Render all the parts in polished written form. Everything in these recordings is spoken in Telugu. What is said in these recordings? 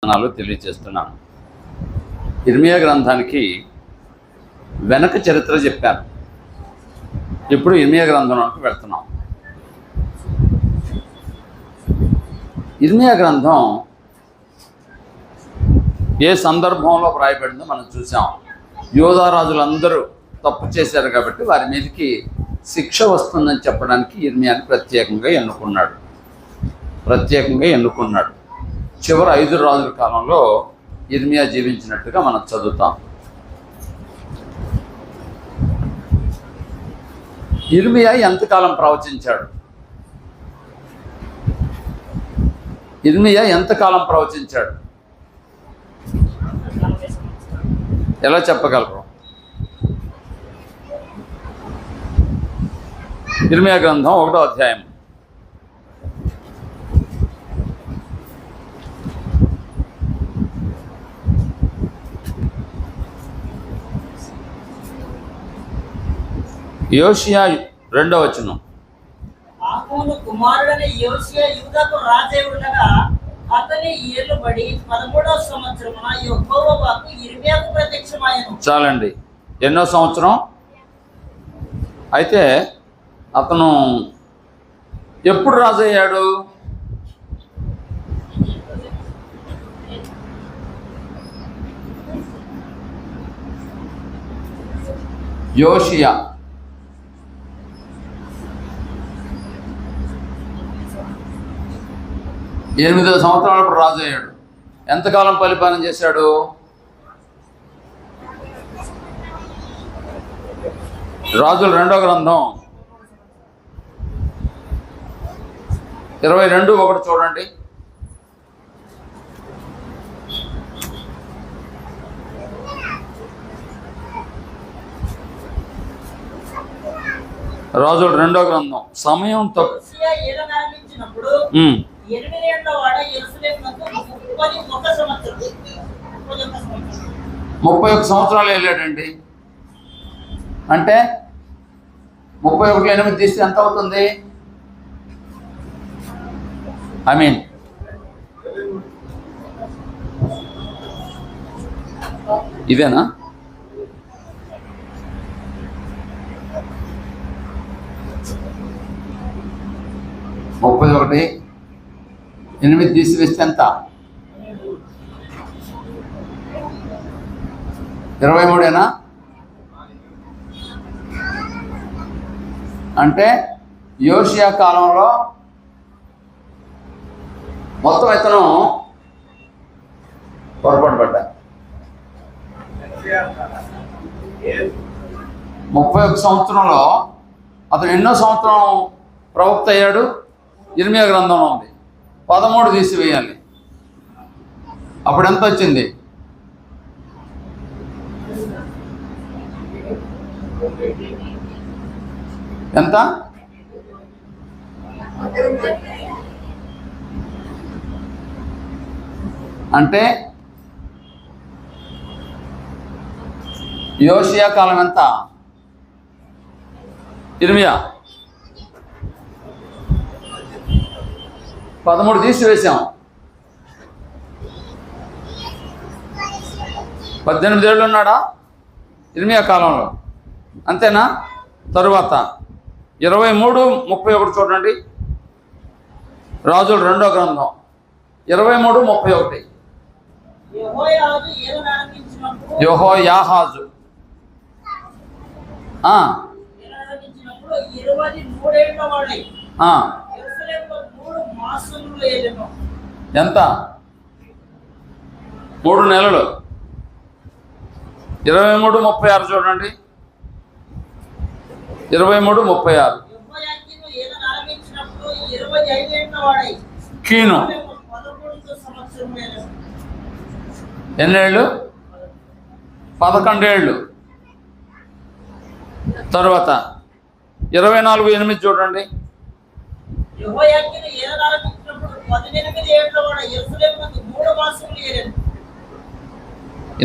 వందనాలు తెలియజేస్తున్నాను. ఇర్మియా గ్రంథానికి వెనక చరిత్ర చెప్పాను. ఇప్పుడు ఇర్మియా గ్రంథంలోకి వెళ్తున్నాం. ఇర్మియా గ్రంథం ఏ సందర్భంలో వ్రాయబడిందో మనం చూసాం. యూదా రాజులందరూ తప్పు చేశారు కాబట్టి వారి మీదకి శిక్ష వస్తుందని చెప్పడానికి ఇర్మియాని ప్రత్యేకంగా ఎన్నుకున్నాడు. చివరి 5 రాజుల కాలంలో ఇర్మియా జీవించినట్టుగా మనం చదువుతాం. ఇర్మియా ఎంతకాలం ప్రవచించాడు? ఎలా చెప్పగలరు? ఇర్మియా గ్రంథం 1వ అధ్యాయం. యోషియా 2వ వచనం. ఆమోను కుమారుడైన యోషియా యూదాకు రాజై ఉండగా అతని ఏలుబడి 13వ సంవత్సరమున యెహోవా వాక్కు ఇర్మియాకు ప్రత్యక్షమాయెను. చాలండి. ఎన్నో సంవత్సరం? అయితే అతను ఎప్పుడు రాజయ్యాడు? యోషియా 8వ సంవత్సరాలప్పుడు రాజు అయ్యాడు. ఎంతకాలం పరిపాలన చేశాడు? రాజుల 2వ గ్రంథం 22:1 చూడండి. రాజుల 2వ గ్రంథం సమయం 31 సంవత్సరాలు వెళ్ళాడండి. అంటే 31లో 8 తీస్తే ఎంత అవుతుంది? ఇదేనా? ముప్పై 8 తీసివేస్తే ఎంత? 23ఏనా? అంటే యోషియా కాలంలో మొత్తం ఇతను పొరపాటు పడ్డా. 31 సంవత్సరంలో అతను ఎన్నో సంవత్సరం ప్రవక్త అయ్యాడు? ఇర్మియా గ్రంథంలో ఉంది. 13 తీసివేయాలి. అప్పుడు ఎంత వచ్చింది? ఎంత? అంటే యోషియా కాలం ఎంత? ఇర్మియా 13 తీసివేశాం. 18 ఏళ్ళు ఉన్నాడా ఇర్మియా కాలంలో? అంతేనా? తరువాత 23:31 చూడండి. రాజుల 2వ గ్రంథం 23:31. యెహోయాహాజు 23 ఎంత? 3 నెలలు. 23:36 చూడండి. 23:36. కీను ఎన్నేళ్ళు? 11 ఏళ్ళు. తర్వాత 24:8 చూడండి.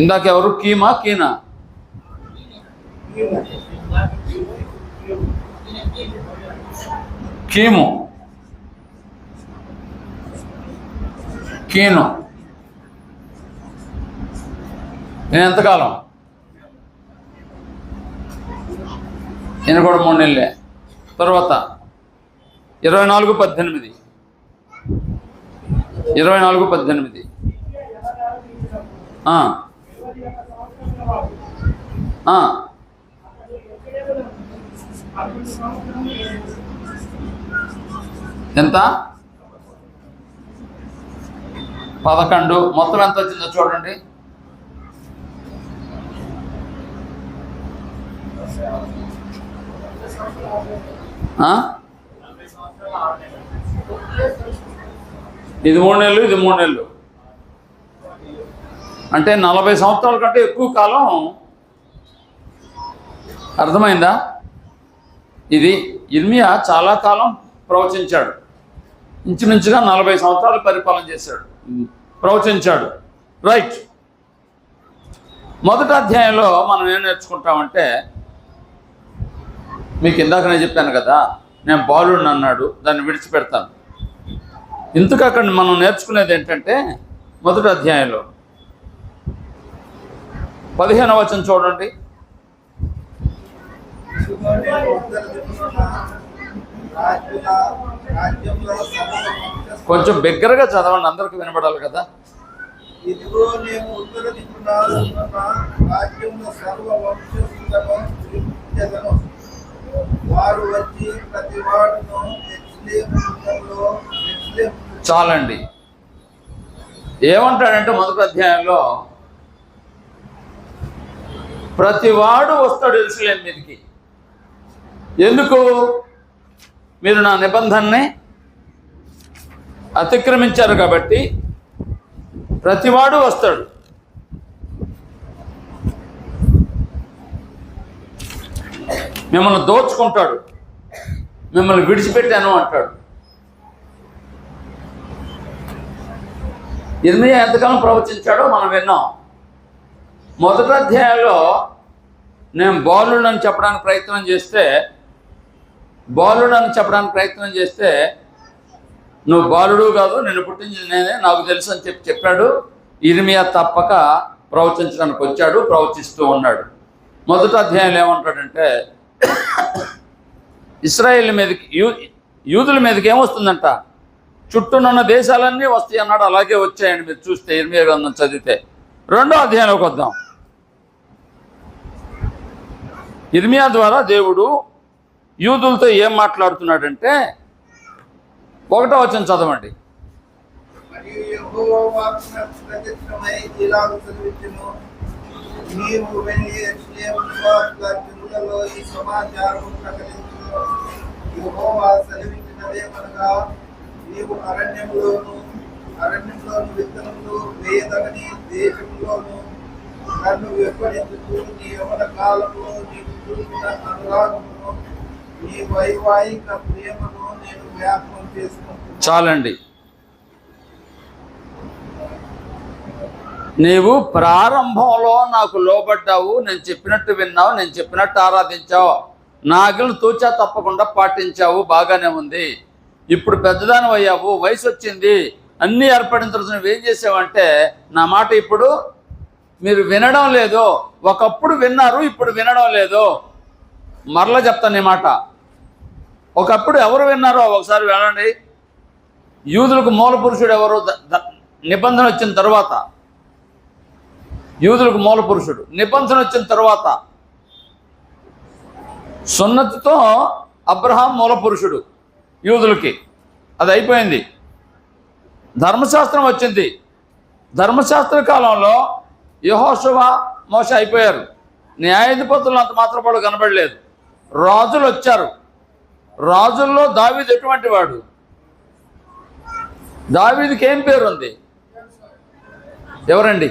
ఇందాక ఎవరు? కీనా? కీను 24 నేను ఎంతకాలం? ఈయన కూడా 3 నెలలే. తర్వాత 24:18 24:18 ఎంత? 11. మొత్తం ఎంత వచ్చిందో చూడండి. ఇది 3 నెలలు, ఇది 3 నెలలు, అంటే 40 సంవత్సరాల కంటే ఎక్కువ కాలం. అర్థమైందా? ఇది ఇర్మియా చాలా కాలం ప్రవచించాడు. ఇంచుమించుగా 40 సంవత్సరాలు పరిపాలన చేశాడు, ప్రవచించాడు. రైట్. మొదటి అధ్యాయంలో మనం ఏం నేర్చుకుంటామంటే, మీకు ఇందాక నేను చెప్పాను కదా, నేను బాలుడిని అన్నాడు, దాన్ని విడిచిపెడతాను. ఇంతకు అక్కడ మనం నేర్చుకునేది ఏంటంటే, మొదటి అధ్యాయంలో 15వ వచనం చూడండి. కొంచెం బిగ్గరగా చదవండి, అందరికి వినపడాలి కదా. ఇదిగో నేను ఉత్తర దిక్కున రాజ్యంలో సర్వ వంశస్థులను పిలిపించెదను. వారు వచ్చి ప్రతి వాడును చాలండి. ఏమంటాడంటే మొదటి అధ్యాయంలో ప్రతివాడు వస్తాడు యెరూషలేము మీదకి. ఎందుకు? మీరు నా నిబంధనని అతిక్రమించారు కాబట్టి ప్రతివాడు వస్తాడు. మిమ్మల్ని దోచుకుంటాడు, మిమ్మల్ని విడిచిపెట్టాను అంటాడు. ఇర్మియా ఎంతకాలం ప్రవచించాడో మనం విన్నాం. మొదటి అధ్యాయంలో నేను బాలుడని చెప్పడానికి ప్రయత్నం చేస్తే నువ్వు బాలుడు కాదు, నిన్ను పుట్టించింది నేనే, నాకు తెలుసు అని చెప్పాడు. ఇర్మియా తప్పక ప్రవచించడానికి వచ్చాడు, ప్రవచిస్తూ ఉన్నాడు. మొదటి అధ్యాయంలో ఏమంటాడంటే, ఇశ్రాయేల్ మీదకి యూదుల మీదకి ఏమొస్తుందంట? చుట్టూనున్న దేశాలన్నీ వస్తాయి అన్నాడు. అలాగే వచ్చాయండి మీరు చూస్తే, ఇర్మియా గ్రంథం చదివితే. 2వ అధ్యాయంలోకి వద్దాం. ఇర్మియా ద్వారా దేవుడు యూదులతో ఏం మాట్లాడుతున్నాడంటే, 1వ వచనం చదవండి. మరియు యెహోవా వాక్కు ప్రత్యక్షమై ఇలాగు సెలవిచ్చెను, నీవు వెళ్ళి యెరూషలేము నివాసుల చెవులలో ఈ సమాచారం ప్రకటించుము. యెహోవా సెలవిచ్చినదేమనగా, నీవు అరణ్యంలోను విత్తనములు వేయదగని దేశంలోను నన్ను వెంబడించుతూ నీ యవ్వన కాలంలో నీకు చూపిన అనురాగమును, నీ వైవాహిక ప్రేమను నేను జ్ఞాపకం చేసుకుంటున్నాను. చాలండి. నీవు ప్రారంభంలో నాకు లోబడ్డావు, నేను చెప్పినట్టు విన్నావు, నేను చెప్పినట్టు ఆరాధించావు, నా ఆజ్ఞలు తూచా తప్పకుండా పాటించావు, బాగానే ఉంది. ఇప్పుడు పెద్దదాని అయ్యావు, వయసు వచ్చింది, అన్నీ ఏర్పడిన తర్వాత నువ్వేం చేసావంటే, నా మాట ఇప్పుడు మీరు వినడం లేదు. ఒకప్పుడు విన్నారు, ఇప్పుడు వినడం లేదు. మరలా చెప్తాను ఈ మాట. ఒకప్పుడు ఎవరు విన్నారో ఒకసారి వినండి. యూదులకు మూల పురుషుడు ఎవరు? నిబంధన వచ్చిన తర్వాత యూదులకు మూల పురుషుడు. నిబంధన వచ్చిన తర్వాత సున్నతితో అబ్రహాం మూల పురుషుడు యూదులకి. అది అయిపోయింది. ధర్మశాస్త్రం వచ్చింది. ధర్మశాస్త్ర కాలంలో యెహోషువ, మోషే అయిపోయారు. న్యాయాధిపతులు అంత మాత్రం వాళ్ళు కనబడలేదు. రాజులు వచ్చారు. రాజుల్లో దావీదు ఎటువంటి వాడు? దావీదుకి ఏం పేరు ఉంది? ఎవరండి?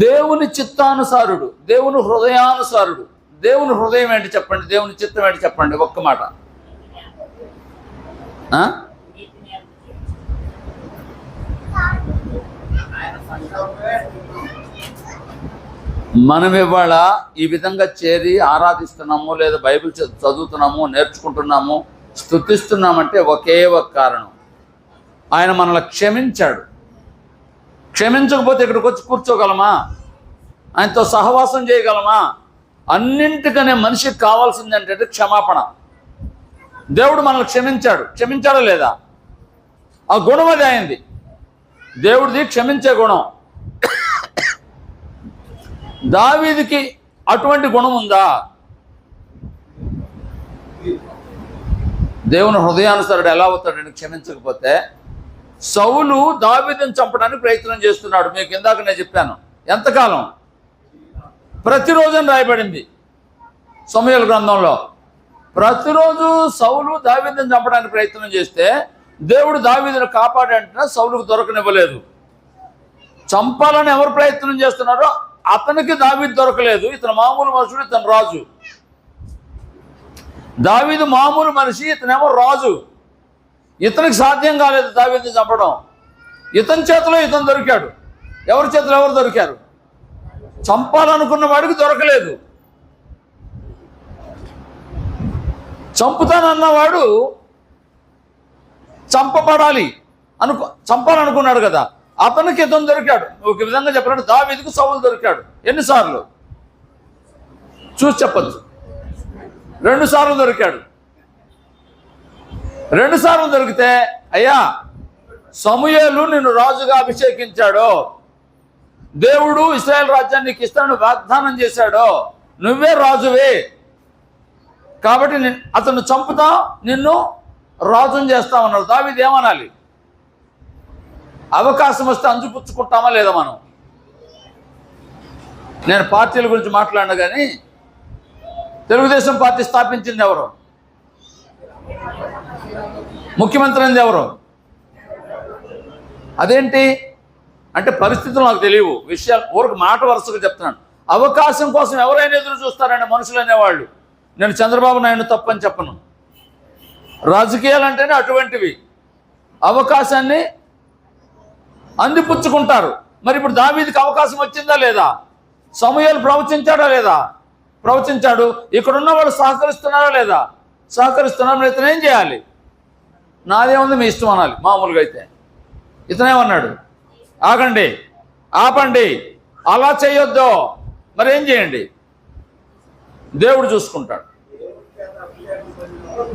దేవుని చిత్తానుసారుడు, దేవుని హృదయానుసారుడు. దేవుని హృదయం ఏంటి చెప్పండి, దేవుని చిత్తం ఏంటి చెప్పండి, ఒక్క మాట. మనం ఇవాళ ఈ విధంగా చేరి ఆరాధిస్తున్నాము, లేదా బైబిల్ చదువుతున్నాము, నేర్చుకుంటున్నాము, స్తుతిస్తున్నామంటే ఒకే ఒక కారణం, ఆయన మనల్ని క్షమించాడు. క్షమించకపోతే ఇక్కడికి వచ్చి కూర్చోగలమా? ఆయనతో సహవాసం చేయగలమా? అన్నింటికనే మనిషికి కావాల్సింది ఏంటంటే క్షమాపణ. దేవుడు మనల్ని క్షమించాడా లేదా? ఆ గుణం అది అయింది. దేవుడిది క్షమించే గుణం. దావీదుకి అటువంటి గుణం ఉందా? దేవుని హృదయానుసారుడు ఎలా అవుతాడని క్షమించకపోతే? సౌలు దావీదుని చంపడానికి ప్రయత్నం చేస్తున్నాడు. మీకు ఇందాక నేను చెప్పాను. ఎంతకాలం? ప్రతిరోజు అని రాయబడింది సమూయేలు గ్రంథంలో. ప్రతిరోజు సౌలు దావీదుని చంపడానికి ప్రయత్నం చేస్తే దేవుడు దావీదుని కాపాడంటే సౌలుకు దొరకనివ్వలేదు. చంపాలని ఎవరు ప్రయత్నం చేస్తున్నారో అతనికి దావీదు దొరకలేదు. ఇతను మామూలు మనుషుడు, ఇతను రాజు. దావీదు మామూలు మనిషి, ఇతనేమో రాజు. ఇతనికి సాధ్యం కాలేదు దావీదుని చంపడం. ఇతని చేతిలో ఇతను దొరికాడు. ఎవరి చేతిలో ఎవరు దొరికారు? చంపాలనుకున్న వాడికి దొరకలేదు. చంపుతానన్నవాడు చంపాలనుకున్నాడు కదా, అతనికి ఇతను దొరికాడు. ఒక విధంగా చెప్పినట్టు దావీదుకు సౌలు దొరికాడు. ఎన్నిసార్లు చూసి చెప్పచ్చు? 2 సార్లు దొరికాడు. 2 సార్లు దొరికితే, అయ్యా సమూయేలు నిన్ను రాజుగా అభిషేకించాడు, దేవుడు ఇశ్రాయేల్ రాజ్యాన్ని నీకు ఇస్తానని వాగ్దానం చేశాడు, నువ్వే రాజువే, కాబట్టి అతను చంపుతా, నిన్ను రాజుని చేస్తామన్నాడు. దావీదు ఏమనాలి? అవకాశం వస్తే అంచుపుచ్చుకుంటామా లేదా? మనం, నేను పార్టీల గురించి మాట్లాడినా కానీ తెలుగుదేశం పార్టీ స్థాపించింది ఎవరు? ముఖ్యమంత్రి అయింది ఎవరు? అదేంటి అంటే పరిస్థితులు నాకు తెలియవు, విషయాలు ఊరికి మాట వరుసగా చెప్తున్నాను. అవకాశం కోసం ఎవరైనా ఎదురు చూస్తారండి మనుషులు అనేవాళ్ళు. నేను చంద్రబాబు నాయుడు తప్పని చెప్పను. రాజకీయాలు అంటేనే అటువంటివి. అవకాశాన్ని అందిపుచ్చుకుంటారు. మరి ఇప్పుడు దావీదుకి అవకాశం వచ్చిందా లేదా? సమూయేలు ప్రవచించాడా లేదా? ప్రవచించాడు. ఇక్కడున్న వాళ్ళు సహకరిస్తున్నారా లేదా? సహకరిస్తున్నారు. ఇతను ఏం చేయాలి? నాదేముంది, మీ ఇష్టం అనాలి. మామూలుగా అయితే ఇతనేమన్నాడు? ఆగండి, ఆపండి, అలా చేయొద్దు. మరి ఏం చేయండి? దేవుడు చూసుకుంటాడు.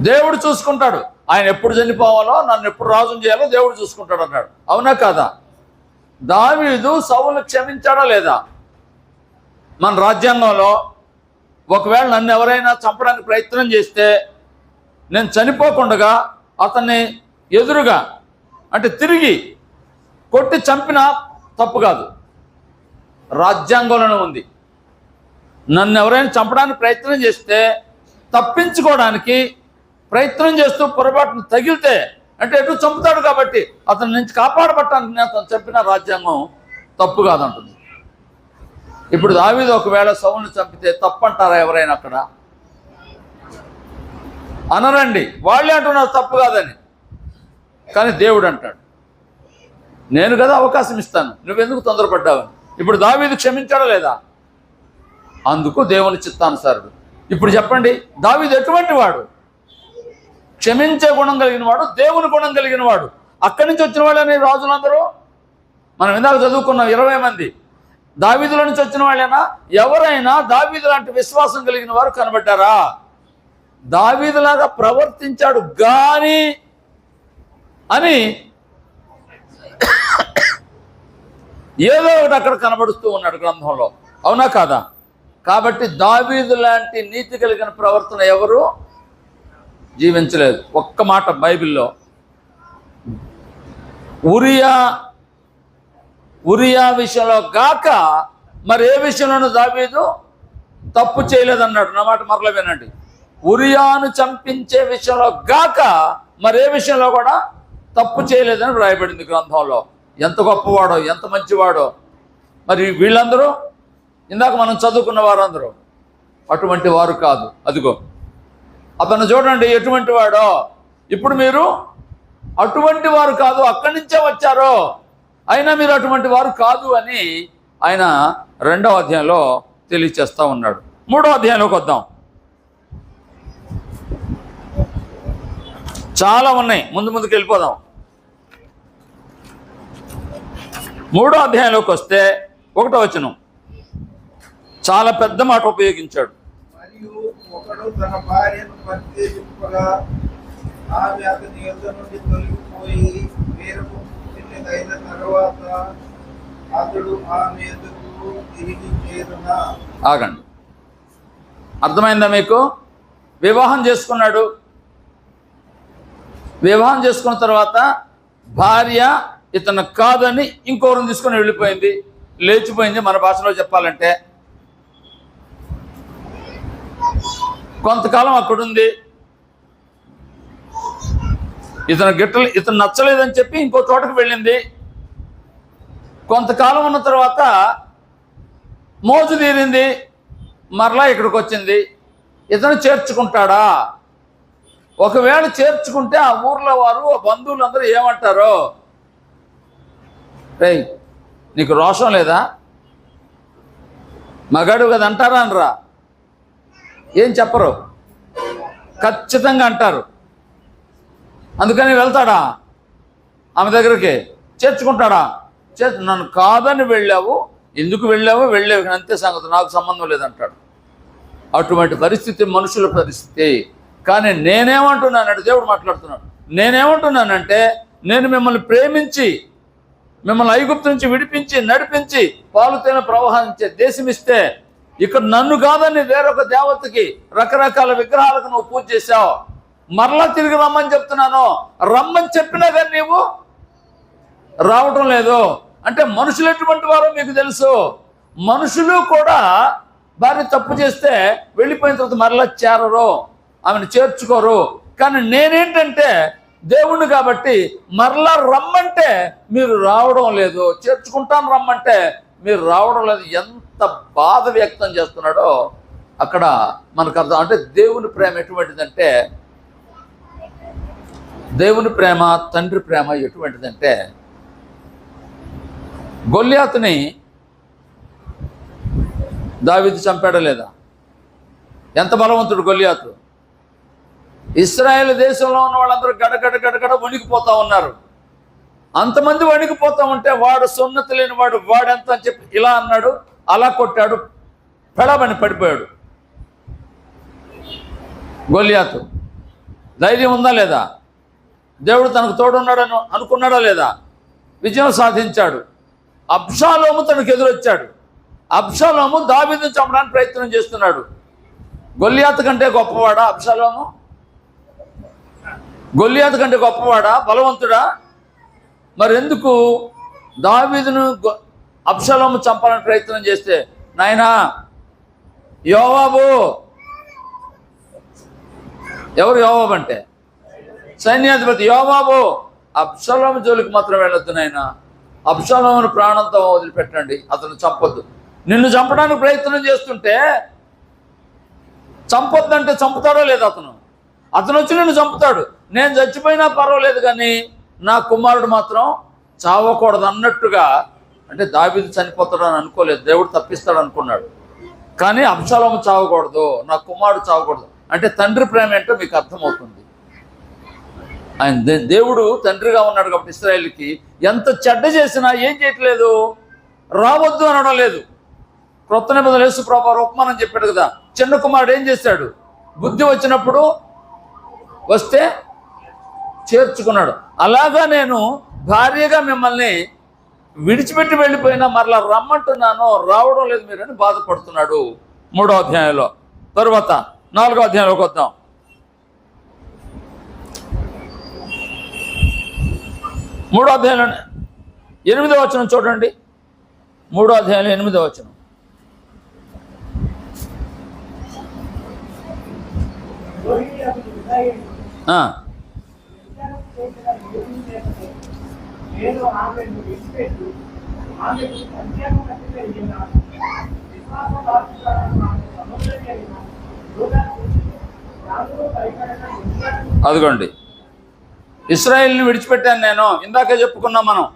దేవుడు చూసుకుంటాడు. ఆయన ఎప్పుడు చనిపోవాలో, నన్ను ఎప్పుడు రాజుని చేయాలో దేవుడు చూసుకుంటాడు అన్నాడు. అవునా కాదా? దావీదు సౌలు క్షమించాడా లేదా? మన రాజ్యాంగంలో ఒకవేళ నన్ను ఎవరైనా చంపడానికి ప్రయత్నం చేస్తే నేను చనిపోకుండా అతన్ని ఎదురుగా అంటే తిరిగి కొట్టి చంపినా తప్పు కాదు. రాజ్యాంగంలోనే ఉంది. నన్ను ఎవరైనా చంపడానికి ప్రయత్నం చేస్తే తప్పించుకోవడానికి ప్రయత్నం చేస్తూ పొరపాటును తగిలితే, అంటే ఎటు చంపుతాడు కాబట్టి అతని నుంచి కాపాడబట్టడానికి అతను చెప్పిన రాజ్యాంగం తప్పు కాదంటుంది. ఇప్పుడు దావీదు ఒకవేళ సౌలుని చంపితే తప్పంటారా ఎవరైనా? అక్కడ అనరండి, వాళ్ళే అంటున్నారు తప్పు కాదని. కానీ దేవుడు అంటాడు, నేను కదా అవకాశం ఇస్తాను, నువ్వెందుకు తొందరపడ్డావని. ఇప్పుడు దావీదు క్షమించాడా లేదా? అందుకు దేవుని చిత్తానుసారుడు. ఇప్పుడు చెప్పండి, దావీదు ఎటువంటి వాడు? క్షమించే గుణం కలిగిన వాడు, దేవుని గుణం కలిగిన వాడు. అక్కడి నుంచి వచ్చిన వాళ్ళని రాజులందరూ మనం ఇందాక చదువుకున్నాం 20 మంది. దావీదుల నుంచి వచ్చిన వాళ్ళైనా? ఎవరైనా దావీదు లాంటి విశ్వాసం కలిగిన వారు కనబడ్డారా? దావీదులాగా ప్రవర్తించాడు గాని అని ఏదో ఒకటి అక్కడ కనబడుతూ ఉన్నాడు గ్రంథంలో. అవునా కాదా? కాబట్టి దావీదు లాంటి నీతి కలిగిన ప్రవర్తన ఎవరు జీవించలేదు. ఒక్క మాట బైబిల్లో ఉరియా విషయంలో గాక మరి ఏ విషయంలోనూ దావీదు తప్పు చేయలేదన్నాడు. నా మాట మరలా వినండి. ఉరియాను చంపించే విషయంలో గాక మరే విషయంలో కూడా తప్పు చేయలేదని వ్రాయబడింది గ్రంథంలో. ఎంత గొప్పవాడో, ఎంత మంచివాడో. మరి వీళ్ళందరూ ఇందాక మనం చదువుకున్న వారందరూ అటువంటి వారు కాదు. అదిగో అతను చూడండి ఎటువంటి వాడో. ఇప్పుడు మీరు అటువంటి వారు కాదు, అక్కడి నుంచే వచ్చారో, అయినా మీరు అటువంటి వారు కాదు అని ఆయన 2వ అధ్యాయంలో తెలియచేస్తూ ఉన్నాడు. 3వ అధ్యాయంలోకి వద్దాం. చాలా ఉన్నాయి, ముందుకు వెళ్ళిపోదాం. 3వ అధ్యాయంలోకి వస్తే 1వ వచనం చాలా పెద్ద మాట ఉపయోగించాడు. మరియు ఒకడు తన భార్యను పరిత్యజింపగా ఆమె అతని యొద్ద నుండి తొలగిపోయి వేరొక పుట్టినదైన తర్వాత అతడు ఆమె ఎదుగు తిరిగి చేరునా? ఆగండి, అర్థమైందా మీకు? వివాహం చేసుకున్నాడు. వివాహం చేసుకున్న తర్వాత భార్య ఇతను కాదని ఇంకోరిని తీసుకొని వెళ్ళిపోయింది, లేచిపోయింది. మన భాషలో చెప్పాలంటే కొంతకాలం అక్కడుంది. ఇతను నచ్చలేదని చెప్పి ఇంకో చోటకు వెళ్ళింది. కొంతకాలం ఉన్న తర్వాత మోజు తీరింది, మరలా ఇక్కడికి వచ్చింది. ఇతను చేర్చుకుంటాడా? ఒకవేళ చేర్చుకుంటే ఆ ఊర్లో వారు, ఆ బంధువులందరూ ఏమంటారో, రేయ్ నీకు రోషం లేదా, మగాడు కదా అంటారా అనరా? ఏం చెప్పరు, ఖచ్చితంగా అంటారు. అందుకని వెళ్తాడా ఆమె దగ్గరికి? చేర్చుకుంటాడా? నన్ను కాదని వెళ్ళావు, ఎందుకు వెళ్ళావు? వెళ్ళావు అంతే సంగతి, నాకు సంబంధం లేదంటాడు. అటువంటి పరిస్థితి మనుషుల పరిస్థితి. కానీ నేనేమంటున్నానంటే, దేవుడు మాట్లాడుతున్నాడు, నేనేమంటున్నానంటే, నేను మిమ్మల్ని ప్రేమించి మిమ్మల్ని ఐగుప్తు నుంచి విడిపించి నడిపించి పాలు తేనె ప్రవహించే దేశం ఇస్తే, ఇక్కడ నన్ను కాదని వేరొక దేవతకి రకరకాల విగ్రహాలకు నువ్వు పూజ చేశావు. మరలా తిరిగి రమ్మని చెప్తున్నాను. రమ్మని చెప్పినా కానీ నీవు రావటం లేదు. అంటే మనుషులు ఎటువంటి వారో మీకు తెలుసు. మనుషులు కూడా భార్య తప్పు చేస్తే వెళ్ళిపోయిన తర్వాత మరలా చేరరు, ఆమెను చేర్చుకోరు. కానీ నేనేంటంటే దేవుణ్ణి కాబట్టి మరలా రమ్మంటే మీరు రావడం లేదు, చేర్చుకుంటాను రమ్మంటే మీరు రావడం లేదు. ఎంత బాధ వ్యక్తం చేస్తున్నాడో అక్కడ మనకు అర్థం. అంటే దేవుని ప్రేమ ఎటువంటిదంటే, దేవుని ప్రేమ, తండ్రి ప్రేమ ఎటువంటిదంటే, గొల్యాతుని దావీదు చంపాడా లేదా? ఎంత బలవంతుడు గొల్యాతు! ఇశ్రాయేలు దేశంలో ఉన్న వాళ్ళందరూ గడగడ వణికిపోతా ఉన్నారు. అంతమంది వణికిపోతా ఉంటే వాడు సున్నతి లేని వాడెంత అని చెప్పి ఇలా అన్నాడు, అలా కొట్టాడు, పెడబని పడిపోయాడు. గొల్యాతు ధైర్యం ఉందా లేదా? దేవుడు తనకు తోడున్నాడని అనుకున్నాడా లేదా? విజయం సాధించాడు. అబ్షాలోము తనకు ఎదురొచ్చాడు. అబ్షాలోము దావీదును చంపడానికి ప్రయత్నం చేస్తున్నాడు. గొల్యాతు కంటే గొప్పవాడా అబ్షాలోము? గొల్యాతు కంటే గొప్పవాడా, బలవంతుడా? మరి ఎందుకు దావీదును అబ్షాలోము చంపాలని ప్రయత్నం చేస్తే, నాయనా యోవాబు, ఎవరు యోవాబు అంటే? సైన్యాధిపతి యోవాబు, అబ్షాలోము జోలికి మాత్రం వెళ్ళొద్దు నాయన, అబ్షాలోమును ప్రాణంతో వదిలిపెట్టండి, అతను చంపొద్దు. నిన్ను చంపడానికి ప్రయత్నం చేస్తుంటే చంపొద్దంటే చంపుతాడో లేదు అతను వచ్చి నిన్ను చంపుతాడు. నేను చచ్చిపోయినా పర్వాలేదు కానీ నా కుమారుడు మాత్రం చావకూడదు అన్నట్టుగా. అంటే దావీదు చనిపోతాడని అనుకోలేదు, దేవుడు తప్పిస్తాడు అనుకున్నాడు. కానీ అబ్షాలోము చావకూడదు, నా కుమారుడు చావకూడదు అంటే తండ్రి ప్రేమ ఏంటో మీకు అర్థమవుతుంది. ఆయన దేవుడు తండ్రిగా ఉన్నాడు కాబట్టి ఇశ్రాయేలుకి ఎంత చెడ్డ చేసినా ఏం చేయట్లేదు, రావద్దు అనడం లేదు. క్రొత్త నిబంధనలో యేసు ప్రభువు ఉపమానం చెప్పాడు కదా, చిన్న కుమారుడు ఏం చేశాడు? బుద్ధి వచ్చినప్పుడు వస్తే చేర్చుకున్నాడు. అలాగా నేను భార్యగా మిమ్మల్ని విడిచిపెట్టి వెళ్ళిపోయినా మరలా రమ్మంటున్నాను, రావడం లేదు మీరని బాధపడుతున్నాడు 3వ అధ్యాయంలో. తరువాత 4వ అధ్యాయంలోకి వద్దాం. 3వ అధ్యాయంలో 8వ వచనం చూడండి. 3వ అధ్యాయంలో 8వ వచనం. అదిగోండి, ఇశ్రాయేల్ని విడిచిపెట్టాను నేను. ఇందాకే చెప్పుకున్నాం మనం.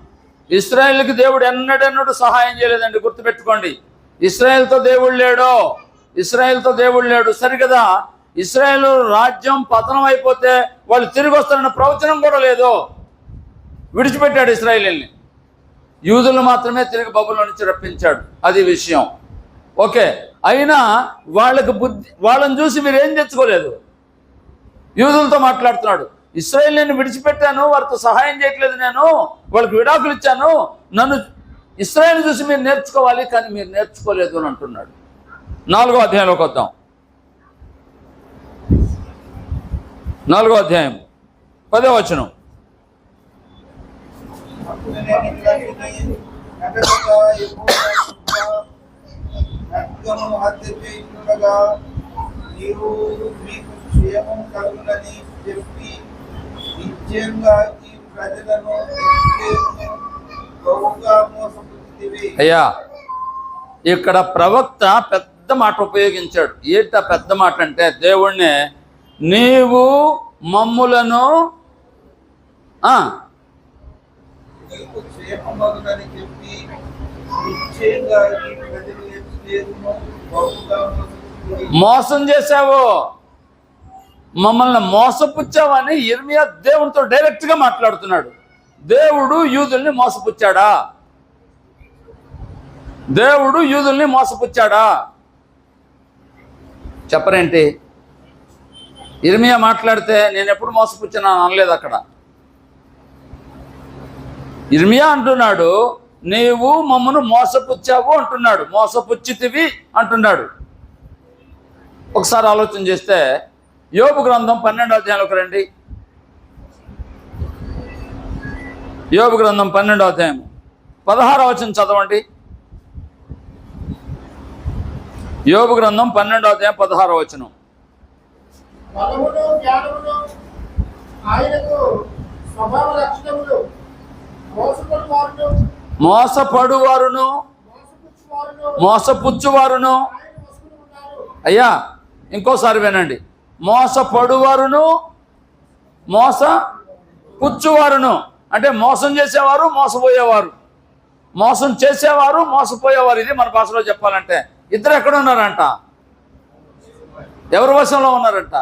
ఇశ్రాయేల్కి దేవుడు ఎన్నడెన్నడూ సహాయం చేయలేదండి, గుర్తుపెట్టుకోండి. ఇశ్రాయేల్తో దేవుడు లేడు, ఇశ్రాయేల్తో దేవుడు లేడు. సరికదా, ఇశ్రాయేల్ రాజ్యం పతనం అయిపోతే వాళ్ళు తిరిగి వస్తారన్న ప్రవచనం కూడా లేదు. విడిచిపెట్టాడు ఇశ్రాయేల్ని. యూదులు మాత్రమే తిరిగి బబులో నుంచి రప్పించాడు. అది విషయం. ఓకే, అయినా వాళ్ళని చూసి మీరు ఏం తెచ్చుకోలేదు. యూదులతో మాట్లాడుతున్నాడు, ఇశ్రాయేలు నేను విడిచిపెట్టాను, వారితో సహాయం చేయట్లేదు, నేను వాళ్ళకి విడాకులు ఇచ్చాను, నన్ను ఇశ్రాయేలు చూసి మీరు నేర్చుకోవాలి, కానీ మీరు నేర్చుకోలేదు అని అంటున్నాడు. 4వ అధ్యాయంలోకి వద్దాం. 4వ అధ్యాయం 10వ వచనం. అప్పుడు నేను ఇట్లాంటిని నడవగా యెహోవా ఖడ్గమును హత్య చేయుచుండగా నీవు మీకు క్షేమం కలుగునని చెప్పి నిశ్చయంగా ఈ ప్రజలను బహుగా మోసపుచ్చితివి. అయ్యా, ఇక్కడ ప్రవక్త పెద్ద మాట ఉపయోగించాడు. ఏంట పెద్ద మాట అంటే, దేవుణ్ణి నీవు మమ్ములను నీకు క్షేమమగునని చెప్పి నిశ్చయంగా ఈ ప్రజలు యెరూషలేమును బహుగా మోసపుచ్చితివి. మోసం చేశావు, మమ్మల్ని మోసపుచ్చావని యిర్మీయా దేవునితో డైరెక్ట్గా మాట్లాడుతున్నాడు. దేవుడు యూదుల్ని మోసపుచ్చాడా? దేవుడు యూదుల్ని మోసపుచ్చాడా? చెప్పరేంటి? యిర్మీయా మాట్లాడితే నేను ఎప్పుడు మోసపుచ్చాను అనలేదు అక్కడ. యిర్మీయా అంటున్నాడు, నీవు మమ్మను మోసపుచ్చావు అంటున్నాడు, మోసపుచ్చితివి అంటున్నాడు. ఒకసారి ఆలోచన చేస్తే యోబు గ్రంథం 12వ అధ్యాయంలోకి రండి. యోబు గ్రంథం 12వ అధ్యాయం 16వ వచనం చదవండి. యోబు గ్రంథం 12వ అధ్యాయం 16వ వచనం. బలమును జ్ఞానమును ఆయనకు స్వభావ లక్షణములు, మోసపడువారును మోసపుచ్చువారును. ఆయన వశమున ఉన్నారు. అయ్యా, ఇంకోసారి వినండి. మోసపడువారును మోసపుచ్చువారును అంటే మోసం చేసేవారు, మోసపోయేవారు. మోసం చేసేవారు, మోసపోయేవారు. ఇది మన భాషలో చెప్పాలంటే ఇద్దరు ఎక్కడ ఉన్నారంట? ఎవరి వశంలో ఉన్నారంట?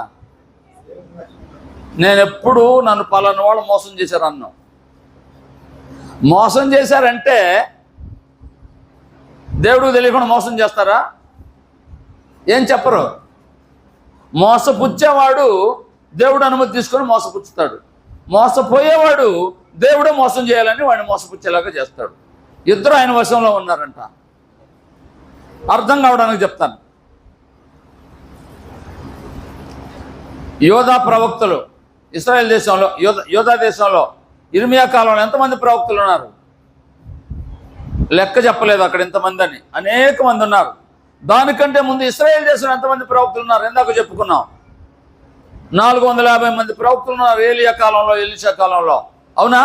నేను ఎప్పుడు నన్ను పలానా వాళ్ళు మోసం చేశారు అన్నాను. మోసం చేశారంటే దేవుడికి తెలియకుండా మోసం చేస్తారా? ఏం చెప్పరు. మోసపుచ్చేవాడు దేవుడు అనుమతి తీసుకొని మోసపుచ్చుతాడు. మోసపోయేవాడు దేవుడే మోసం చేయాలని వాడిని మోసపుచ్చేలాగా చేస్తాడు. ఇద్దరు ఆయన వశంలో ఉన్నారంట. అర్థం కావడానికి చెప్తాను. యోధా ప్రవక్తలు ఇశ్రాయేల్ దేశంలో, యోధా దేశంలో యిర్మీయా కాలంలో ఎంతమంది ప్రవక్తలు ఉన్నారు? లెక్క చెప్పలేదు అక్కడ ఎంతమంది అని. అనేక మంది ఉన్నారు. దానికంటే ముందు ఇశ్రాయేల్ దేశంలో ఎంతమంది ప్రవక్తలు ఉన్నారు? ఎందాక చెప్పుకున్నాం. 450 మంది ప్రవక్తలు ఉన్నారు ఏలియా కాలంలో, ఎలీషా కాలంలో. అవునా?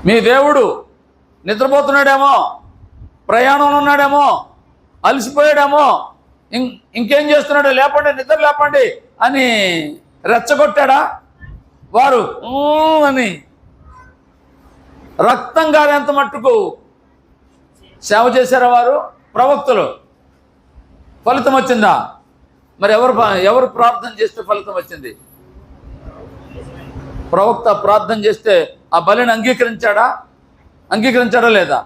మీ దేవుడు నిద్రపోతున్నాడేమో, ప్రయాణంలో ఉన్నాడేమో, అలసిపోయాడేమో, ఇంకేం చేస్తున్నాడో, లేపండి, నిద్ర లేపండి అని రెచ్చగొట్టాడా? వారు అని రక్తం గారేంత మట్టుకు సేవ చేశారా వారు ప్రవక్తలు? ఫలితం వచ్చిందా? మరి ఎవరు ప్రార్థన చేస్తే ఫలితం వచ్చింది? ప్రవక్త ప్రార్థన చేస్తే ఆ బలిని అంగీకరించాడా లేదా?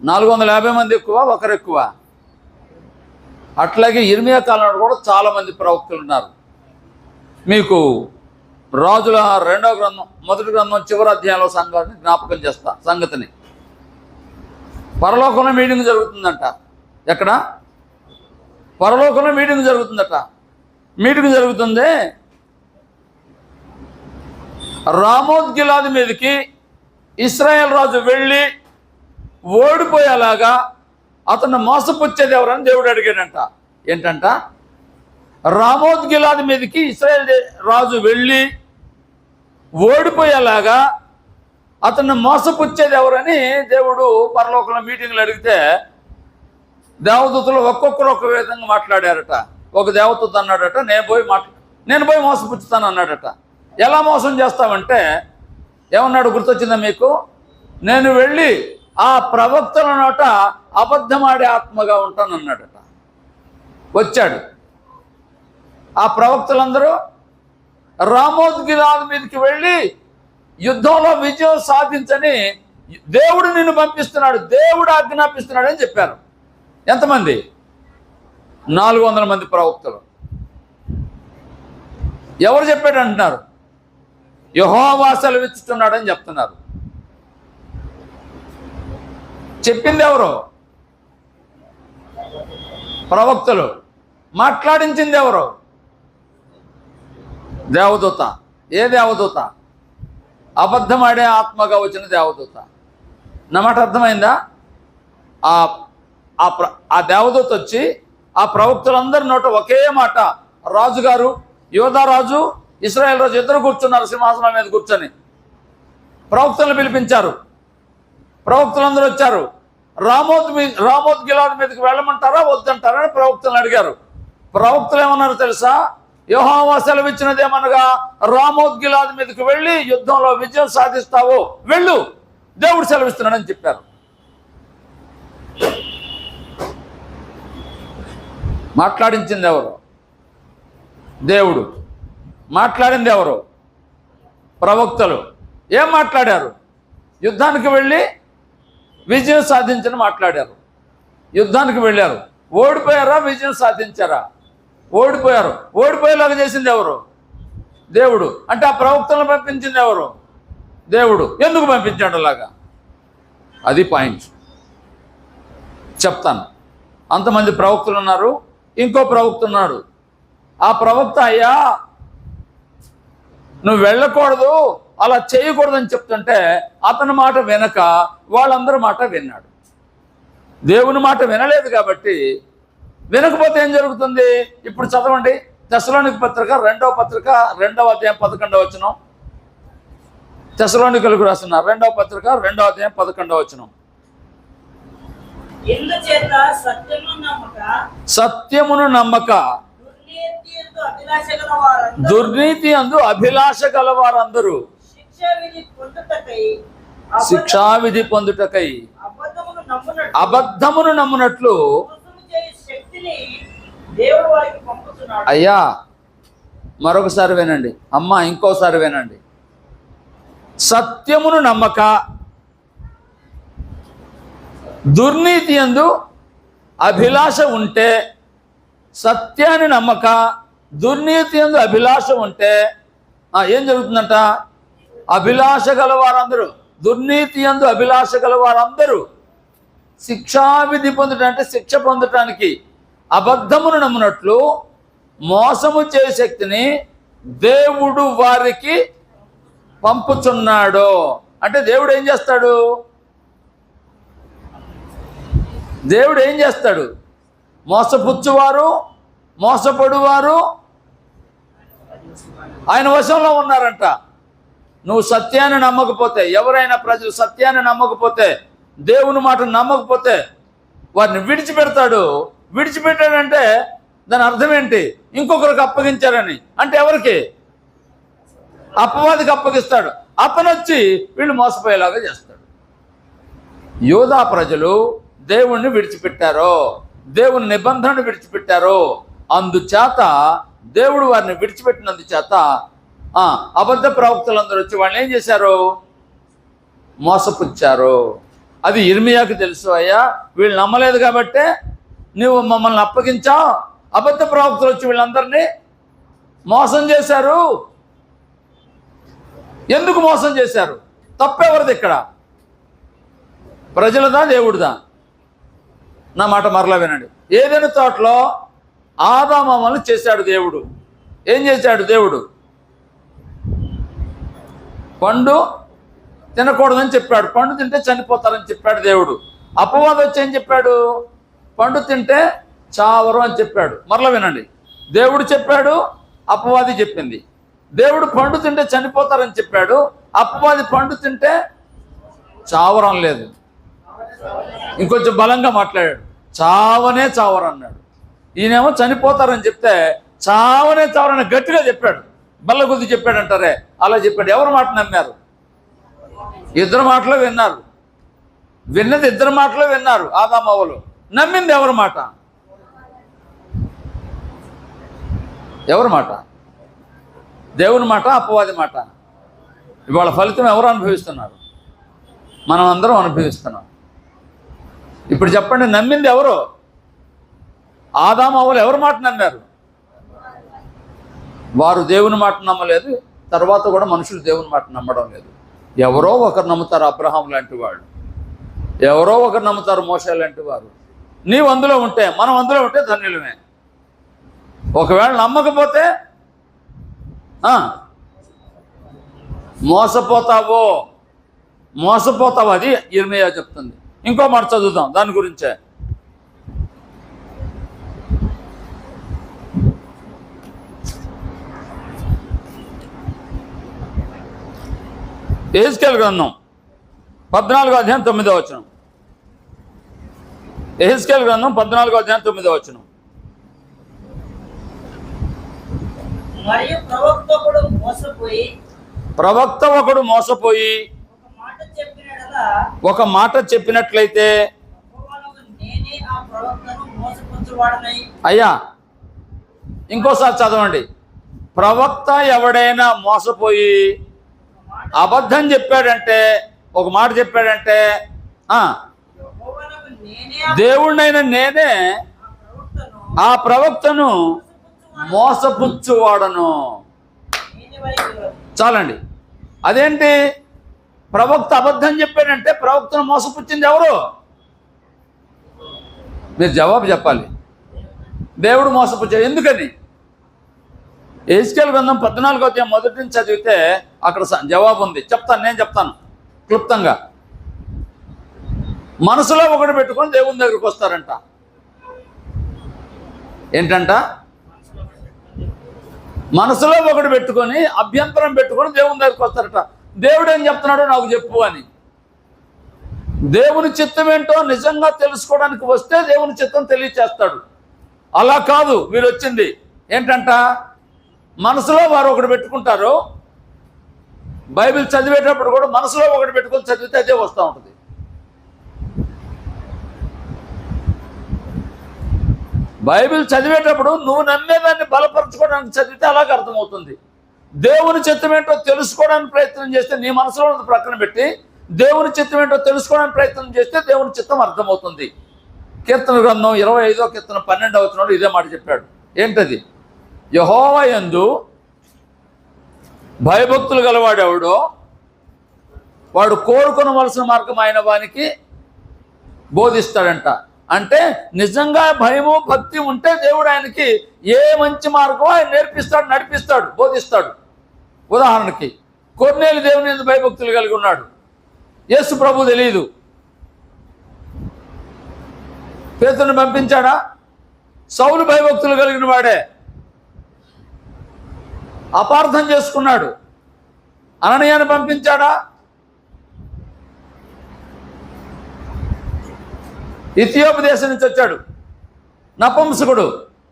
450 మంది ఎక్కువ, ఒకరు ఎక్కువ. అట్లాగే యిర్మీయా కాలంలో కూడా చాలామంది ప్రవక్తలు ఉన్నారు. మీకు రాజుల 2వ గ్రంథం 1వ గ్రంథం చివరి అధ్యాయంలో జ్ఞాపకం చేస్తా సంగతిని. పరలోకంలో మీటింగ్ జరుగుతుందంట. ఎక్కడ? పరలోకంలో మీటింగ్ జరుగుతుందట. మీటింగ్ జరుగుతుంది. రామోత్ గిలాదు మీదకి ఇశ్రాయేల్ రాజు వెళ్ళి ఓడిపోయేలాగా అతను మోసపుచ్చేది ఎవరని దేవుడు అడిగాడంట. ఏంటంట? రామోత్ గిలాదు మీదకి ఇశ్రాయేల్ రాజు వెళ్ళి ఓడిపోయేలాగా అతన్ని మోసపుచ్చేది ఎవరని దేవుడు పరలోకంలో మీటింగ్లు అడిగితే దేవదూతలు ఒక్కొక్కరు ఒక్క విధంగా మాట్లాడారట. ఒక దేవదూత అన్నాడట, నేను పోయి మోసపుచ్చుతాను అన్నాడట. ఎలా మోసం చేస్తామంటే ఏమన్నాడు గుర్తొచ్చిందా మీకు? నేను వెళ్ళి ఆ ప్రవక్తల నోట అబద్ధమాడే ఆత్మగా ఉంటానన్నాడట. వచ్చాడు. ఆ ప్రవక్తలందరూ రామోత్ గిలాద్ మీదకి వెళ్ళి యుద్ధంలో విజయం సాధించని దేవుడు నిన్ను పంపిస్తున్నాడు, దేవుడు ఆజ్ఞాపిస్తున్నాడు అని చెప్పారు. ఎంతమంది? 400 మంది ప్రవక్తలు. ఎవరు చెప్పాడు అంటున్నారు? యెహోవా సెలవిస్తున్నాడని చెప్తున్నారు. చెప్పింది ఎవరు? ప్రవక్తలు. మాట్లాడించింది ఎవరు? దేవదూత. ఏ దేవదూత? అబద్ధమాడే ఆత్మగా వచ్చిన దేవదూత. నా మాట అర్థమైందా? ఆ దేవదూత వచ్చి ఆ ప్రవక్తలందరి నోట ఒకే మాట, రాజుగారు, యోధారాజు, ఇశ్రాయేల్ రాజు ఇద్దరు కూర్చున్నారు సింహాసనం మీద కూర్చొని. ప్రవక్తలను పిలిపించారు. ప్రవక్తలందరూ వచ్చారు. రామోత్ గిలాద్ మీదకి వెళ్ళమంటారా వద్దంటారా అని ప్రవక్తలను అడిగారు. ప్రవక్తలు ఏమన్నారు తెలుసా? యెహోవా సెలవిచ్చినదేమనగా రామోత్ గిలాద్ మీదకి వెళ్ళి యుద్ధంలో విజయం సాధిస్తావు, వెళ్ళు, దేవుడు సెలవిస్తున్నాడని చెప్పారు. మాట్లాడించింది ఎవరు? దేవుడు. మాట్లాడింది ఎవరు? ప్రవక్తలు. ఏం మాట్లాడారు? యుద్ధానికి వెళ్ళి విజయం సాధించని మాట్లాడారు. యుద్ధానికి వెళ్ళారు. ఓడిపోయారా? విజయం సాధించారా? ఓడిపోయారు. ఓడిపోయేలాగా చేసింది ఎవరు? దేవుడు. అంటే ఆ ప్రవక్తలను పంపించింది ఎవరు? దేవుడు. ఎందుకు పంపించాడు అలాగా? అది పాయింట్. చెప్తాను. అంతమంది ప్రవక్తలు ఉన్నారు. ఇంకో ప్రవక్త ఉన్నాడు. ఆ ప్రవక్త, అయ్యా నువ్వు వెళ్ళకూడదు, అలా చేయకూడదని చెప్తుంటే అతని మాట వెనక వాళ్ళందరి మాట విన్నాడు. దేవుని మాట వినలేదు కాబట్టి, వినకపోతే ఏం జరుగుతుంది? ఇప్పుడు చదవండి. తెస్సలోనిక పత్రిక 2వ పత్రిక 2వ అధ్యాయం 11వ వచనం. తెస్సలోనికలకు రాసిన 2వ పత్రిక 2వ అధ్యాయం 11వ వచనం. ఎందుచేత సత్యమును నమ్మక దుర్నీతి అందు అభిలాష గల వారందరూ శిక్షావిధి పొందుటకై అబద్ధమును నమ్మునట్లు. అయ్యా మరొకసారి వినండి, అమ్మా ఇంకోసారి వినండి. సత్యమును నమ్మక దుర్నీతి యందు అభిలాష ఉంటే, సత్యాన్ని నమ్మక దుర్నీతి యందు అభిలాష ఉంటే ఏం జరుగుతుందంట? అభిలాష గల వారందరూ, దుర్నీతి యందు అభిలాష గల వారందరూ శిక్షావిధి పొందటం, అంటే శిక్ష పొందటానికి అబద్ధమును నమ్మునట్లు మోసము చేసే శక్తిని దేవుడు వారికి పంపుచున్నాడు. అంటే దేవుడు ఏం చేస్తాడు? దేవుడు ఏం చేస్తాడు? మోసపుచ్చువారు, మోసపడువారు ఆయన వశంలో ఉన్నారంట. నువ్వు సత్యాన్ని నమ్మకపోతే, ఎవరైనా ప్రజలు సత్యాన్ని నమ్మకపోతే, దేవుని మాట నమ్మకపోతే వారిని విడిచిపెడతాడు. విడిచిపెట్టాడంటే దాని అర్థం ఏంటి? ఇంకొకరికి అప్పగించారని. అంటే ఎవరికి? అపవాదికి అప్పగిస్తాడు. అతను వచ్చి వీళ్ళు మోసపోయేలాగా చేస్తాడు. యూదా ప్రజలు దేవుణ్ణి విడిచిపెట్టారో, దేవుని నిబంధనను విడిచిపెట్టారో, అందుచేత దేవుడు వారిని విడిచిపెట్టినందుచేత అబద్ధ ప్రవక్తలందరూ వచ్చి వాళ్ళు ఏం చేశారు? మోసపుచ్చారు. అది ఇర్మియాకు తెలుసు. అయ్యా వీళ్ళు నమ్మలేదు కాబట్టే నువ్వు మమ్మల్ని అప్పగించావు. అబద్ధ ప్రవక్తలు వచ్చి వీళ్ళందరినీ మోసం చేశారు. ఎందుకు మోసం చేశారు? తప్పెవరిది ఇక్కడ? ప్రజలదా దేవుడిదా? నా మాట మరలా వినండి. ఏదైనా తోటలో ఆదామమ్మల్ని చేశాడు దేవుడు. ఏం చేశాడు దేవుడు? పండు తినకూడదని చెప్పాడు. పండు తింటే చనిపోతారని చెప్పాడు దేవుడు. అపవాదం వచ్చి ఏం చెప్పాడు? పండు తింటే చావరు అని చెప్పాడు. మరలా వినండి. దేవుడు చెప్పాడు, అపవాది చెప్పింది. దేవుడు పండు తింటే చనిపోతారని చెప్పాడు. అపవాది పండు తింటే చావరం లేదు. ఇంకొంచెం బలంగా మాట్లాడాడు. చావనే చావరు అన్నాడు. ఈయనేమో చనిపోతారని చెప్తే చావనే చావరని గట్టిగా చెప్పాడు. బల్ల కొద్ది చెప్పాడు అంటారే, అలా చెప్పాడు. ఎవరి మాట నమ్మారు? ఇద్దరు మాటలు విన్నారు. విన్నది ఇద్దరు మాటలు విన్నారు ఆదామవ్వలు. నమ్మింది ఎవరి మాట? ఎవరి మాట? దేవుని మాట అపవాది మాట. ఇవాళ ఫలితం ఎవరు అనుభవిస్తున్నారు? మనం అందరం అనుభవిస్తున్నాం. ఇప్పుడు చెప్పండి, నమ్మింది ఎవరు? ఆదాము అవ్వలు ఎవరి మాట నమ్మారు? వారు దేవుని మాట నమ్మలేదు. తర్వాత కూడా మనుషులు దేవుని మాట నమ్మడం లేదు. ఎవరో ఒకరు నమ్ముతారు, అబ్రహాం లాంటి వాడు. ఎవరో ఒకరు నమ్ముతారు, మోషే లాంటి వారు. నీవు అందులో ఉంటే, మనం అందులో ఉంటే ధన్యులమే. ఒకవేళ నమ్మకపోతే మోసపోతావు. అది ఇర్మీయా చెప్తుంది. ఇంకో మాట చదువుదాం దాని గురించే. యెహెజ్కేలు గ్రంథం 14వ అధ్యాయం 9వ వచనం. యెహెజ్కేలు గ్రంథం 14వ అధ్యాయం 9వ వచనం. మరియు ప్రవక్త ఒకడు మోసపోయి ఒక మాట చెప్పినట్లయితే, అయ్యా ఇంకోసారి చదవండి. ప్రవక్త ఎవడైనా మోసపోయి అబద్ధం చెప్పాడంటే, ఒక మాట చెప్పాడంటే, దేవుడినైనా నేనే ఆ ప్రవక్తను మోసపుచ్చువాడను. చాలండి. అదేంటి? ప్రవక్త అబద్ధం చెప్పాడంటే ప్రవక్తను మోసపుచ్చింది ఎవరు? మీరు జవాబు చెప్పాలి. దేవుడు మోసపుచ్చాడు. ఎందుకని? యెహెజ్కేలు గ్రంథం 14వ అధ్యాయం మొదటి నుంచి చదివితే అక్కడ జవాబు ఉంది. నేను చెప్తాను క్లుప్తంగా. మనసులో ఒకటి పెట్టుకొని దేవుని దగ్గరికి వస్తారంట. ఏంటంట? మనసులో ఒకటి పెట్టుకొని అభ్యంతరం పెట్టుకొని దేవుని దగ్గరికి వస్తారట. దేవుడు ఏం చెప్తున్నాడో నాకు చెప్పు అని. దేవుని చిత్తం ఏంటో నిజంగా తెలుసుకోవడానికి వస్తే దేవుని చిత్తం తెలియచేస్తాడు. అలా కాదు వీరు వచ్చింది. ఏంటంట? మనసులో వారు ఒకటి పెట్టుకుంటారు. బైబిల్ చదివేటప్పుడు కూడా మనసులో ఒకటి పెట్టుకొని చదివితే అదే వస్తూ ఉంటుంది. బైబిల్ చదివేటప్పుడు నువ్వు నమ్మేదాన్ని బలపరచుకోవడానికి చదివితే అలాగే అర్థమవుతుంది. దేవుని చిత్తం ఏంటో తెలుసుకోవడానికి ప్రయత్నం చేస్తే నీ మనసులో ఉన్నది ప్రక్కన పెట్టి దేవుని చిత్తం ఏంటో తెలుసుకోవడానికి ప్రయత్నం చేస్తే దేవుని చిత్తం అర్థమవుతుంది. కీర్తన గ్రంథం 25వ కీర్తన 12వ వచనంలో ఇదే మాట చెప్పాడు. ఏంటది? యెహోవా యందు భయభక్తులు గలవాడెవడో వాడు కోరుకొనవలసిన మార్గం ఆయన వానికి బోధిస్తాడంట. అంటే నిజంగా భయము భక్తి ఉంటే దేవుడు ఆయనకి ఏ మంచి మార్గం ఆయన నేర్పిస్తాడు, నడిపిస్తాడు, బోధిస్తాడు. ఉదాహరణకి కొర్నేలు దేవుని యందు భయభక్తులు కలిగి ఉన్నాడు. యేసు ప్రభు తెలియదు. పేతురుని పంపించాడా? సౌలు భయభక్తులు కలిగిన వాడే. అపార్థం చేసుకున్నాడు. అననీయాను పంపించాడా? ఇథియోపి దేశం నుంచి వచ్చాడు. నపుంసకుడు,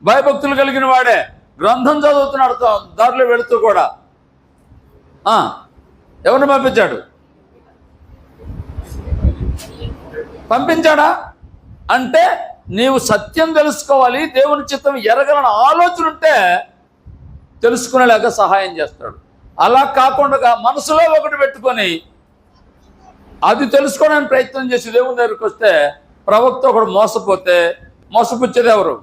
భయభక్తులు కలిగిన వాడే. గ్రంథం చదువుతున్నాడు దారిలో వెళుతూ కూడా. ఎవరిని పంపించాడు? పంపించాడా? అంటే నీవు సత్యం తెలుసుకోవాలి, దేవుని చిత్తం ఎరగలని ఆలోచన ఉంటే తెలుసుకునేలాగా సహాయం చేస్తాడు. అలా కాకుండా మనసులో ఒకటి పెట్టుకొని అది తెలుసుకోవడానికి ప్రయత్నం చేసి దేవుని దగ్గరికి వస్తే ప్రవక్త ఒకడు మోసపోతే మోసపుచ్చేది ఎవరు?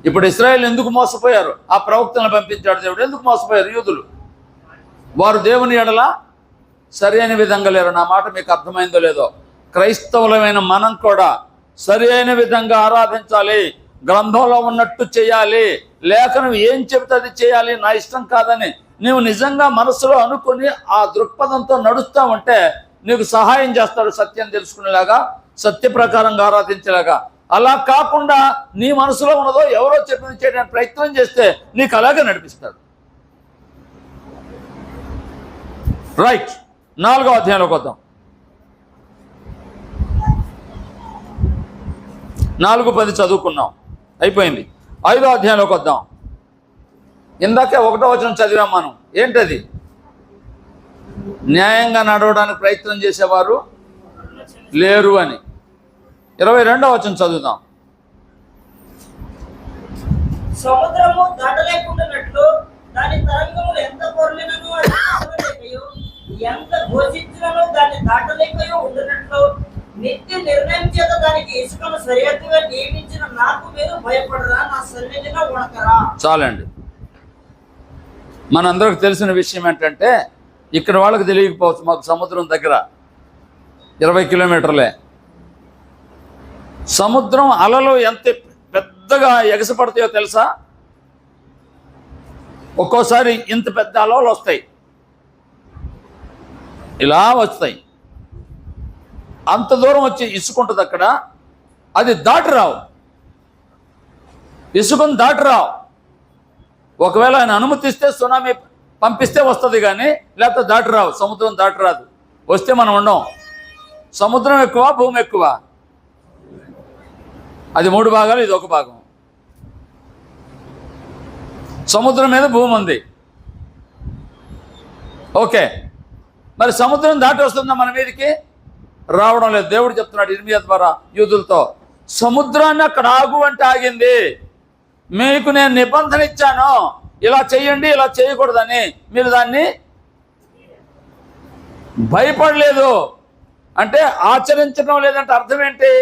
ఇప్పుడు ఇశ్రాయేలు ఎందుకు మోసపోయారు? ఆ ప్రవక్తలను పంపించాడు దేవుడు. ఎందుకు మోసపోయారు? యూదులు. వారు దేవుని ఎడల సరి అయిన విధంగా లేరు. నా మాట మీకు అర్థమైందో లేదో. క్రైస్తవులమైన మనం కూడా సరి అయిన విధంగా ఆరాధించాలి, గ్రంథంలో ఉన్నట్టు చేయాలి, లేఖనం ఏం చెబితే అది చేయాలి, నా ఇష్టం కాదని నీవు నిజంగా మనసులో అనుకుని ఆ దృక్పథంతో నడుస్తూ ఉంటే నీకు సహాయం చేస్తాడు సత్యం తెలుసుకునేలాగా, సత్య ప్రకారంగా ఆరాధించేలాగా. అలా కాకుండా నీ మనసులో ఉన్నదో ఎవరో చెప్పింది చేయడానికి ప్రయత్నం చేస్తే నీకు అలాగే నడిపిస్తాడు. రైట్. 4వ అధ్యాయంలోకి వద్దాం. 4:10 చదువుకున్నాం, అయిపోయింది. 5వ అధ్యాయంలోకి వద్దాం. ఇందాకే 1వ వచనం చదివాం మనం. ఏంటది? న్యాయంగా నడవడానికి ప్రయత్నం చేసేవారు లేరు అని. 22వ వచనం చదువుదాం. సముద్రము దాటలేకుండానట్లు దాని తరంగములు ఎంత పొర్లినను అది దాటలేకయో, ఎంత ఘోషించినను దాన్ని దాటలేకయో ఉండినట్లు నిత్య నిర్ణయం చేత దానికి ఇసుకను సరిహద్దుగా నియమించిన నాకు మీరు భయపడరా, నా సన్నిధిన వణకరా. చాలండి. మనందరికి తెలిసిన విషయం ఏంటంటే, ఇక్కడ వాళ్ళకి తెలియకపోవచ్చు, మాకు సముద్రం దగ్గర 20 కిలోమీటర్లే. సముద్రం అలలు ఎంత పెద్దగా ఎగసిపడతాయో తెలుసా? ఒక్కోసారి ఇంత పెద్ద అలలు వస్తాయి, ఇలా వస్తాయి. అంత దూరం వచ్చి ఇసుకుంటుంది అక్కడ, అది దాటి రావు, ఇసుకను దాటి రావు. ఒకవేళ ఆయన అనుమతిస్తే సునామీ పంపిస్తే వస్తుంది, కానీ లేకపోతే దాటి రావు. సముద్రం దాటి రాదు. వస్తే మనం ఉండం. సముద్రం ఎక్కువ, భూమి ఎక్కువ? అది 3 భాగాలు, ఇది 1 భాగం. సముద్రం మీద భూమి ఉంది. ఓకే, మరి సముద్రం దాటి వస్తుందా మన మీదకి? రావడం లేదు. దేవుడు చెప్తున్నాడు ఇర్మియా ద్వారా యూదులతో, సముద్రాన్ని అక్కడ ఆగు అంటే ఆగింది. మీకు నేను నిబంధన ఇచ్చాను, ఇలా చేయండి, ఇలా చేయకూడదని. మీరు దాన్ని భయపడలేదు అంటే ఆచరించడం లేదంటే అర్థం ఏంటి?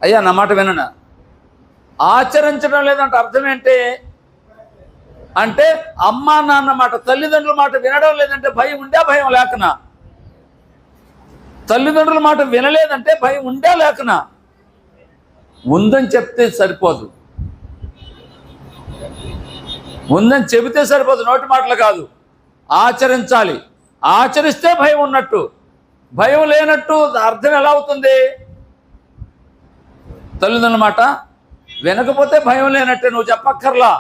అయ్యా నా మాట విననా? ఆచరించడం లేదంటే అర్థం ఏంటి అంటే, అమ్మా నాన్న మాట, తల్లిదండ్రుల మాట వినడం లేదంటే భయం ఉండే, భయం లేకనా? తల్లిదండ్రుల మాట వినలేదంటే భయం ఉండే లేకనా? ఉందని చెప్తే సరిపోదు, ఉందని చెబితే సరిపోదు, నోటి మాటలు కాదు, ఆచరించాలి. ఆచరిస్తే భయం ఉన్నట్టు, భయం లేనట్టు అర్థం ఎలా అవుతుంది? తల్లిదండ్రుల మాట వినకపోతే భయం లేనట్టే. నువ్వు చెప్పక్కర్లా,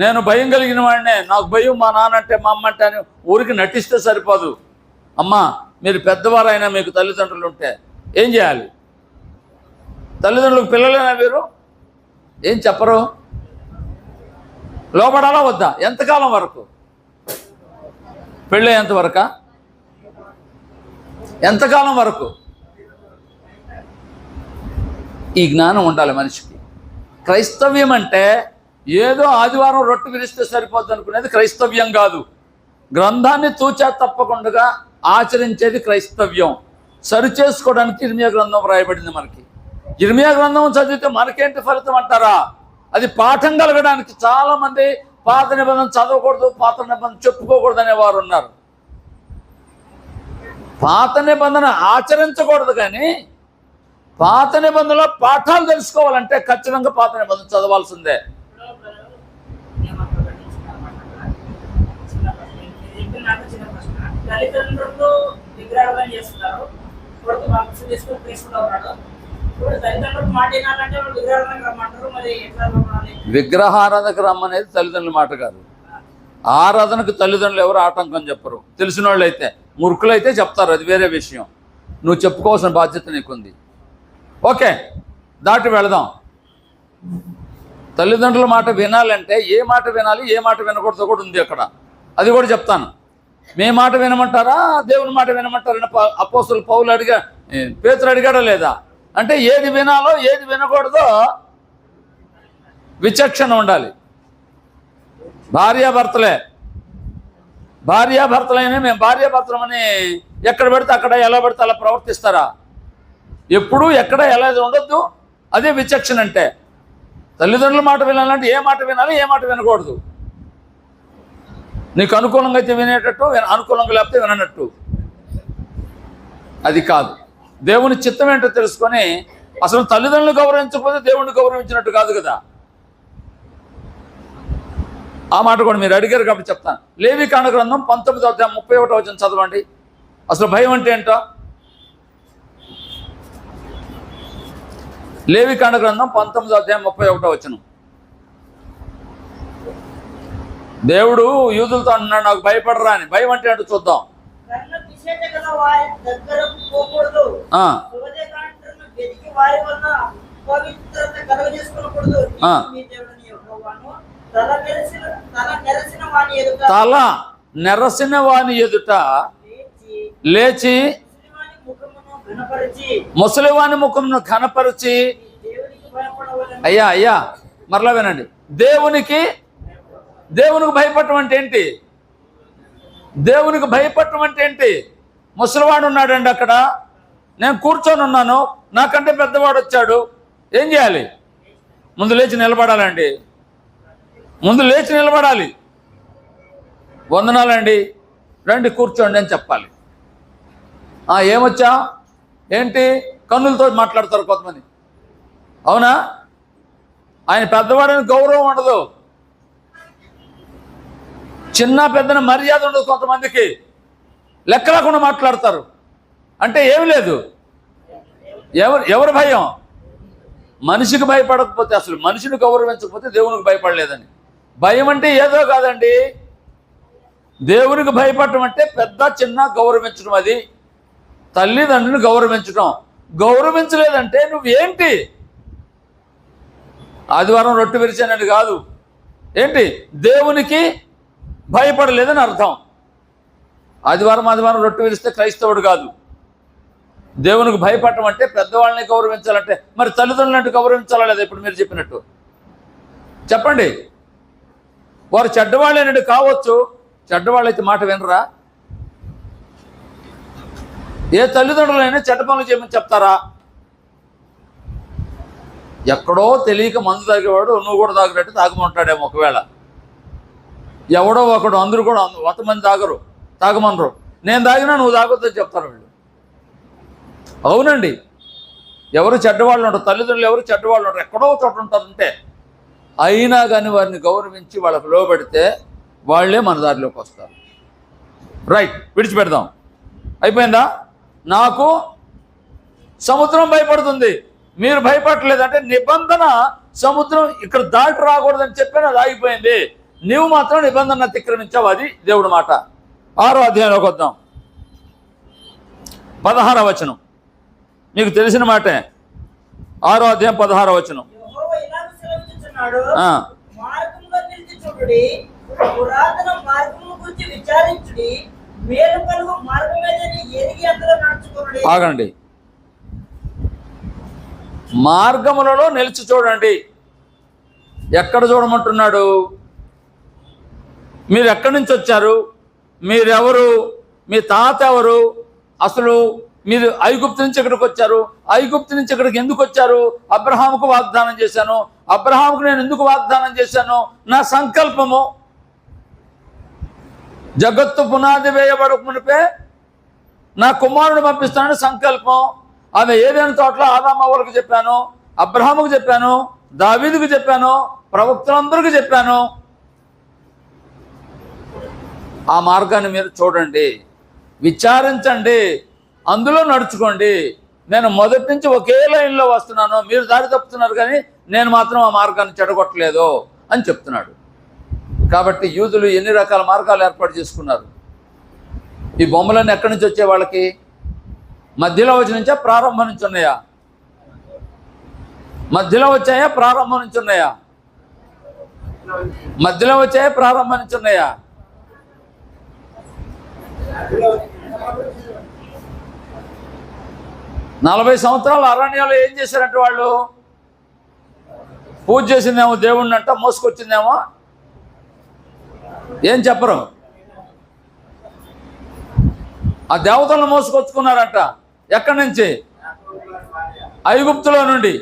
నేను భయం కలిగిన వాడినే, నాకు భయం మా నాన్న అంటే మా అమ్మ అంటే అని ఊరికి నటిస్తే సరిపోదు. అమ్మా, మీరు పెద్దవారైనా మీకు తల్లిదండ్రులు ఉంటే ఏం చేయాలి? తల్లిదండ్రులకు పిల్లలైనా మీరు ఏం చెప్పరు? లోబడాలా వద్దా? ఎంతకాలం వరకు? పెళ్ళి ఎంతవరకా? ఎంతకాలం వరకు? ఈ జ్ఞానం ఉండాలి మనిషికి. క్రైస్తవ్యం అంటే ఏదో ఆదివారం రొట్టె విరిస్తే సరిపోద్ది అనుకునేది క్రైస్తవ్యం కాదు. గ్రంథాన్ని తూచా తప్పకుండా ఆచరించేది క్రైస్తవ్యం. సరి చేసుకోవడానికి ఇర్మియా గ్రంథం రాయబడింది మనకి. ఇర్మియా గ్రంథం చదివితే మనకేంటి ఫలితం అంటారా? అది పాఠం కలగడానికి. చాలామంది పాత నిబంధన చదవకూడదు, పాత నిబంధన చెప్పుకోకూడదు అనేవారు ఉన్నారు. పాత నిబంధన ఆచరించకూడదు, కానీ పాత నిబంధనలో పాఠాలు తెలుసుకోవాలంటే ఖచ్చితంగా పాత నిబంధన చదవాల్సిందే. తల్లిదండ్రులు విగ్రహాలను చేస్తున్నారు, కొడుకు బాప్తిసం తీసుకొని క్రీస్తులో ఉన్నాడు. ఇప్పుడు తల్లిదండ్రులు మాట వినాలంటే వాళ్ళు విగ్రహాలను రమ్మంటారు, మరి ఎట్లా రమ్మాలి? విగ్రహారాధనకు రమ్మనేది తల్లిదండ్రుల మాట కాదు. ఆరాధనకు తల్లిదండ్రులు ఎవరు ఆటంకం చెప్పరు. తెలిసిన వాళ్ళు అయితే, మూర్ఖులైతే చెప్తారు, అది వేరే విషయం. నువ్వు చెప్పుకోవాల్సిన బాధ్యత నీకుంది. ఓకే, దాటి వెళదాం. తల్లిదండ్రుల మాట వినాలంటే ఏ మాట వినాలి, ఏ మాట వినకూడదు కూడా ఉంది అక్కడ. అది కూడా చెప్తాను. మీ మాట వినమంటారా, దేవుని మాట వినమంటారని అపోస్తలుడు పౌలు పేతురు అడిగాడా లేదా? అంటే ఏది వినాలో ఏది వినకూడదో విచక్షణ ఉండాలి. భార్యాభర్తలైనా మేము భార్యాభర్తలమని ఎక్కడ పెడితే అక్కడ, ఎలా పెడితే అలా ప్రవర్తిస్తారా? ఎప్పుడు ఎక్కడ ఎలా ఉండొద్దు. అదే విచక్షణ అంటే. తల్లిదండ్రుల మాట వినాలంటే ఏ మాట వినాలి, ఏ మాట వినకూడదు. నీకు అనుకూలంగా అయితే వినేటట్టు, అనుకూలంగా లేకపోతే విననట్టు. అది కాదు. దేవుని చిత్తం ఏంటో తెలుసుకొని, అసలు తల్లిదండ్రులు గౌరవించకపోతే దేవుణ్ణి గౌరవించినట్టు కాదు కదా. ఆ మాట కూడా మీరు అడిగారు కాబట్టి చెప్తాను. లేవికాండ గ్రంథం 19వ అధ్యాయం 31వ వచనం చదవండి. అసలు భయం అంటే ఏంటో. లేవికాండ గ్రంథం 19వ అధ్యాయం 31వ వచనం. దేవుడు యూదులతో అన్నాడు, నాకు భయపడరా అని. భయం అంటే ఏంటో చూద్దాం. తల నెరసిన వాని ఎదుట లేచి ముసలివాని ముఖమును ఘనపరిచి, అయ్యా మరలా వినండి, దేవునికి భయపడటం అంటే ఏంటి? దేవునికి భయపడటం అంటే ఏంటి? ముసలివాడు ఉన్నాడండి అక్కడ, నేను కూర్చొని ఉన్నాను, నాకంటే పెద్దవాడు వచ్చాడు, ఏం చేయాలి? ముందు లేచి నిలబడాలండి, ముందు లేచి నిలబడాలి. వందనాలండి, రండి కూర్చోండి అని చెప్పాలి. ఏమొచ్చా ఏంటి? కన్నులతో మాట్లాడతారు కొంతమంది, అవునా? ఆయన పెద్దవాడని గౌరవం ఉండదు, చిన్న పెద్దన మర్యాద ఉండదు, కొంతమందికి లెక్క లేకుండా మాట్లాడతారు. అంటే ఏమి లేదు, ఎవరు భయం? మనిషికి భయపడకపోతే, అసలు మనిషిని గౌరవించకపోతే దేవునికి భయపడలేదని. భయం అంటే ఏదో కాదండి, దేవునికి భయపడటం అంటే పెద్ద చిన్న గౌరవించడం, అది తల్లిదండ్రులను గౌరవించడం. గౌరవించలేదంటే నువ్వేంటి? ఆదివారం రొట్టె విరిచానని కాదు, ఏంటి? దేవునికి భయపడలేదని అర్థం. ఆదివారం రొట్టె విరిస్తే క్రైస్తవుడు కాదు. దేవునికి భయపడటం అంటే పెద్దవాళ్ళని గౌరవించాలంటే, మరి తల్లిదండ్రులు అంటే గౌరవించాలా లేదా? ఇప్పుడు మీరు చెప్పినట్టు చెప్పండి. వారు చెడ్డవాళ్ళేనండి కావచ్చు, చెడ్డవాళ్ళైతే మాట వినరా? ఏ తల్లిదండ్రులైనా చెడ్డ పనులు చేయమని చెప్తారా? ఎక్కడో తెలియక మందు తాగేవాడు నువ్వు కూడా తాగినట్టు తాగమంటాడేమో ఒకవేళ. ఎవడో ఒకడు, అందరూ కూడా 100 మంది తాగమనరు, నేను తాగినా నువ్వు తాగొద్దని చెప్తారు వీళ్ళు. అవునండి, ఎవరు చెడ్డవాళ్ళు ఉంటారు, తల్లిదండ్రులు ఎవరు చెడ్డవాళ్ళు ఉంటారు, ఎక్కడో చోట ఉంటారంటే. అయినా కానీ వారిని గౌరవించి వాళ్ళకు లోబడితే వాళ్ళే మన దారిలోకి వస్తారు. రైట్, విడిచిపెడదాం. అయిపోయిందా? నాకు సముద్రం భయపడుతుంది, మీరు భయపడలేదంటే నిబంధన సముద్రం ఇక్కడ దాటి రాకూడదని చెప్పిన అది ఆగిపోయింది. నీవు మాత్రం నిబంధన అతిక్రమించావు, అది దేవుడి మాట. 6వ అధ్యాయంలోకి వద్దాం. 16వ వచనం మీకు తెలిసిన మాటే. 6వ అధ్యాయం 16వ వచనం. యెహోవా ఇలాగ సెలవిస్తున్నాడు, ఆ. మార్గంలో నిలిచి చూడుడి, పురాతన మార్గముల గురించి విచారించుడి, మేలు కలుగు మార్గం మీదని ఎరిగి అందులో నడుచుకునుడి. ఆగండి, మార్గములలో నిలిచి చూడండి. ఎక్కడ చూడమంటున్నాడు? మీరు ఎక్కడి నుంచి వచ్చారు? మీరెవరు? మీ తాత ఎవరు? అసలు మీరు ఐగుప్తు నుంచి ఇక్కడికి వచ్చారు, ఐగుప్తు నుంచి ఇక్కడికి ఎందుకు వచ్చారు? అబ్రహాముకు వాగ్దానం చేశాను, అబ్రహాముకు నేను ఎందుకు వాగ్దానం చేశాను? నా సంకల్పము, జగత్తు పునాది వేయబడక మునిపే నా కుమారుడు పంపిస్తానని సంకల్పం. ఆమె ఏదైనా తోటలో ఆదామవ్వలకు చెప్పాను, అబ్రహాముకు చెప్పాను, దావీదుకు చెప్పాను, ప్రవక్తలందరికీ చెప్పాను. ఆ మార్గాన్ని మీరు చూడండి, విచారించండి, అందులో నడుచుకోండి. నేను మొదటి నుంచి ఒకే లైన్లో వస్తున్నాను, మీరు దారి తప్పుతున్నారు, కానీ నేను మాత్రం ఆ మార్గాన్ని చెడగొట్టలేదు అని చెప్తున్నాడు. కాబట్టి యూదులు ఎన్ని రకాల మార్గాలు ఏర్పాటు చేసుకున్నారు. ఈ బొమ్మలన్నీ ఎక్కడి నుంచి వచ్చే వాళ్ళకి? మధ్యలో వచ్చి నుంచా, ప్రారంభం నుంచి ఉన్నాయా? మధ్యలో వచ్చాయా, ప్రారంభం నుంచి ఉన్నాయా? మధ్యలో వచ్చాయా, ప్రారంభం నుంచి ఉన్నాయా? నలభై సంవత్సరాలు అరణ్యంలో ఏం చేశారంటే వాళ్ళు పూజ చేసిందేమో దేవుణ్ణి అంట, మోసుకొచ్చిందేమో ఏం చెప్పరు. ఆ దేవతలను మోసుకొచ్చుకున్నారంట. ఎక్కడి నుంచి? ఐగుప్తులో నుండి.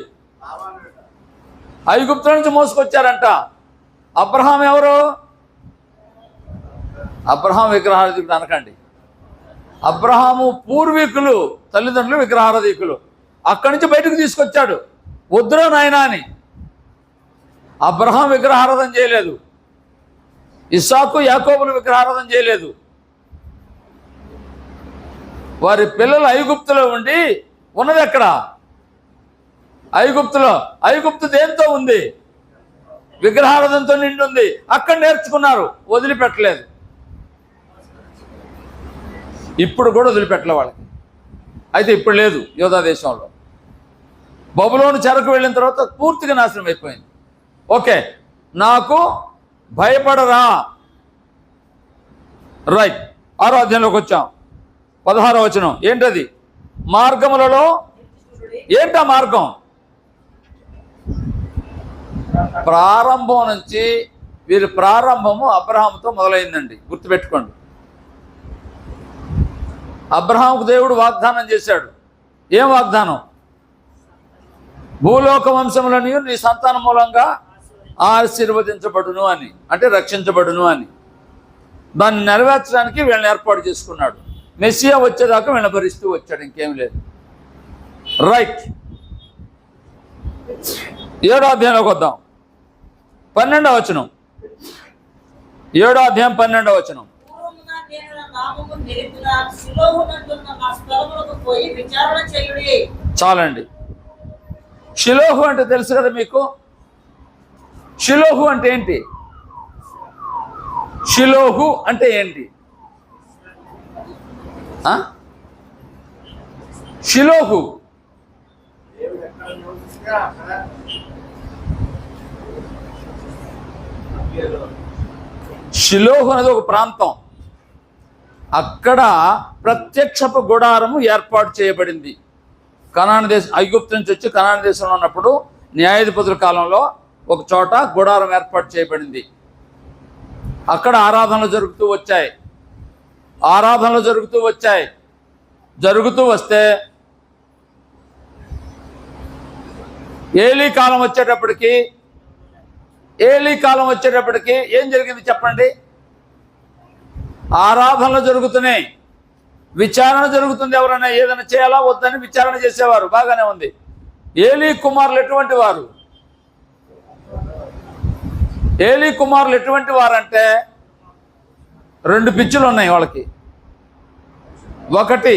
ఐగుప్తుల నుంచి మోసుకొచ్చారంట. అబ్రహాం ఎవరు? అబ్రహాం విగ్రహారాధికుడు అనకండి. అబ్రహాము పూర్వీకులు, తల్లిదండ్రులు విగ్రహారాధికులు. అక్కడి నుంచి బయటకు తీసుకొచ్చాడు, వద్దురా నాయనా అని. అబ్రహాం విగ్రహారాధన చేయలేదు, ఇస్సాకు యాకోబులు విగ్రహారాధన చేయలేదు. వారి పిల్లలు ఐగుప్తులో ఉండి ఉన్నది ఎక్కడ? ఐగుప్తులో. ఐగుప్తు దేంతో ఉంది? విగ్రహారాధనతో నిండి ఉంది. అక్కడ నేర్చుకున్నారు, వదిలిపెట్టలేదు. ఇప్పుడు కూడా వదిలిపెట్టలే వాళ్ళకి. అయితే ఇప్పుడు లేదు యోధా దేశంలో. బబులోను చెరకు వెళ్ళిన తర్వాత పూర్తిగా నాశనం అయిపోయింది. ఓకే, నాకు భయపడరా. రైట్, 6వ అధ్యాయంలోకి వచ్చాం. 16వ వచనం ఏంటది? మార్గములలో. ఏంటా మార్గం? ప్రారంభం నుంచి వీరి ప్రారంభము అబ్రహాముతో మొదలైందండి, గుర్తుపెట్టుకోండి. అబ్రహాముకు దేవుడు వాగ్దానం చేశాడు. ఏం వాగ్దానం? భూలోక వంశములని నీ సంతానం మూలంగా ఆశీర్వదించబడును అని, అంటే రక్షించబడును అని. దాన్ని నెరవేర్చడానికి వీళ్ళని ఏర్పాటు చేసుకున్నాడు. మెస్సియా వచ్చేదాకా వీళ్ళని భరిస్తూ వచ్చాడు, ఇంకేం లేదు. రైట్, 7వ అధ్యాయంలోకి వద్దాం. 12వ వచనం, 7వ అధ్యాయం 12వ వచనం. పూర్వమున నేను నా నామము నిలిపిన షిలోహునందున్న నా స్థలములకు పోయి విచారణ చేయుడి. చాలండి. షిలోహు అంటే తెలుసు కదా మీకు. షిలోహు అంటే ఏంటి? షిలోహు అంటే ఏంటి? షిలోహు షిలోహు అనేది ఒక ప్రాంతం. అక్కడ ప్రత్యక్షపు గుడారము ఏర్పాటు చేయబడింది. కనాను దేశం, ఐగుప్తు నుంచి వచ్చి కనాను దేశంలో ఉన్నప్పుడు న్యాయాధిపతుల కాలంలో ఒక చోట గుడారం ఏర్పాటు చేయబడింది. అక్కడ ఆరాధనలు జరుగుతూ వచ్చాయి. జరుగుతూ వస్తే ఏలీ కాలం వచ్చేటప్పటికి ఏం జరిగింది చెప్పండి? ఆరాధనలు జరుగుతున్నాయి, విచారణ జరుగుతుంది. ఎవరైనా ఏదైనా చేయాలా వద్దని విచారణ చేసేవారు, బాగానే ఉంది. ఏలీ కుమారులు ఎటువంటి వారు? ఏలీ కుమారులు ఎటువంటి వారంటే 2 పిచ్చులు ఉన్నాయి వాళ్ళకి. ఒకటి,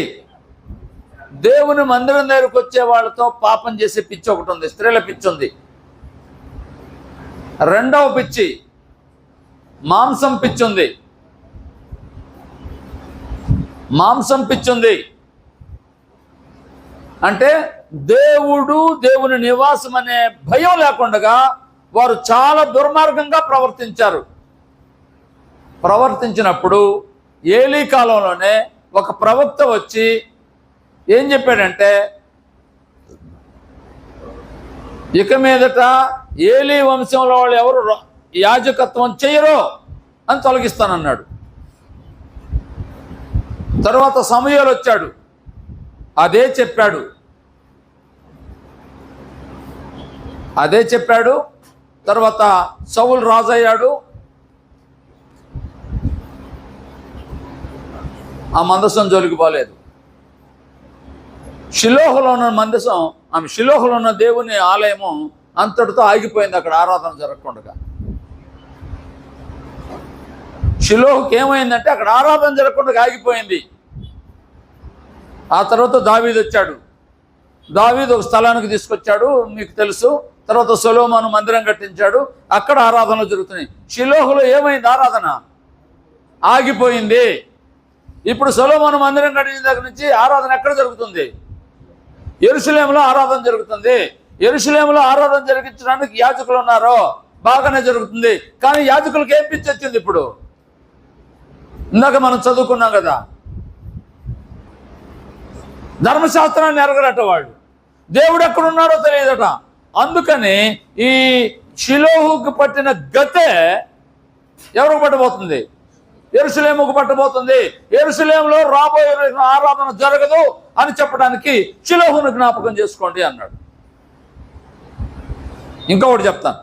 దేవుని మందిరం దగ్గరకు వచ్చే వాళ్ళతో పాపం చేసే పిచ్చి ఒకటి ఉంది, స్త్రీల పిచ్చి ఉంది. 2వ పిచ్చి మాంసం పిచ్చి ఉంది. అంటే దేవుని నివాసం అనే భయం లేకుండా వారు చాలా దుర్మార్గంగా ప్రవర్తించినప్పుడు ఏలీ కాలంలోనే ఒక ప్రవక్త వచ్చి ఏం చెప్పాడంటే, ఇక మీదట ఏలీ వంశంలో వాళ్ళు ఎవరు యాజకత్వం చేయరో అని తొలగిస్తానన్నాడు. తర్వాత సమూయేలు వచ్చాడు, అదే చెప్పాడు. తర్వాత సౌలు రాజు అయ్యాడు. ఆ మందసం జోలికి పోలేదు. షిలోహులో ఉన్న మందసం, ఆమె షిలోహులో ఉన్న దేవుని ఆలయము అంతటితో ఆగిపోయింది, అక్కడ ఆరాధన జరగకుండా. షిలోహుకి ఏమైందంటే అక్కడ ఆరాధన జరగకుండా ఆగిపోయింది. ఆ తర్వాత దావీదు వచ్చాడు. దావీదు ఒక స్థలానికి తీసుకొచ్చాడు, మీకు తెలుసు. తర్వాత సొలొమోను మందిరం కట్టించాడు, అక్కడ ఆరాధనలు జరుగుతున్నాయి. షిలోహులో ఏమైంది? ఆరాధన ఆగిపోయింది. ఇప్పుడు సొలొమోను మందిరం కట్టించిన దగ్గర నుంచి ఆరాధన ఎక్కడ జరుగుతుంది? యెరూషలేములో ఆరాధన జరుగుతుంది. యెరూషలేములో ఆరాధన జరిగించడానికి యాజకులు ఉన్నారో బాగానే జరుగుతుంది. కానీ యాజకులకు ఏం పిచ్చి వచ్చింది? ఇప్పుడు ఇందాక మనం చదువుకున్నాం కదా, ధర్మశాస్త్రాన్ని ఎరగరట వాళ్ళు, దేవుడు ఎక్కడున్నాడో తెలియదట. అందుకని ఈ షిలోహుకు పట్టిన గతే ఎవరికి పట్టబోతుంది? యెరూషలేముకు పట్టబోతుంది. యెరూషలేములో రాబోయే ఆరాధన జరగదు అని చెప్పడానికి షిలోహును జ్ఞాపకం చేసుకోండి అన్నాడు. ఇంకొకటి చెప్తాను.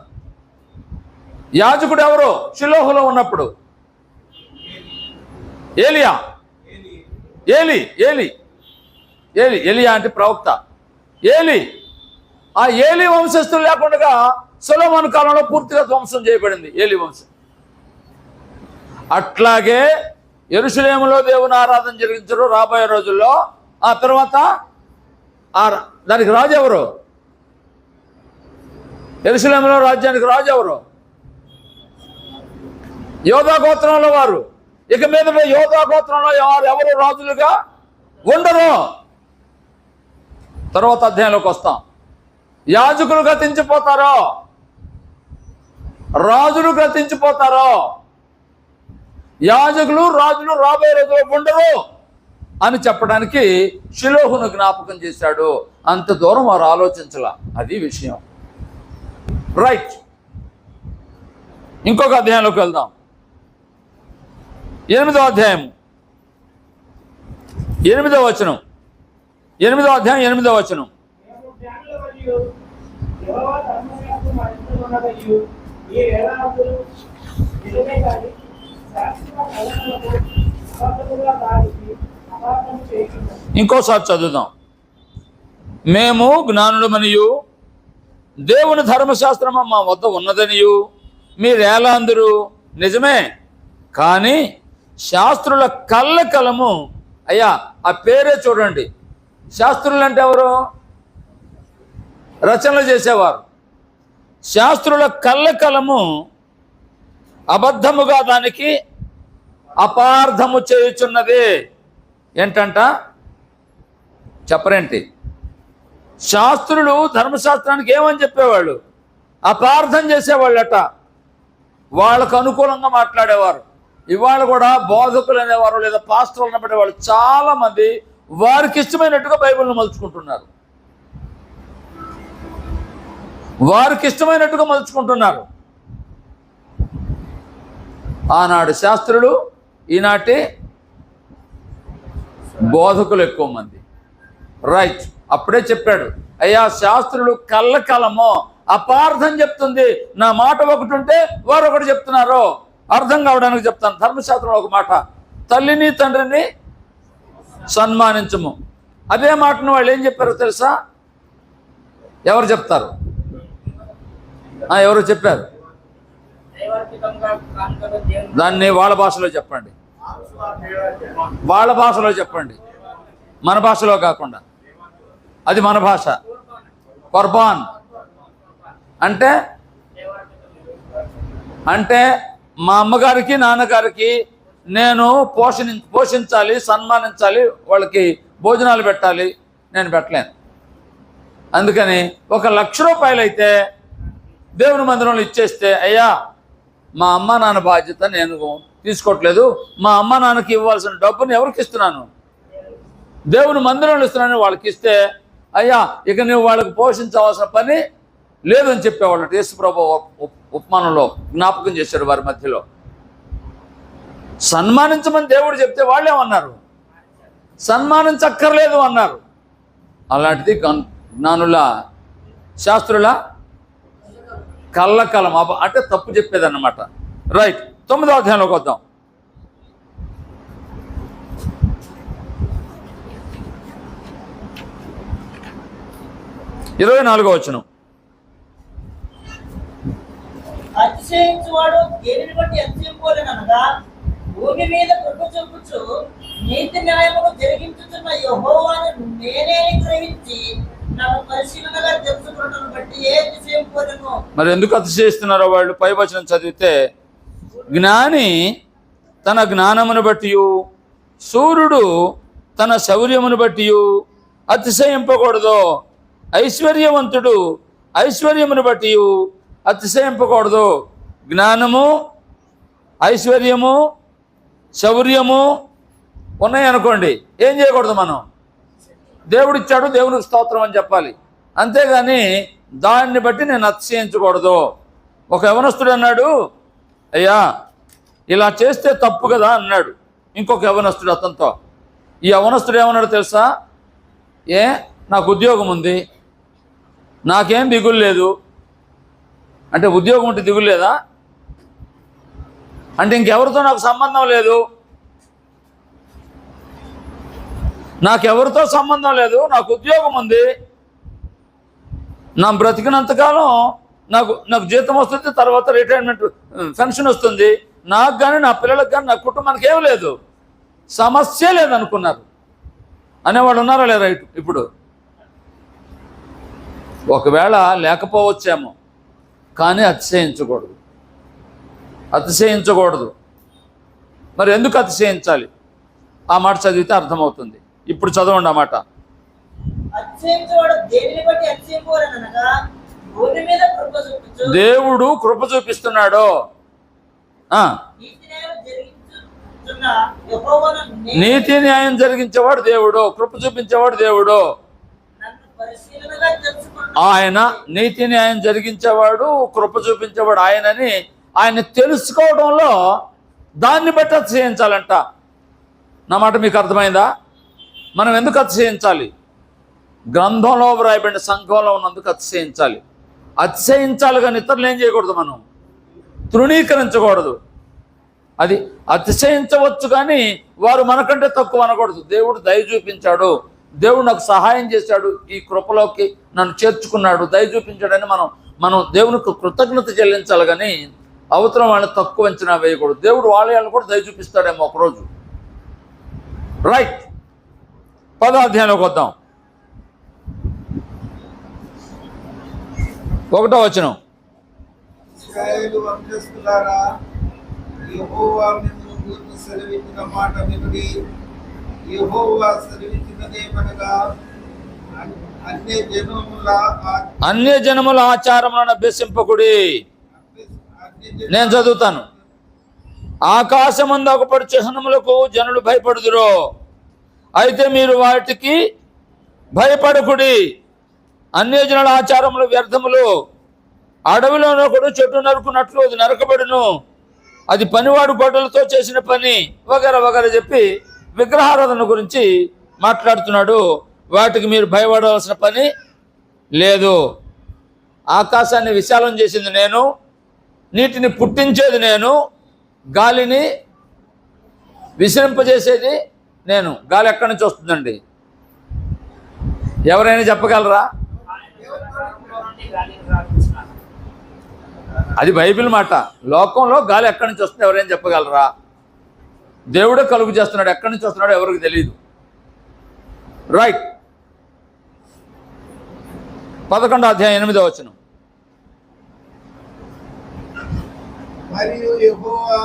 యాజకుడు ఎవరు షిలోహులో ఉన్నప్పుడు? ఏలియా అంటే ప్రవక్త. ఆ ఏలీ వంశస్థులు లేకుండా సొలొమోను కాలంలో పూర్తిగా ధ్వంసం చేయబడింది ఏలీ వంశం. అట్లాగే యెరూషలేములో దేవుని ఆరాధన జరిగించరు రాబోయే రోజుల్లో. ఆ తర్వాత దానికి రాజు ఎవరు? యెరూషలేములో రాజ్యానికి రాజు ఎవరు? యోధా గోత్రంలో వారు. ఇక మీద యోధా గోత్రంలో ఎవరు రాజులుగా ఉండరు. తర్వాత అధ్యాయంలోకి వస్తాం. యాజకులు గతించిపోతారో, రాజులు గతించిపోతారో, యాజకులు రాజులు రాబోయే రోజుల్లో ఉండరు అని చెప్పడానికి షిలోహును జ్ఞాపకం చేశాడు. అంత దూరం వారు ఆలోచించాల, అది విషయం. రైట్, ఇంకొక అధ్యాయంలోకి వెళ్దాం. 8వ అధ్యాయం 8వ వచనం. 8వ అధ్యాయం 8వ వచనం. మేము జ్ఞానుల మరియు యెహోవా ధర్మశాస్త్రం మా ఇంట్లో ఉన్నదయ్యు ఈ వేదాంతులు నిజమే కాని శాస్త్ర కళలకు అబద్ధముగా దానికి అపార్థము చేయకుండా. ఇంకోసారి చదువుదాం. మేము జ్ఞానులమనియు దేవుని ధర్మశాస్త్రము మా వద్ద ఉన్నదనియు మీరేలా అందరూ నిజమే కానీ శాస్త్రుల కళ్ళకలము. అయ్యా ఆ పేరే చూడండి. శాస్త్రులు అంటే ఎవరు? రచనలు చేసేవారు. శాస్త్రుల కళ్ళకలము అబద్ధముగా దానికి అపార్థము చేయుచున్నది. ఏంటంట చెప్పరేంటి? శాస్త్రులు ధర్మశాస్త్రానికి ఏమని చెప్పేవాళ్ళు? అపార్థం చేసేవాళ్ళట. వాళ్ళకు అనుకూలంగా మాట్లాడేవారు. ఇవాళ కూడా బోధకులు అనేవారు లేదా పాస్టర్లు అనబడే వాళ్ళు చాలామంది వారికి ఇష్టమైనట్టుగా బైబిల్ను మలుచుకుంటున్నారు. వారికి ఇష్టమైనట్టుగా మలుచుకుంటున్నారు. ఆనాడు శాస్త్రులు, ఈనాటి బోధకులు ఎక్కువ మంది. రైట్, అప్పుడే చెప్పాడు. అయ్యా శాస్త్రులు కళ్ళకలమో అపార్థం చెప్తుంది. నా మాట ఒకటి ఉంటే వారు ఒకటి చెప్తున్నారు. అర్థం కావడానికి చెప్తాను. ధర్మశాస్త్రంలో ఒక మాట, తల్లిని తండ్రిని సన్మానించము. అదే మాటను వాళ్ళు ఏం చెప్పారో తెలుసా? ఎవరు చెప్తారు? ఎవరు చెప్పారు? దైవార్పితంగా కానుకలు దేవుని దాన్ని వాళ్ళ భాషలో చెప్పండి. వాళ్ళ భాషలో చెప్పండి, మన భాషలో కాకుండా. అది మన భాష. కుర్బాన్ అంటే అంటే మా అమ్మగారికి నాన్నగారికి నేను పోషించాలి, సన్మానించాలి, వాళ్ళకి భోజనాలు పెట్టాలి. నేను పెట్టలేను. అందుకని 1,00,000 రూపాయలు అయితే దేవుని మందిరంలో ఇచ్చేస్తే, అయ్యా మా అమ్మ నాన్న బాధ్యత నేను తీసుకోవట్లేదు, మా అమ్మ నాన్నకి ఇవ్వాల్సిన డబ్బుని ఎవరికి ఇస్తున్నాను? దేవుని మందిరంలో ఇస్తున్నాను. వాళ్ళకి ఇస్తే, అయ్యా ఇక నువ్వు వాళ్ళకి పోషించవలసిన పని లేదని చెప్పేవాళ్ళ. యేసుప్రభు ఉపమానంలో జ్ఞాపకం చేశాడు వారి మధ్యలో. సన్మానించమని దేవుడు చెప్తే వాళ్ళేమన్నారు? సన్మానించక్కర్లేదు అన్నారు. అలాంటిది జ్ఞానుల శాస్త్రుల కళ్ళకలం అంటే తప్పు చెప్పేదన్నమాట. రైట్, 9వ అధ్యాయంలోకి వద్దాం. 24వ వచనం. అతిశయించువాడు దేనిని బట్టి అతిశయింపోలేననగా భూమి మీద కృప చూపుచు నీతి న్యాయమును జరిగించుతున్న యెహోవాను నేనే గ్రహించి నాకు పరిశీలనగా తెలుసుకున్నను బట్టి ఏ అతిశయింపోలేను. మరి ఎందుకు అతిశయిస్తున్నారో వాళ్ళు? పై వచనం చదివితే, జ్ఞాని తన జ్ఞానమును బట్టి, సూర్యుడు తన శౌర్యమును బట్టి అతిశయింపకూడదు. ఐశ్వర్యవంతుడు ఐశ్వర్యమును బట్టి అతిశయింపకూడదు. జ్ఞానము, ఐశ్వర్యము, శౌర్యము ఉన్నాయనుకోండి, ఏం చేయకూడదు? మనం దేవుడిచ్చాడు, దేవునికి స్తోత్రం అని చెప్పాలి. అంతేగాని దాన్ని బట్టి నేను అతిశయించకూడదు. ఒక యవనస్తుడు అన్నాడు, అయ్యా ఇలా చేస్తే తప్పు కదా అన్నాడు. ఇంకొక యవనస్తుడు అతనితో. ఈ యవనస్తుడు ఏమన్నాడు తెలుసా? నాకు ఉద్యోగం ఉంది, నాకేం దిగులు లేదు. అంటే ఉద్యోగం ఉంటే దిగులు లేదా? అంటే ఇంకెవరితో నాకు సంబంధం లేదు, నాకెవరితో సంబంధం లేదు, నాకు ఉద్యోగం ఉంది, నా బ్రతికినంతకాలం నాకు జీతం వస్తుంది, తర్వాత రిటైర్మెంట్ పెన్షన్ వస్తుంది, నాకు కానీ నా పిల్లలకు కానీ నా కుటుంబానికి ఏం లేదు, సమస్య లేదనుకున్నారు అనేవాళ్ళు ఉన్నారా లేరా? ఇప్పుడు ఒకవేళ లేకపోవచ్చేమో, కానీ అతిశయించకూడదు. అతిశయించకూడదు. మరి ఎందుకు అతిశయించాలి? ఆ మాట చదివితే అర్థమవుతుంది. ఇప్పుడు చదవండి ఆ మాట. అతిశయించువాడు దేనిని బట్టి అతిశయింపోలేననగా భూమి మీద కృప చూపుచు దేవుడు కృప చూపిస్తున్నాడు. నీతి న్యాయం జరిగించేవాడు దేవుడు, కృప చూపించేవాడు దేవుడు. ఆయన నీతి న్యాయం జరిగించేవాడు, కృప చూపించేవాడు ఆయనని ఆయన్ని తెలుసుకోవడంలో దాన్ని బట్టి అతిశయించాలంట. నా మాట మీకు అర్థమైందా? మనం ఎందుకు అతిశయించాలి? గ్రంథంలో వ్రాయబడిన సంఘంలో ఉన్నందుకు అతిశయించాలి. అతిశయించాలి కానీ ఇతరులు ఏం చేయకూడదు, మనం తృణీకరించకూడదు. అది అతిశయించవచ్చు కానీ వారు మనకంటే తక్కువ అనకూడదు. దేవుడు దయ చూపించాడు, దేవుడు నాకు సహాయం చేశాడు, ఈ కృపలోకి నన్ను చేర్చుకున్నాడు, దయ చూపించాడని మనం దేవునికి కృతజ్ఞత చెల్లించాలి కానీ అవతరం వాళ్ళని తక్కువ అంచనా వేయకూడదు. దేవుడు వాళ్ళని కూడా దయ చూపిస్తాడేమో ఒకరోజు. రైట్, 10వ అధ్యాయంలోకి వద్దాం. 1వ వచనం. ఇశ్రాయేలు వంశస్థులారా, యెహోవా మిమ్మును గూర్చి సెలవిచ్చిన మాట వినుడి. యెహోవా సెలవిచ్చినదేమనగా, అన్య జనముల ఆచారములను అభ్యసింపకుడి. నేను చదువుతాను. ఆకాశమందు ఒకపడు చిహ్నములకు జనులు భయపడుదురు, అయితే మీరు వాటికి భయపడకుడి. అన్యజనుల ఆచారములు వ్యర్థములు. అడవిలోనూ కూడా చెట్టు నరుకున్నట్లు అది నరకబడును, అది పనివాడు గొడ్డలతో చేసిన పని, వగర వగర చెప్పి విగ్రహారాధన గురించి మాట్లాడుతున్నాడు. వాటికి మీరు భయపడవలసిన పని లేదు. ఆకాశాన్ని విశాలం చేసింది నేను, నీటిని పుట్టించేది నేను, గాలిని విశ్రింపజేసేది నేను. గాలి ఎక్కడి నుంచి వస్తుందండి? ఎవరైనా చెప్పగలరా? అది బైబిల్ మాట. లోకంలో గాలి ఎక్కడి నుంచి వస్తుంది ఎవరైనా చెప్పగలరా? దేవుడే కలుగు చేస్తున్నాడు, ఎక్కడి నుంచి వస్తున్నాడో ఎవరికి తెలియదు. రైట్, 11వ అధ్యాయం 8వ వచనం. మరియు యెహోవా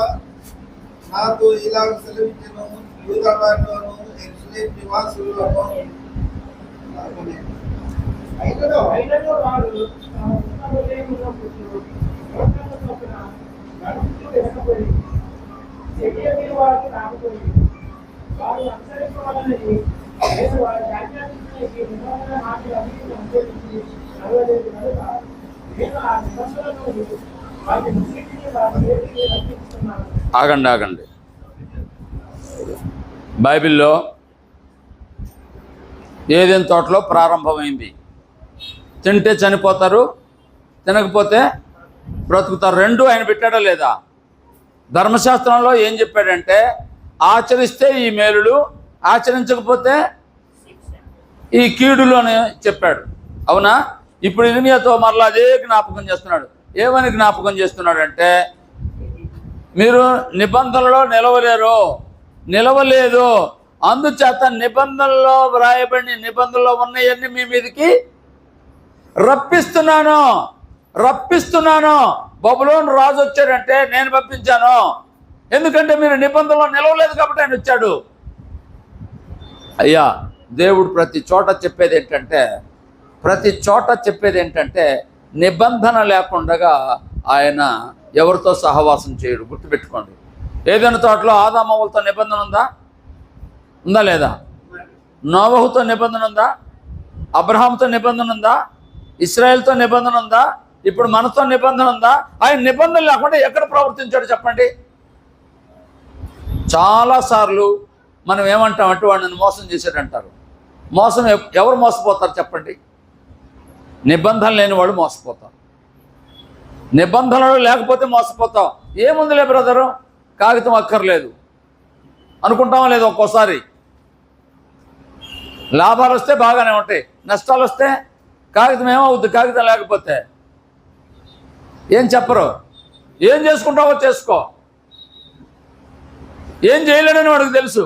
నాతో ఇలాగ సెలవిచ్చెను, యూదా వారిలోను యెరూషలేము నివాసుల్లోను అయినను వారు తమ హృదయములో పుట్టిన లోకము చొప్పున నడుస్తూ వెనకబడి చెయ్యని వారికి రాకపోయి వారు అనుసరించవలనని నేను వారి ఆజ్ఞాపించిన ఈ నిబంధన మాటలన్నిటిని అనుసరించి నడవలేదు కనుక నేను ఆ నిబంధనలను వాటి మున్నిటిని వారి చేతికి రక్షిస్తున్నాను. ఆగండి. బైబిల్లో ఏదైనా తోటలో ప్రారంభమైంది. తింటే చనిపోతారు, తినకపోతే బ్రతుకుతారు. రెండు ఆయన పెట్టాడా లేదా? ధర్మశాస్త్రంలో ఏం చెప్పాడంటే, ఆచరిస్తే ఈ మేలులు, ఆచరించకపోతే ఈ కీడులు అని చెప్పాడు. అవునా? ఇప్పుడు ఇర్మియాతో మరలా అదే జ్ఞాపకం చేస్తున్నాడు. ఏమని జ్ఞాపకం చేస్తున్నాడంటే, మీరు నిబంధనలో నిలవలేదు, అందుచేత నిబంధనలో వ్రాయబడిన నిబంధనలో ఉన్నవన్నీ మీ మీదకి రప్పిస్తున్నాను. బబులోను రాజు వచ్చాడంటే నేను పంపించాను, ఎందుకంటే మీరు నిబంధనలో నిలవలేదు కాబట్టి ఆయన వచ్చాడు. అయ్యా, దేవుడు ప్రతి చోట చెప్పేది ఏంటంటే నిబంధన లేకుండా ఆయన ఎవరితో సహవాసం చేయడు. గుర్తుపెట్టుకోండి. ఏదైనా తోటలో ఆదామవ్వలతో నిబంధన ఉందా లేదా? నోవహుతో నిబంధన ఉందా? అబ్రహాంతో నిబంధన ఉందా? ఇశ్రాయేల్తో నిబంధన ఉందా? ఇప్పుడు మనతో నిబంధన ఉందా? ఆయన నిబంధన లేకుండా ఎక్కడ ప్రవర్తించాడు చెప్పండి? చాలాసార్లు మనం ఏమంటామంటే వాడు నన్ను మోసం చేశాడంటారు. మోసం ఎవరు మోసపోతారు చెప్పండి? నిబంధన లేని వాడు మోసపోతారు. నిబంధనలు లేకపోతే మోసపోతాం. ఏముందిలే బ్రదరు, కాగితం అక్కర్లేదు అనుకుంటామా లేదు? ఒక్కోసారి లాభాలు వస్తే బాగానే ఉంటాయి, నష్టాలు వస్తే కాగితం ఏమవుద్ది? కాగితం లేకపోతే ఏం చెప్పరు. ఏం చేసుకుంటావో చేసుకో, ఏం చేయలేడని వాడికి తెలుసు.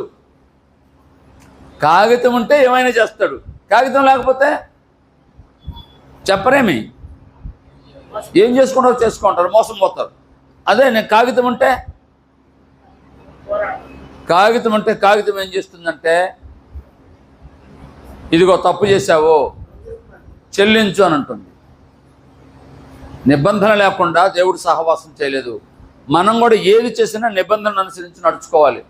కాగితం ఉంటే ఏమైనా చేస్తాడు, కాగితం లేకపోతే చెప్పరేమి. ఏం చేసుకుంటారో చేసుకుంటారు, మోసం పోతారు. అదే నేను కాగితం ఉంటే కాగితం ఏం చేస్తుందంటే, ఇదిగో తప్పు చేశావు చెల్లించు అని అంటుంది. నిబంధన లేకుండా దేవుడు సహవాసం చేయలేదు. మనం కూడా ఏది చేసినా నిబంధనను అనుసరించి నడుచుకోవాలి.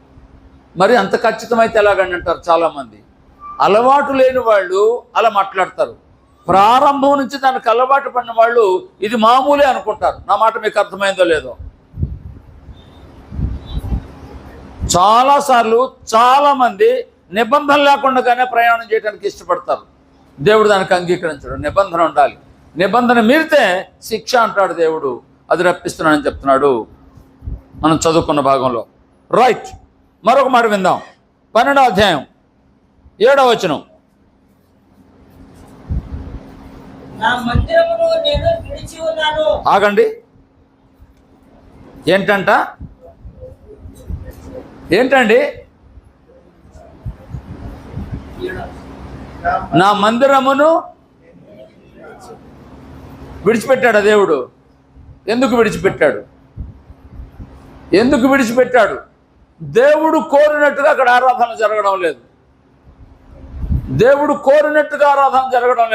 మరి అంత ఖచ్చితమైతే ఎలాగని అంటారు చాలామంది. అలవాటు లేని వాళ్ళు అలా మాట్లాడతారు. ప్రారంభం నుంచి దానికి అలవాటు పడిన వాళ్ళు ఇది మామూలే అనుకుంటారు. నా మాట మీకు అర్థమైందో లేదో? చాలాసార్లు చాలామంది నిబంధన లేకుండానే ప్రయాణం చేయడానికి ఇష్టపడతారు. దేవుడు దానికి అంగీకరించడు. నిబంధన ఉండాలి. నిబంధన మీరితే శిక్ష అంటాడు దేవుడు. అది రప్పిస్తున్నానని చెప్తున్నాడు మనం చదువుకున్న భాగంలో. రైట్, మరొక మాట విందాం. 12వ అధ్యాయం 7వ వచనం. నా మందిరమును నేను విడిచి ఉన్నాను. ఆగండి, ఏంటండి? నా మందిరమును విడిచిపెట్టాడు దేవుడు. ఎందుకు విడిచిపెట్టాడు? దేవుడు కోరినట్టుగా అక్కడ ఆరాధన జరగడం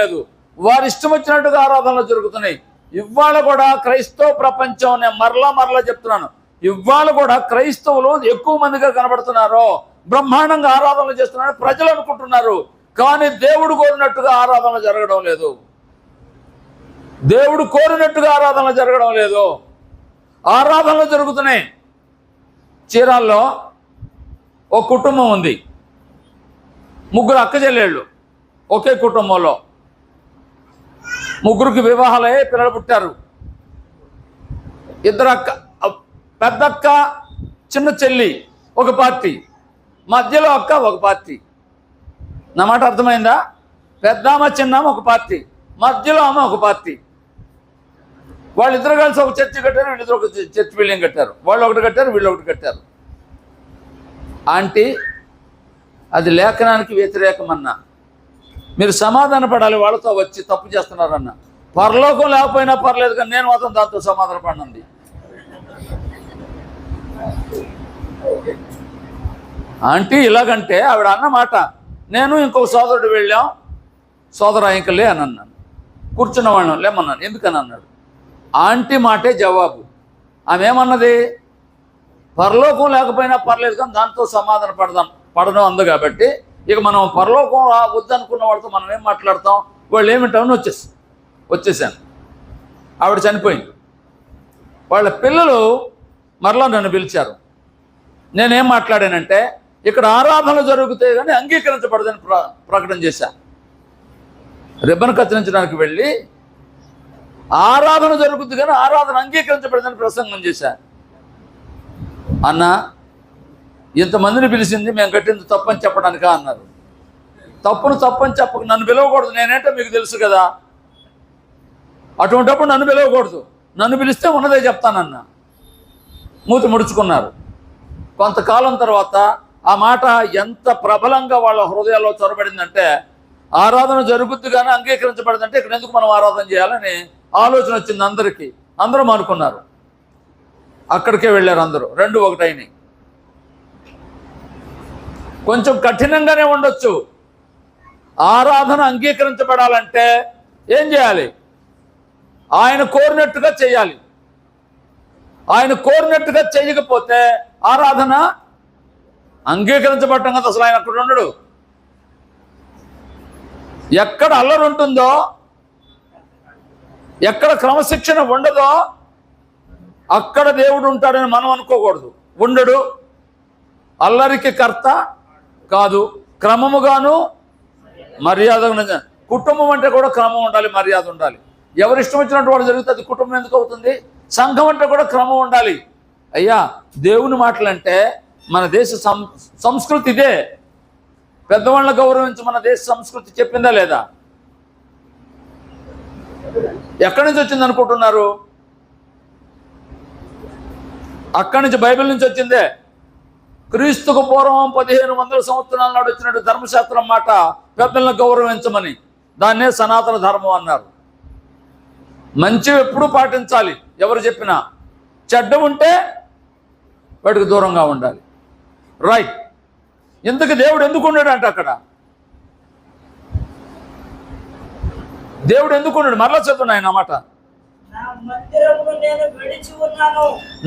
లేదు. వారి ఇష్టం వచ్చినట్టుగా ఆరాధనలు జరుగుతున్నాయి. ఇవాళ కూడా క్రైస్తవ ప్రపంచం, నేను మరలా చెప్తున్నాను, ఇవాళ కూడా క్రైస్తవులు ఎక్కువ మందిగా కనబడుతున్నారు. బ్రహ్మాండంగా ఆరాధనలు చేస్తున్నారు ప్రజలు అనుకుంటున్నారు. కానీ దేవుడు కోరినట్టుగా ఆరాధనలు జరగడం లేదు. ఆరాధనలు జరుగుతున్నాయి. చీరాల్లో ఒక కుటుంబం ఉంది. 3 అక్క చెల్లెళ్ళు ఒకే కుటుంబంలో. 3కి వివాహాలయ్యే పిల్లలు పుట్టారు. 2 అక్క, పెద్దక్క, చిన్న చెల్లి ఒక పార్టీ, మధ్యలో అక్క ఒక పార్టీ. నా మాట అర్థమైందా? పెద్దామ చిన్నామ ఒక పార్టీ, మధ్యలో ఆమె ఒక పార్టీ. వాళ్ళిద్దరు కలిసి ఒక చర్చి కట్టారు, వీళ్ళిద్దరు ఒక చర్చి బిల్డింగ్ కట్టారు. వాళ్ళు ఒకటి కట్టారు, వీళ్ళు ఒకటి కట్టారు. ఆంటీ, అది లేఖనానికి వ్యతిరేకమన్నా. మీరు సమాధాన పడాలి వాళ్ళతో వచ్చి తప్పు చేస్తున్నారన్న. పరలోకం లేకపోయినా పర్లేదు, కానీ నేను మాత్రం దాంతో సమాధాన పడినంది. ఆంటీ ఇలాగంటే ఆవిడ అన్నమాట. నేను ఇంకొక సోదరుడు వెళ్ళాం, సోదరా ఇంక లే అని అన్నాను. కూర్చున్న వాళ్ళం లేమన్నాను. ఎందుకని అన్నాడు. ఆంటీ మాటే జవాబు. ఆమె ఏమన్నది? పరలోకం లేకపోయినా పర్లేదు, కానీ దాంతో సమాధాన పడడం అందు. కాబట్టి ఇక మనం పరలోకం వద్దనుకున్న వాళ్ళతో మనం ఏం మాట్లాడతాం? వాళ్ళు ఏమిటామని వచ్చేసాను. ఆవిడ చనిపోయింది. వాళ్ళ పిల్లలు మరలా నన్ను పిలిచారు. నేనేం మాట్లాడానంటే, ఇక్కడ ఆరాధనలు జరుగుతాయి కానీ అంగీకరించబడదని ప్రకటన చేశా. రిబ్బన్ కత్తిరించడానికి వెళ్ళి ఆరాధన జరుగుతుంది కానీ ఆరాధన అంగీకరించబడదని ప్రసంగం చేశా. అన్న, ఇంతమందిని పిలిచింది మేము కట్టింది తప్పని చెప్పడానికా అన్నారు. తప్పును చెప్పక నన్ను పిలవకూడదు. నేనేంటో మీకు తెలుసు కదా. అటువంటిప్పుడు నన్ను పిలవకూడదు. నన్ను పిలిస్తే ఉన్నదే చెప్తానన్నా. మూతి ముడుచుకున్నారు. కొంతకాలం తర్వాత ఆ మాట ఎంత ప్రబలంగా వాళ్ళ హృదయాల్లో చొరబడిందంటే, ఆరాధన జరుగుద్ది కానీ అంగీకరించబడిందంటే ఇక్కడ ఎందుకు మనం ఆరాధన చేయాలని ఆలోచన వచ్చింది అందరికీ. అందరూ అనుకున్నారు. అక్కడికే వెళ్ళారు అందరూ. 2 ఒకటైనాయి. కొంచెం కఠినంగానే ఉండొచ్చు. ఆరాధన అంగీకరించబడాలంటే ఏం చేయాలి? ఆయన కోరినట్టుగా చేయాలి. ఆయన కోరినట్టుగా చేయకపోతే ఆరాధన అంగీకరించబడటం కదా. అసలు ఆయన అక్కడ ఉండడు. ఎక్కడ అల్లరి ఉంటుందో, ఎక్కడ క్రమశిక్షణ ఉండదో అక్కడ దేవుడు ఉంటాడని మనం అనుకోకూడదు. ఉండడు. అల్లరికి కర్త కాదు, క్రమముగాను మర్యాద. కుటుంబం అంటే కూడా క్రమం ఉండాలి, మర్యాద ఉండాలి. ఎవరు ఇష్టం వచ్చినట్టు వాడు జరుగుతుంది. కుటుంబం ఎందుకు అవుతుంది? సంఘం అంటే కూడా క్రమం ఉండాలి. అయ్యా, దేవుని మాటలంటే మన దేశ సంస్కృతి ఇదే. పెద్దవాళ్ళని గౌరవించి మన దేశ సంస్కృతి చెప్పిందా లేదా? ఎక్కడి నుంచి వచ్చింది అనుకుంటున్నారు? అక్కడి నుంచి, బైబిల్ నుంచి వచ్చిందే. క్రీస్తుకు పూర్వం 1500 సంవత్సరాల నాడు వచ్చినట్టు ధర్మశాస్త్రం మాట పెద్దలను గౌరవించమని. దాన్నే సనాతన ధర్మం అన్నారు. మంచి ఎప్పుడూ పాటించాలి ఎవరు చెప్పినా. చెడ్డ ఉంటే వాటికి దూరంగా ఉండాలి. రైట్. ఇంతకు దేవుడు ఎందుకు ఉన్నాడంటే అక్కడ దేవుడు ఎందుకు ఉన్నాడు? మరలా చదువును ఆయన మాట.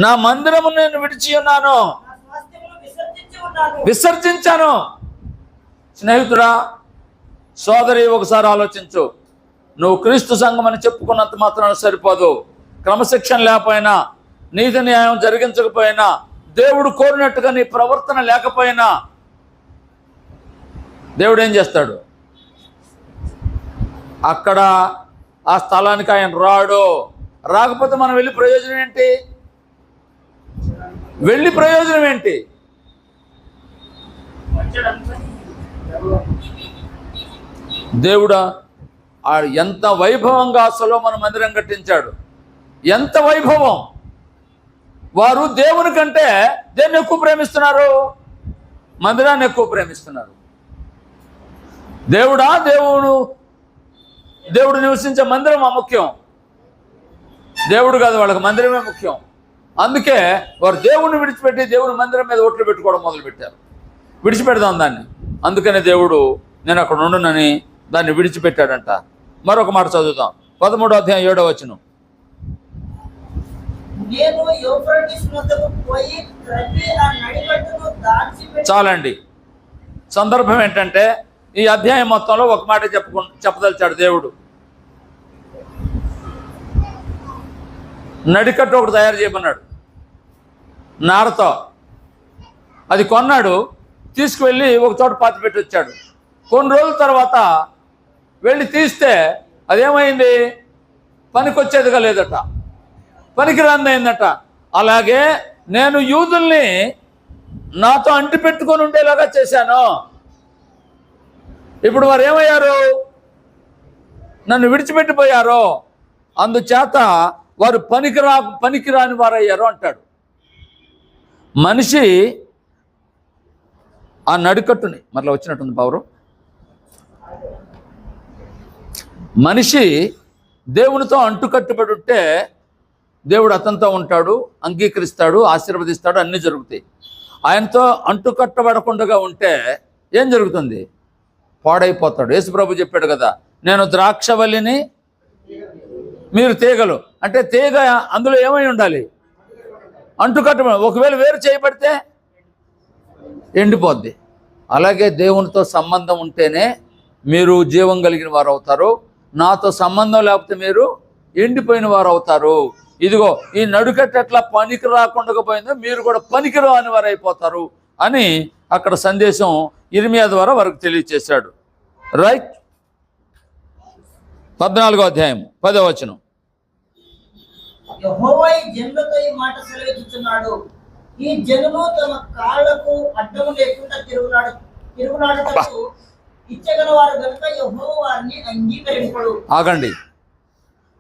నా మందిరమును నేను విడిచి ఉన్నాను, విసర్జించాను. స్నేహితుడా, సోదరి, ఒకసారి ఆలోచించు. నువ్వు క్రీస్తు సంఘం అని చెప్పుకున్నంత మాత్రాన సరిపోదు. క్రమశిక్షణ లేకపోయినా, నీతి న్యాయం జరిగించకపోయినా, దేవుడు కోరినట్టుగా నీ ప్రవర్తన లేకపోయినా దేవుడు ఏం చేస్తాడు? అక్కడ ఆ స్థలానికి ఆయన రాడు. రాకపోతే మనం వెళ్ళి ప్రయోజనం ఏంటి? వెళ్ళి ప్రయోజనం ఏంటి? దేవుడా ఎంత వైభవంగా సొలొమోను మందిరం కట్టించాడు. ఎంత వైభవం! వారు దేవుని కంటే దేన్ని ఎక్కువ ప్రేమిస్తున్నారు? మందిరాన్ని ఎక్కువ ప్రేమిస్తున్నారు. దేవుడు నివసించే మందిరం ముఖ్యం. దేవుడు కాదు, వాళ్ళకి మందిరమే ముఖ్యం. అందుకే వారు దేవుణ్ణి విడిచిపెట్టి దేవుని మందిరం మీద ఓట్లు పెట్టుకోవడం మొదలుపెట్టారు. విడిచిపెడదాం దాన్ని. అందుకనే దేవుడు నేను అక్కడ ఉండునని దాన్ని విడిచిపెట్టాడంట. మరొక మాట చదువుతాం. 13వ అధ్యాయం 7వ వచనం. నేను యూఫ్రటీస్ నదికి పోయి త్రవ్వి ఆ నడికట్టును దాచిపెట్టి. చాలండి. సందర్భం ఏంటంటే ఈ అధ్యాయం మొత్తంలో ఒక మాట చెప్పదలిచాడు దేవుడు. నడికట్టు ఒకటి తయారు చేయమన్నాడు నారతో. అది కొన్నాడు, తీసుకువెళ్ళి ఒక చోట పాతి పెట్టి వచ్చాడు. కొన్ని రోజుల తర్వాత వెళ్ళి తీస్తే అదేమైంది? పనికొచ్చేదిగా లేదట, పనికిరాందయిందట. అలాగే నేను యూదుల్ని నాతో అంటి పెట్టుకొని ఉండేలాగా చేశాను. ఇప్పుడు వారు ఏమయ్యారు? నన్ను విడిచిపెట్టిపోయారు. అందుచేత వారు పనికిరాని వారయ్యారు అంటాడు. మనిషి ఆ నడికట్టుని మరలా వచ్చినట్టుంది పవరు. మనిషి దేవునితో అంటుకట్టుబడి ఉంటే దేవుడు అతనితో ఉంటాడు, అంగీకరిస్తాడు, ఆశీర్వదిస్తాడు, అన్నీ జరుగుతాయి. ఆయనతో అంటుకట్టబడకుండా ఉంటే ఏం జరుగుతుంది? పాడైపోతాడు. యేసుప్రభు చెప్పాడు కదా, నేను ద్రాక్షవల్లిని మీరు తీగలు. అంటే తీగ అందులో ఏమై ఉండాలి? అంటుకట్టబడి. ఒకవేళ వేరు చేయబడితే ఎండిపోద్ది. అలాగే దేవునితో సంబంధం ఉంటేనే మీరు జీవం కలిగిన వారు అవుతారు. నాతో సంబంధం లేకపోతే మీరు ఎండిపోయిన వారు అవుతారు. ఇదిగో ఈ నడుకట్టు ఎట్లా పనికి రాకుండా పోయిందో మీరు కూడా పనికిరాని వారు అయిపోతారు అని అక్కడ సందేశం ఇర్మియా ద్వారా వారికి తెలియచేశాడు. రైట్. 14వ అధ్యాయం 10వ వచనం. యెహోవా ఈ జనులతో ఈ మాట సెలవిస్తున్నాడు, ఈ జనులు తమ కాళ్లకు అడ్డము లేకుండా తిరుగులాడుటకు ఇచ్చగల వారు గనుక యెహోవా వారిని అంగీకరింపడు. ఆగండి.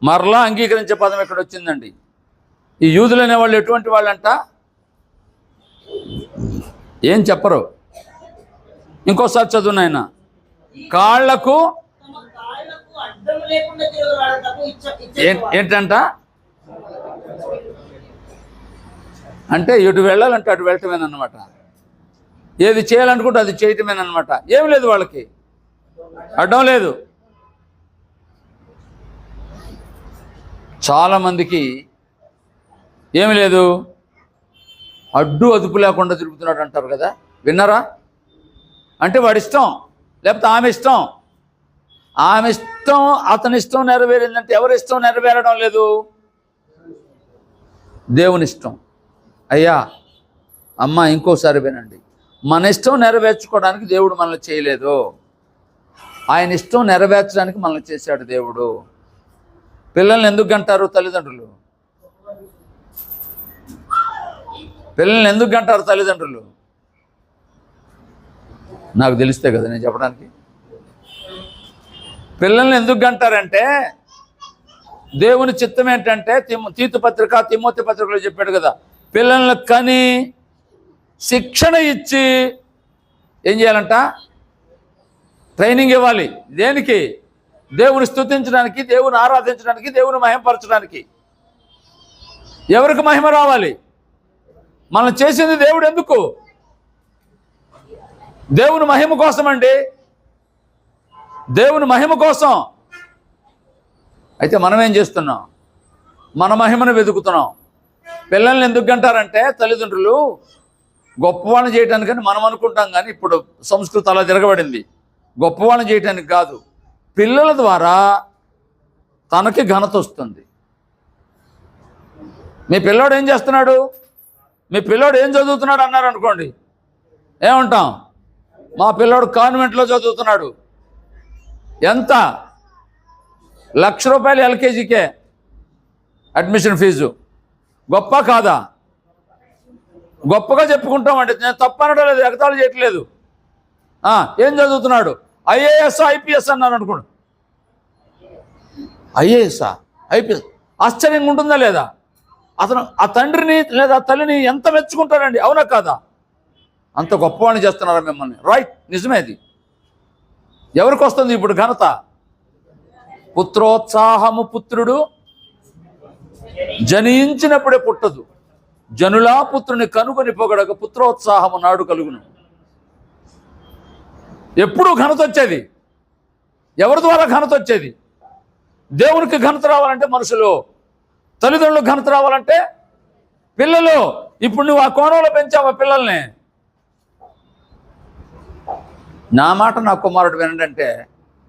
మరలా అంగీకరించే పదం ఎక్కడ వచ్చిందండి? ఈ యూదులు అనేవాళ్ళు ఎటువంటి వాళ్ళంట? ఏం చెప్పరు. ఇంకోసారి చదువు నాయన. కాళ్లకు తమ కాళ్లకు అడ్డము లేకుండా తిరుగులాడుటకు ఏంటంట? అంటే ఇటు వెళ్ళాలంటే అటు వెళ్ళటమేనమాట. ఏది చేయాలనుకుంటే అది చేయటమేనమాట. ఏం లేదు, వాళ్ళకి అడ్డం లేదు. చాలామందికి ఏమి లేదు, అడ్డు అదుపు లేకుండా తిరుగుతున్నాడు అంటారు కదా, విన్నారా? అంటే వాడి ఇష్టం, లేకపోతే ఆమె ఇష్టం. ఆమె ఇష్టం, అతని ఇష్టం నెరవేరిందంటే ఎవరి ఇష్టం నెరవేరడం లేదు? దేవుని ఇష్టం. అయ్యా అమ్మ ఇంకోసారి వినండి, మన ఇష్టం నెరవేర్చుకోవడానికి దేవుడు మనల్ని చేయలేదు. ఆయన ఇష్టం నెరవేర్చడానికి మనల్ని చేశాడు దేవుడు. పిల్లల్ని ఎందుకు అంటారు తల్లిదండ్రులు? పిల్లల్ని ఎందుకు అంటారు తల్లిదండ్రులు? నాకు తెలిస్తే కదా నేను చెప్పడానికి. పిల్లల్ని ఎందుకు అంటారంటే దేవుని చిత్తం ఏంటంటే తీతు పత్రిక, తిమోతి పత్రికలో చెప్పాడు కదా, పిల్లల్ని కని శిక్షణ ఇచ్చి ఏం చేయాలంట? ట్రైనింగ్ ఇవ్వాలి. దేనికి? దేవుని స్తుతించడానికి, దేవుని ఆరాధించడానికి, దేవుని మహిమపరచడానికి. ఎవరికి మహిమ రావాలి? మనం చేసింది దేవుడు ఎందుకు? దేవుని మహిమ కోసం అండి, దేవుని మహిమ కోసం. అయితే మనం ఏం చేస్తున్నాం? మన మహిమను వెతుకుతున్నాం. పిల్లల్ని ఎందుకు అంటారంటే తల్లిదండ్రులు గొప్పవాళ్ళని చేయటానికని మనం అనుకుంటాం, కానీ ఇప్పుడు సంస్కృతి అలా తిరగబడింది. గొప్పవాళ్ళని చేయటానికి కాదు, పిల్లల ద్వారా తనకి ఘనత వస్తుంది. మీ పిల్లోడు ఏం చేస్తున్నాడు? మీ పిల్లోడు ఏం చదువుతున్నాడు అన్నారు అనుకోండి, ఏమంటాం? మా పిల్లోడు కాన్వెంట్లో చదువుతున్నాడు. ఎంత? ₹1,00,000 ఎల్కేజీకే అడ్మిషన్ ఫీజు. గొప్ప కాదా? గొప్పగా చెప్పుకుంటామండి. నేను తప్పనడం లేదు, ఎగతాళి చేయట్లేదు. ఏం చదువుతున్నాడు? ఐఏఎస్ ఐపీఎస్ అన్నారు అనుకోండి. ఐఏఎస్ఆ ఐపీఎస్ ఆశ్చర్యంగా ఉంటుందా లేదా? అతను ఆ తండ్రిని లేదా తల్లిని ఎంత మెచ్చుకుంటారండి, అవునా కాదా? అంత గొప్పవాణ్ణి చేస్తున్నారా మిమ్మల్ని? రైట్, నిజమేది. ఎవరికి వస్తుంది ఇప్పుడు ఘనత? పుత్రోత్సాహము పుత్రుడు జనించినప్పుడే పుట్టదు, జనులా పుత్రుని కనుగొని పొగడక పుత్రోత్సాహము నాడు కలుగును. ఎప్పుడు ఘనత వచ్చేది? ఎవరి ద్వారా ఘనత వచ్చేది? దేవునికి ఘనత రావాలంటే మనుషులు, తల్లిదండ్రులకు ఘనత రావాలంటే పిల్లలు. ఇప్పుడు నువ్వు ఆ కోణంలో పెంచావా పిల్లల్ని? నా మాట నా కుమారుడు వినండి అంటే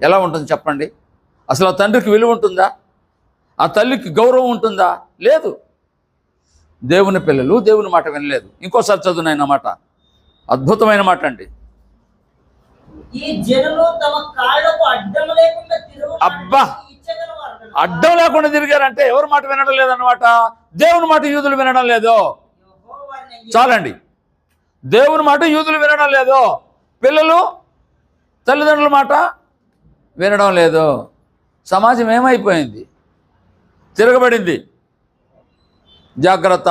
ఎలా ఉంటుంది చెప్పండి? అసలు ఆ తండ్రికి విలువ ఉంటుందా? ఆ తల్లికి గౌరవం ఉంటుందా? లేదు. దేవుని పిల్లలు దేవుని మాట వినలేదు. ఇంకోసారి చదువునైన మాట, అద్భుతమైన మాట అండి. ఈ జనులు తమ కాళ్ళకు అడ్డం లేకుండా అబ్బా, అడ్డం లేకుండా తిరిగారంటే ఎవరి మాట వినడం లేదన్నమాట. దేవుని మాట యూదులు వినడం లేదు. చాలండి, దేవుని మాట యూదులు వినడం లేదు, పిల్లలు తల్లిదండ్రుల మాట వినడం లేదు. సమాజం ఏమైపోయింది? తిరగబడింది. జాగ్రత్త.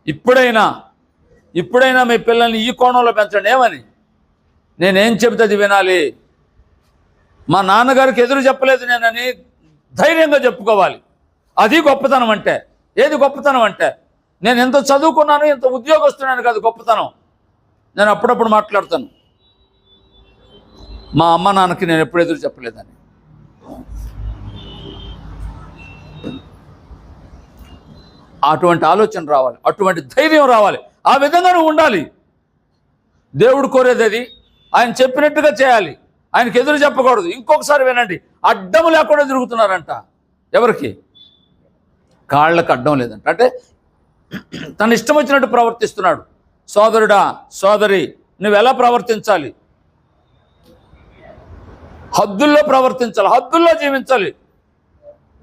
ఇప్పుడైనా మీ పిల్లల్ని ఈ కోణంలో పెంచండి. ఏమని? నేనేం చెబితే అది వినాలి. మా నాన్నగారికి ఎదురు చెప్పలేదు నేనని ధైర్యంగా చెప్పుకోవాలి. అది గొప్పతనం అంటే. ఏది గొప్పతనం అంటే? నేను ఎంత చదువుకున్నాను, ఎంత ఉద్యోగస్తున్నాను కాదు గొప్పతనం. నేను అప్పుడప్పుడు మాట్లాడతాను, మా అమ్మ నాన్నకి నేను ఎప్పుడు ఎదురు చెప్పలేదని. అటువంటి ఆలోచన రావాలి, అటువంటి ధైర్యం రావాలి. ఆ విధంగా నువ్వు ఉండాలి. దేవుడు కోరేది అది. ఆయన చెప్పినట్టుగా చేయాలి, ఆయనకి ఎదురు చెప్పకూడదు. ఇంకొకసారి వినండి, అడ్డం లేకుండా తిరుగుతున్నారంట. ఎవరికి? కాళ్ళకు అడ్డం లేదంట. అంటే తన ఇష్టం వచ్చినట్టు ప్రవర్తిస్తున్నాడు. సోదరుడా, సోదరి, నువ్వు ఎలా ప్రవర్తించాలి? హద్దుల్లో ప్రవర్తించాలి, హద్దుల్లో జీవించాలి.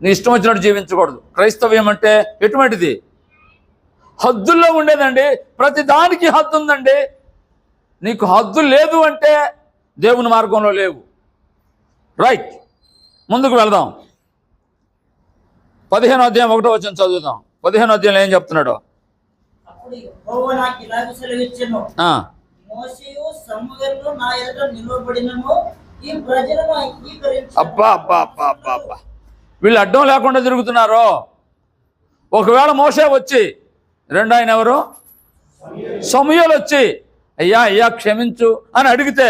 నీ ఇష్టం వచ్చినట్టు జీవించకూడదు. క్రైస్తవ్యం అంటే ఎటువంటిది? హద్దుల్లో ఉండేదండి. ప్రతి దానికి హద్దు ఉందండి. నీకు హద్దు లేదు అంటే దేవుని మార్గంలో లేవు. రైట్, ముందుకు వెళ్దాం. 15వ అధ్యాయం 1వ వచనం చదువుదాం. 15వ అధ్యాయంలో ఏం చెప్తున్నాడు? అప్పుడు యెహోవా నాకు ఇలాగ సెలవిచ్చెను, మోషేయు సమూయేలు నా ఎదుట నిలవబడినను ఈ ప్రజలను అంగీకరించు. అబ్బా అబ్బా అబ్బా అబ్బా అబ్బా, వీళ్ళు అడ్డం లేకుండా తిరుగుతున్నారు. ఒకవేళ మోషే వచ్చి, రెండో ఆయన ఎవరు? సమూయేలు వచ్చి, అయ్యా అయ్యా క్షమించు అని అడిగితే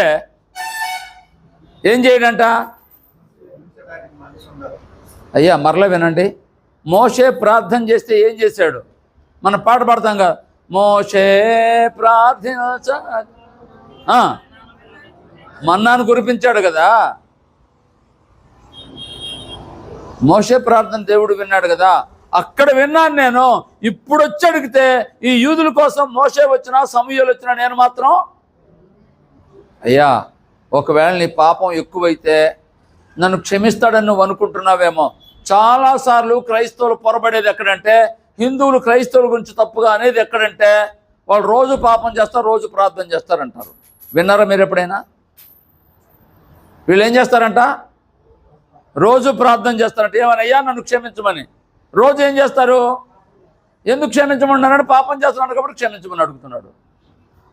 ఏం చేయడంట? అయ్యా మరలా వినండి, మోషే ప్రార్థన చేస్తే ఏం చేశాడు? మనం పాట పాడతాం కదా, మోషే ప్రార్థించ, మన్నాను కురిపించాడు కదా. మోషే ప్రార్థన దేవుడు విన్నాడు కదా. అక్కడ విన్నాను నేను. ఇప్పుడు వచ్చి అడిగితే ఈ యూదుల కోసం మోషే వచ్చినా సమూయేలు వచ్చినా నేను మాత్రం, అయ్యా ఒకవేళ నీ పాపం ఎక్కువైతే నన్ను క్షమిస్తాడని నువ్వు అనుకుంటున్నావేమో. చాలాసార్లు క్రైస్తవులు పొరబడేది ఎక్కడంటే, హిందువులు క్రైస్తవుల గురించి తప్పుగా అనేది ఎక్కడంటే, వాళ్ళు రోజు పాపం చేస్తారు, రోజు ప్రార్థన చేస్తారంటారు. విన్నారా మీరు ఎప్పుడైనా? వీళ్ళు ఏం చేస్తారంట? రోజు ప్రార్థన చేస్తారంట. ఏమని? అయ్యా నన్ను క్షమించమని. రోజు ఏం చేస్తారు? ఎందుకు క్షమించమన్నాడు? పాపం చేస్తున్నాడు కాబట్టి క్షమించమని అడుగుతున్నాడు.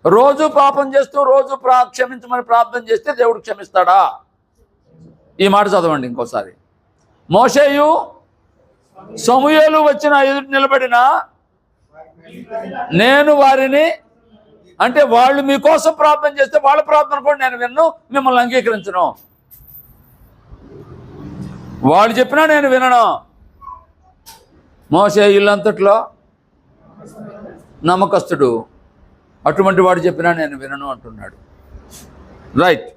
రోజు పాపం చేస్తూ రోజు క్షమించమని ప్రార్థన చేస్తే దేవుడు క్షమిస్తాడా? ఈ మాట చదవండి ఇంకోసారి. మోషేయు సమూయేలు వచ్చిన ఎదుటి నిలబడిన నేను వారిని, అంటే వాళ్ళు మీకోసం ప్రార్థన చేస్తే వాళ్ళ ప్రార్థన కూడా నేను విన్ను, మిమ్మల్ని అంగీకరించను. వాళ్ళు చెప్పినా నేను వినను. మోషే ఇల్లంతట్లో నమ్మకస్తుడు, అటువంటి వాడు చెప్పినా నేను వినను అంటున్నాడు. రైట్,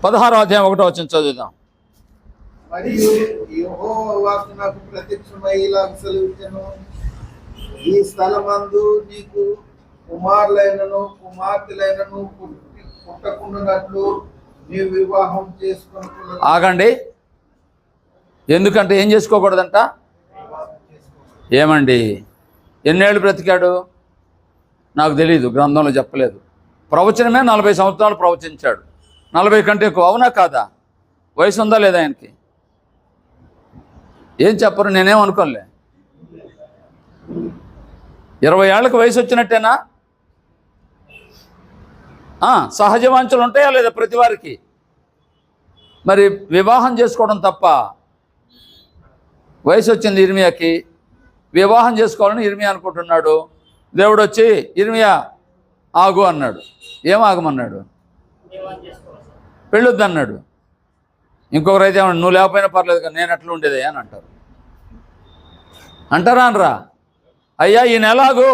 16వ అధ్యాయం 1వ వచనం చదువుదాం. మరియు యెహోవా వాక్కు నాకు ప్రత్యక్షమై ఇలాగ సెలవిచ్చెను, ఈ స్థలమందు నీకు కుమారులైనను కుమార్తెలైనను పుట్టకుండానట్లు నీవు వివాహం చేసుకున్నట్లు ఆగండి. ఎందుకంటే ఏం చేసుకోకూడదంట? ఏమండి, ఎన్నేళ్ళు బ్రతికాడు నాకు తెలీదు, గ్రంథంలో చెప్పలేదు. ప్రవచనమే 40 సంవత్సరాలు ప్రవచించాడు. 40 కంటే ఎక్కువ, అవునా కాదా? వయసు ఉందా లేదా ఆయనకి? ఏం చెప్పరు, నేనేమనుకోలే. 20 ఏళ్ళకి వయసు వచ్చినట్టేనా? సహజ వాంఛలు ఉంటాయా లేదా ప్రతి వారికి? మరి వివాహం చేసుకోవడం తప్ప? వయసు వచ్చింది ఇర్మియాకి, వివాహం చేసుకోవాలని ఇర్మియా అనుకుంటున్నాడు. దేవుడు వచ్చి ఇర్మియా ఆగు అన్నాడు. ఏం ఆగమన్నాడు? పెళ్ళొద్దు అన్నాడు. ఇంకొకరైతే ఏమన్నా, నువ్వు లేకపోయినా పర్లేదు కానీ నేను అట్లా ఉండేదే అని అంటారు. అంటారా అనరా? అయ్యా ఈ నెలాగు,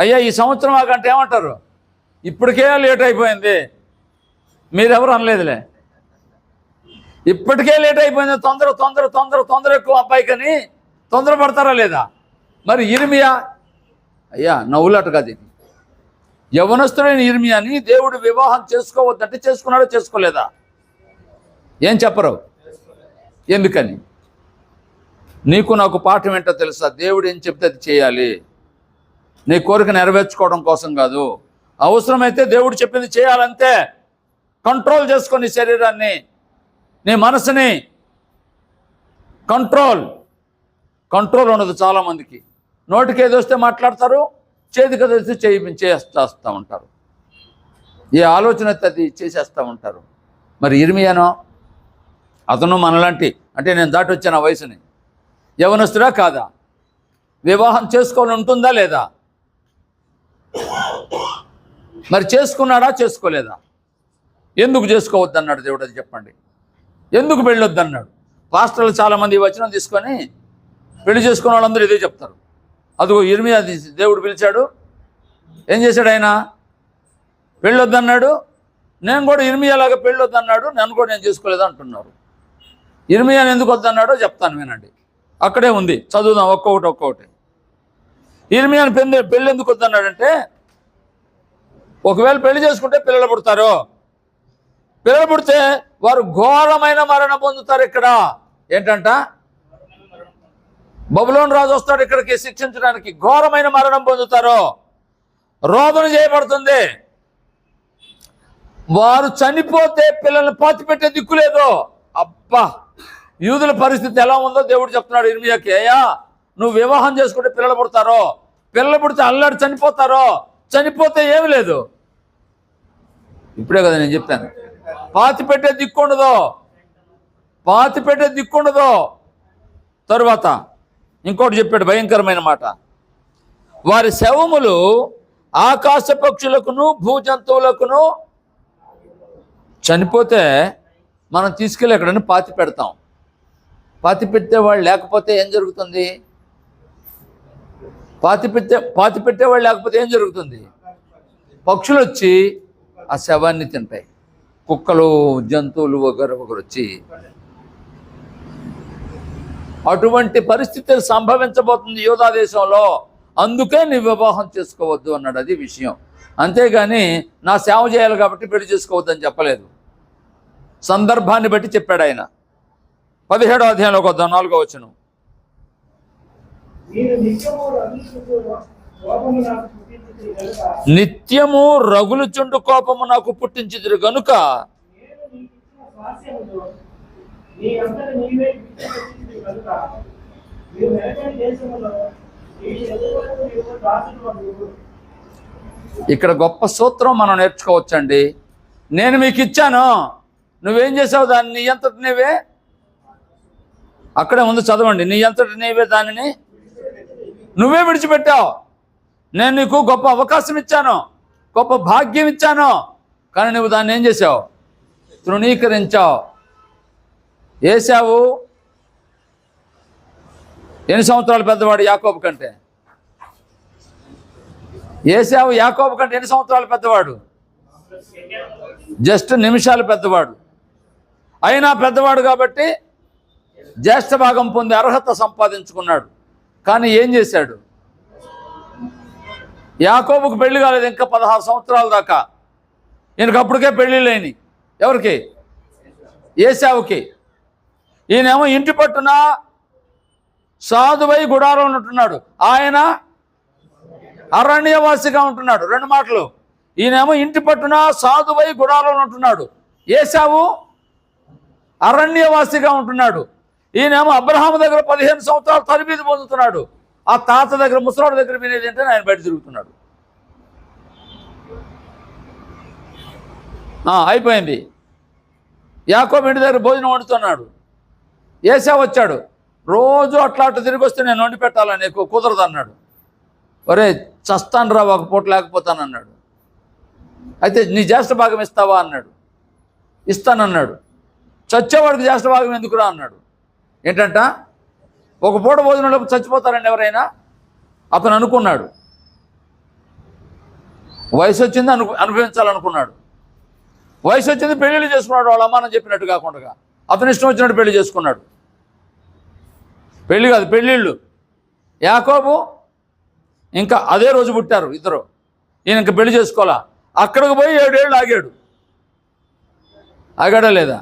అయ్యా ఈ సంవత్సరం ఆగంటే ఏమంటారు? ఇప్పటికే లేట్ అయిపోయింది. మీరెవరు అనలేదులే. ఇప్పటికే లేట్ అయిపోయింది, తొందర తొందర తొందర తొందర ఎక్కువ అబ్బాయికని తొందరపడతారా లేదా? మరి ఇర్మియా, అయ్యా నవ్వులాట కాదు ఇది. యవనస్తుడైన ఇర్మియాని దేవుడు వివాహం చేసుకోవద్దంటే చేసుకున్నాడో చేసుకోలేదా? ఏం చెప్పరు? ఎందుకని? నీకు నాకు పాఠం ఏంటో తెలుసా? దేవుడు ఏం చెప్తే అది చేయాలి. నీ కోరిక నెరవేర్చుకోవడం కోసం కాదు. అవసరమైతే దేవుడు చెప్పింది చేయాలంతే. కంట్రోల్ చేసుకొని శరీరాన్ని, నీ మనసుని కంట్రోల్ ఉండదు చాలామందికి. నోటికి ఏది వస్తే మాట్లాడతారు, చేతికి ఏది వస్తే చేస్తూ ఉంటారు. ఏ ఆలోచన అయితే అది చేసేస్తూ ఉంటారు. మరి ఇర్మియానో, అతను మనలాంటి, అంటే నేను దాటి వచ్చాను ఆ వయసుని, యవనస్తుడా కాదా? వివాహం చేసుకోవాలని ఉంటుందా లేదా? మరి చేసుకున్నాడా చేసుకోలేదా? ఎందుకు చేసుకోవద్దన్నాడు దేవుడు? అది చెప్పండి. ఎందుకు పెళ్ళొద్దన్నాడు? పాస్టర్లు చాలామంది వచనం తీసుకొని పెళ్లి చేసుకున్న వాళ్ళందరూ ఇదే చెప్తారు. అదిగో ఇర్మియా దేవుడు పిలిచాడు, ఏం చేశాడు ఆయన? పెళ్ళొద్దన్నాడు. నేను కూడా ఇర్మియాలాగా పెళ్ళొద్దన్నాడు, నన్ను కూడా నేను చేసుకోలేదు అంటున్నారు. ఇర్మియాని ఎందుకు వద్దన్నాడో చెప్తాను వినండి. అక్కడే ఉంది, చదువుదాం ఒక్కొక్కటి. ఇర్మియాని పెళ్ళి ఎందుకు వద్దన్నాడంటే, ఒకవేళ పెళ్లి చేసుకుంటే పిల్లలు పుడతారు. పిల్లలు పుడితే వారు ఘోరమైన మరణం పొందుతారు. ఇక్కడ ఏంటంట? బబులోను రాజు వస్తాడు ఇక్కడికి శిక్షించడానికి. ఘోరమైన మరణం పొందుతారు. రోదన చేయబడుతుంది. వారు చనిపోతే పిల్లల్ని పాతిపెట్టే దిక్కు లేదు. అబ్బా, యూదుల పరిస్థితి ఎలా ఉందో దేవుడు చెప్తున్నాడు ఇర్మియాకి. అయ్యా నువ్వు వివాహం చేసుకుంటే పిల్లలు పుడతారో, పిల్లలు పుడితే అల్లాడి చనిపోతారో, చనిపోతే ఏమి లేదు. ఇప్పుడే కదా నేను చెప్పాను, పాతిపెట్టే దిక్కుండదు. తరువాత ఇంకోటి చెప్పాడు భయంకరమైన మాట. వారి శవములు ఆకాశ పక్షులకును భూజంతువులకును, చనిపోతే మనం తీసుకెళ్ళి ఎక్కడైనా పాతి పెడతాం. పాతి పెట్టేవాళ్ళు లేకపోతే ఏం జరుగుతుంది? పాతి పెట్టేవాళ్ళు లేకపోతే ఏం జరుగుతుంది? పక్షులు వచ్చి ఆ శవాన్ని తింటాయి. కుక్కలు, జంతువులు ఒకరు వచ్చి, అటువంటి పరిస్థితులు సంభవించబోతుంది యూదా దేశంలో. అందుకే నీ వివాహం చేసుకోవద్దు అన్నాడు. అది విషయం. అంతేగాని నా సేవ చేయాలి కాబట్టి పెళ్లి చేసుకోవద్దని చెప్పలేదు. సందర్భాన్ని బట్టి చెప్పాడు ఆయన. 17వ అధ్యాయంలోకి వద్దాం, 4వ వచనం. నిత్యము రగులుచుండు కోపము నాకు పుట్టించిదిరు గనుక ఇక్కడ గొప్ప సూత్రం మనం నేర్చుకోవచ్చండి. నేను మీకు ఇచ్చాను, నువ్వేం చేసావు? దాన్ని నీ అంతటి నీవే, అక్కడే ముందు చదవండి, నీ అంతటి నీవే దానిని నువ్వే విడిచిపెట్టావు. నేను నీకు గొప్ప అవకాశం ఇచ్చాను, గొప్ప భాగ్యం ఇచ్చాను, కానీ నువ్వు దాన్ని ఏం చేసావు? తృణీకరించావు. ఏశావు ఎన్ని సంవత్సరాలు పెద్దవాడు? యాకోబు కంటే. ఏశావు యాకోబు కంటే ఎన్ని సంవత్సరాలు పెద్దవాడు? జస్ట్ నిమిషాలు పెద్దవాడు. అయినా పెద్దవాడు కాబట్టి జ్యేష్ఠ భాగం పొంది అర్హత సంపాదించుకున్నాడు. కానీ ఏం చేశాడు? యాకోబుకు పెళ్లి కాలేదు ఇంకా 16 సంవత్సరాల దాకా. ఈయనకు అప్పటికే పెళ్లి లేని. ఎవరికి? ఏశావుకి. ఈయనేమో ఇంటి పట్టున సాధువై గుడారంలో ఉంటున్నాడు, ఆయన అరణ్యవాసిగా ఉంటున్నాడు. 2 మాటలు. ఈయనేమో ఇంటి పట్టున సాధువై గుడారంలో ఉంటున్నాడు, ఏశావు అరణ్యవాసిగా ఉంటున్నాడు. ఈయనేమో అబ్రహాము దగ్గర 15 సంవత్సరాలు తరబీదు పొందుతున్నాడు, ఆ తాత దగ్గర ముసలాడు దగ్గర వినేది ఏంటంటే ఆయన బయట తిరుగుతున్నాడు. అయిపోయింది. యాకోబు ఇంటి దగ్గర భోజనం వండుతున్నాడు, ఏశావు వచ్చాడు. రోజు అట్లా తిరిగి వస్తే నేను వండి పెట్టాలని నీకు కుదరదు అన్నాడు. ఒరే చస్తాను రా ఒక పూట లేకపోతానన్నాడు. అయితే నీ జ్యేష్ఠ భాగం ఇస్తావా అన్నాడు. ఇస్తానన్నాడు. చచ్చేవాడికి జ్యేష్ఠ భాగం ఎందుకురా అన్నాడు. ఏంటంట, ఒక పూట భోజనంలో చచ్చిపోతారండి ఎవరైనా. అతను అనుకున్నాడు, వయసు వచ్చింది అనుభవించాలనుకున్నాడు. వయసు వచ్చింది, పెళ్ళిళ్ళు చేసుకున్నాడు. వాళ్ళ అమ్మానని చెప్పినట్టు కాకుండా అతను ఇష్టం వచ్చినట్టు పెళ్లి చేసుకున్నాడు. పెళ్ళి కాదు, పెళ్ళిళ్ళు. యాకోబు ఇంకా అదే రోజు పుట్టారు ఇద్దరు. ఈయన ఇంకా పెళ్లి చేసుకోవాలా. అక్కడికి పోయి 7 ఏళ్ళు ఆగాడు. ఆగాడా లేదా?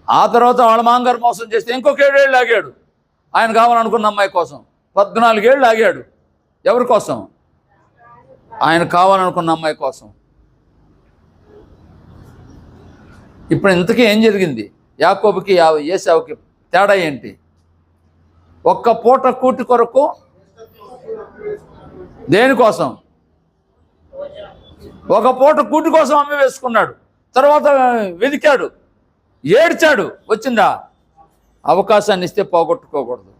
ఆ తర్వాత వాళ్ళ మాంగారు మోసం చేస్తే ఇంకొక 7 ఏళ్ళు ఆగాడు. ఆయన కావాలనుకున్న అమ్మాయి కోసం 14 ఏళ్ళు ఆగాడు. ఎవరి కోసం? ఆయన కావాలనుకున్న అమ్మాయి కోసం. ఇప్పుడు ఇంతకీ ఏం జరిగింది? యాకోబుకి ఏశావుకి తేడా ఏంటి? ఒక్క పూట కూటి కొరకు దేనికోసం? ఒక పూట కూటి కోసం అమ్మి వేసుకున్నాడు. తర్వాత వెతికాడు, ఏడ్చాడు. వచ్చిందా? అవకాశాన్ని ఇస్తే పోగొట్టుకోకూడదు,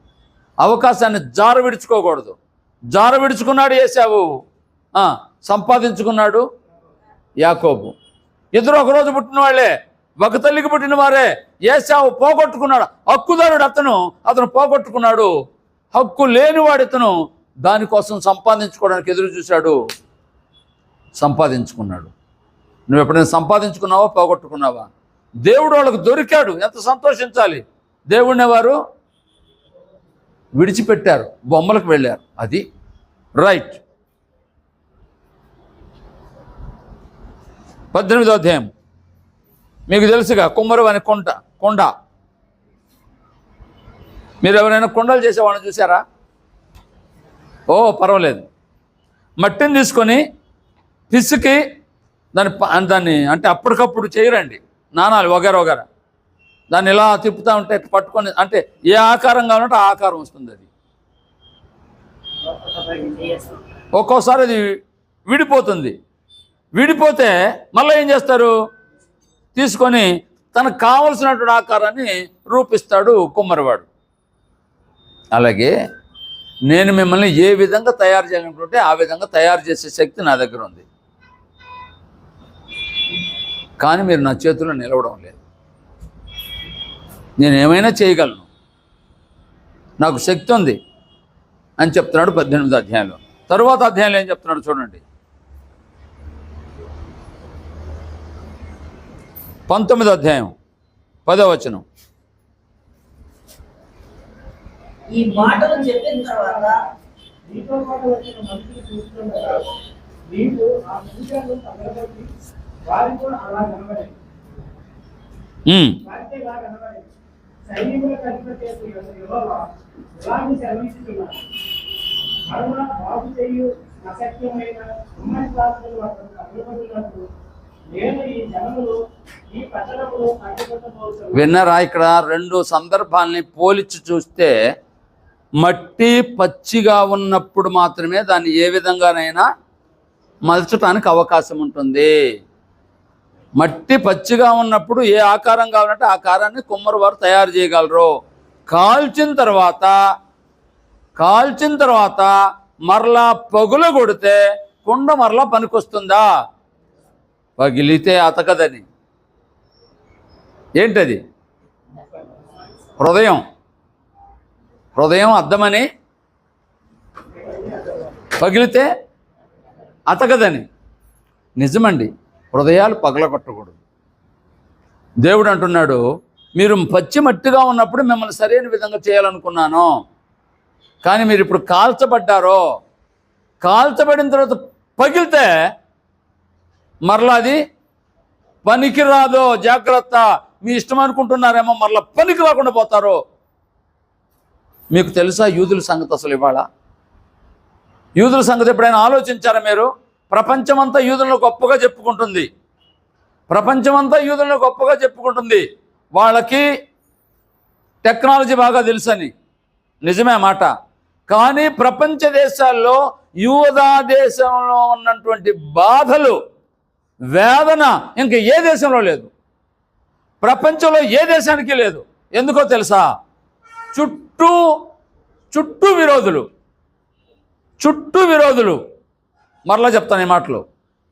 అవకాశాన్ని జార విడుచుకోకూడదు. జార విడుచుకున్నాడు ఏశావు, సంపాదించుకున్నాడు యాకోబు. ఇద్దరు ఒకరోజు పుట్టిన వాళ్ళే, ఒక తల్లికి పుట్టిన వారే. ఏశావు పోగొట్టుకున్నాడు, హక్కుదారుడు అతను పోగొట్టుకున్నాడు. హక్కు లేనివాడు ఇతను దానికోసం సంపాదించుకోవడానికి ఎదురు చూశాడు, సంపాదించుకున్నాడు. నువ్వు ఎప్పుడైనా సంపాదించుకున్నావా, పోగొట్టుకున్నావా? దేవుడు వాళ్ళకు దొరికాడు, ఎంత సంతోషించాలి. దేవుడిని వారు విడిచిపెట్టారు, బొమ్మలకు వెళ్ళారు. అది రైట్. 18వ అధ్యాయం మీకు తెలుసుగా, కుమ్మరు అని కొండ. మీరు ఎవరైనా కొండలు చేసేవాళ్ళని చూసారా? పర్వాలేదు. మట్టిని తీసుకొని పిసికి దాన్ని అంటే అప్పటికప్పుడు చేయరండి, నానాలు వగర దాన్ని ఇలా తిప్పుతూ ఉంటే పట్టుకొని, అంటే ఏ ఆకారం కావాలంటే ఆ ఆకారం వస్తుంది. అది ఒక్కోసారి అది విడిపోతుంది. విడిపోతే మళ్ళీ ఏం చేస్తారు? తీసుకొని తనకు కావలసినటువంటి ఆకారాన్ని రూపిస్తాడు కుమ్మరివాడు. అలాగే నేను మిమ్మల్ని ఏ విధంగా తయారు చేయాలనుకుంటే ఆ విధంగా తయారు చేసే శక్తి నా దగ్గర ఉంది. కానీ మీరు నా చేతుల్లో నిలవడం లేదు. నేను ఏమైనా చేయగలను, నాకు శక్తి ఉంది అని చెప్తున్నాడు 18వ అధ్యాయంలో. తరువాత అధ్యాయంలో ఏం చెప్తున్నాడు చూడండి. 19వ అధ్యాయం 10వ వచనం. ఈ మాటలు చెప్పిన తర్వాత నీతో పాటు వచ్చిన మనుషులు చూస్తుండగా నీవు ఆ పూజలు తగలబెట్టి వారి కూడా అలా కనబడేది. వారితో ఇలా కనబడేది. సైనికుల అధిపతి యెహోవా ఇలాగ సెలవిస్తున్నాడు, మరణ బాగు చేయు అసత్యమైన ఉమ్మడి ప్రాంతాలు అతను తగలబడినట్లు నేను ఈ జనములు ఈ పట్టణములు తగలబెట్టబోతున్నాను. విన్నారా? ఇక్కడ 2 సందర్భాల్ని పోల్చి చూస్తే మట్టి పచ్చిగా ఉన్నప్పుడు మాత్రమే దాన్ని ఏ విధంగానైనా మలచటానికి అవకాశం ఉంటుంది. మట్టి పచ్చిగా ఉన్నప్పుడు ఏ ఆకారం కావాలంటే ఆ ఆకారాన్ని కుమ్మరి వారు తయారు చేయగలరు. కాల్చిన తర్వాత మరలా పగులు కొడితే కుండ మరలా పనికొస్తుందా? పగిలితే అతకదని. ఏంటది? హృదయం అద్దమని, పగిలితే అతకదని. నిజమండి, హృదయాలు పగలగొట్టకూడదు. దేవుడు అంటున్నాడు, మీరు పచ్చి మట్టిగా ఉన్నప్పుడు మిమ్మల్ని సరైన విధంగా చేయాలనుకున్నాను, కానీ మీరు ఇప్పుడు కాల్చబడ్డారో, కాల్చబడిన తర్వాత పగిలితే మరలా అది పనికి రాదు. జాగ్రత్త. మీ ఇష్టం అనుకుంటున్నారేమో, మరలా పనికి రాకుండా పోతారు. మీకు తెలుసా యూదుల సంగతి అసలు ఇవాళ? యూదుల సంగతి ఎప్పుడైనా ఆలోచించారా మీరు? ప్రపంచమంతా యూదులను గొప్పగా చెప్పుకుంటుంది. ప్రపంచమంతా యూదులను గొప్పగా చెప్పుకుంటుంది. వాళ్ళకి టెక్నాలజీ బాగా తెలుసని. నిజమే మాట. కానీ ప్రపంచ దేశాల్లో యూదా దేశంలో ఉన్నటువంటి బాధలు, వేదన ఇంకా ఏ దేశంలో లేదు. ప్రపంచంలో ఏ దేశానికి లేదు. ఎందుకో తెలుసా? చుట్టూ విరోధులు. మరలా చెప్తాను ఈ మాటలు.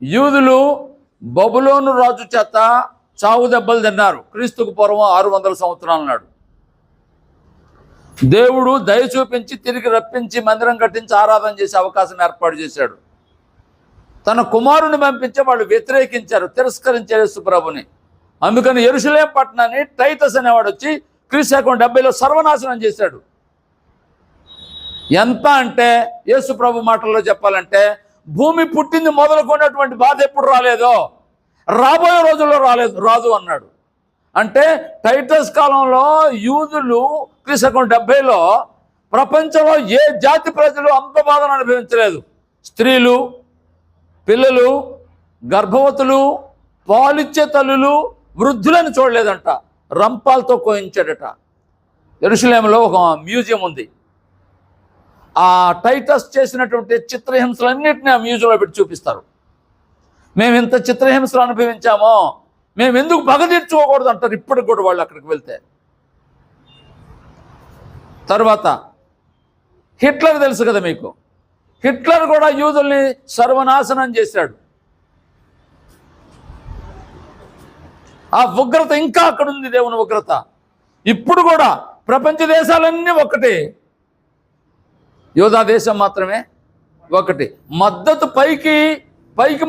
యూదులు బబులోను రాజు చేత చావు దెబ్బలు తిన్నారు. క్రీస్తుకు పూర్వం 600 సంవత్సరాల నాడు దేవుడు దయ చూపించి తిరిగి రప్పించి మందిరం కట్టించి ఆరాధన చేసే అవకాశం ఏర్పాటు చేశాడు. తన కుమారుని పంపించి వాళ్ళు వ్యతిరేకించారు, తిరస్కరించారు యేసుప్రభుని. అందుకని యెరూషలేము పట్టణాన్ని టైటస్ అనేవాడు వచ్చి క్రీస్తు 70లో సర్వనాశనం చేశాడు. ఎంత అంటే యేసుప్రభు మాటల్లో చెప్పాలంటే, భూమి పుట్టింది మొదలుకున్నటువంటి బాధ ఎప్పుడు రాలేదో రాబోయే రోజుల్లో రాదు అన్నాడు. అంటే టైటస్ కాలంలో యూదులు క్రీస్తు 70లో ప్రపంచంలో ఏ జాతి ప్రజలు అంత బాధను అనుభవించలేదు. స్త్రీలు, పిల్లలు, గర్భవతులు, పాలిచ్చే తల్లులు, వృద్ధులను చూడలేదంట. రంపాలతో కోయించాడట. యెరూషలేములో ఒక మ్యూజియం ఉంది. ఆ టైటస్ చేసినటువంటి చిత్రహింసలన్నింటినీ ఆ మ్యూజియంలో పెట్టి చూపిస్తారు. మేము ఇంత చిత్రహింసలు అనుభవించామో, మేము ఎందుకు పగ తీర్చుకోకూడదు అంటారు ఇప్పటికి కూడా వాళ్ళు అక్కడికి వెళ్తే. తర్వాత హిట్లర్ తెలుసు కదా మీకు. హిట్లర్ కూడా యూదుల్ని సర్వనాశనం చేశాడు. ఆ ఉగ్రత ఇంకా అక్కడ ఉంది, దేవుని ఉగ్రత. ఇప్పుడు కూడా ప్రపంచ దేశాలన్నీ ఒకటి, యూదా దేశం మాత్రమే ఒకటి. మద్దతు పైకి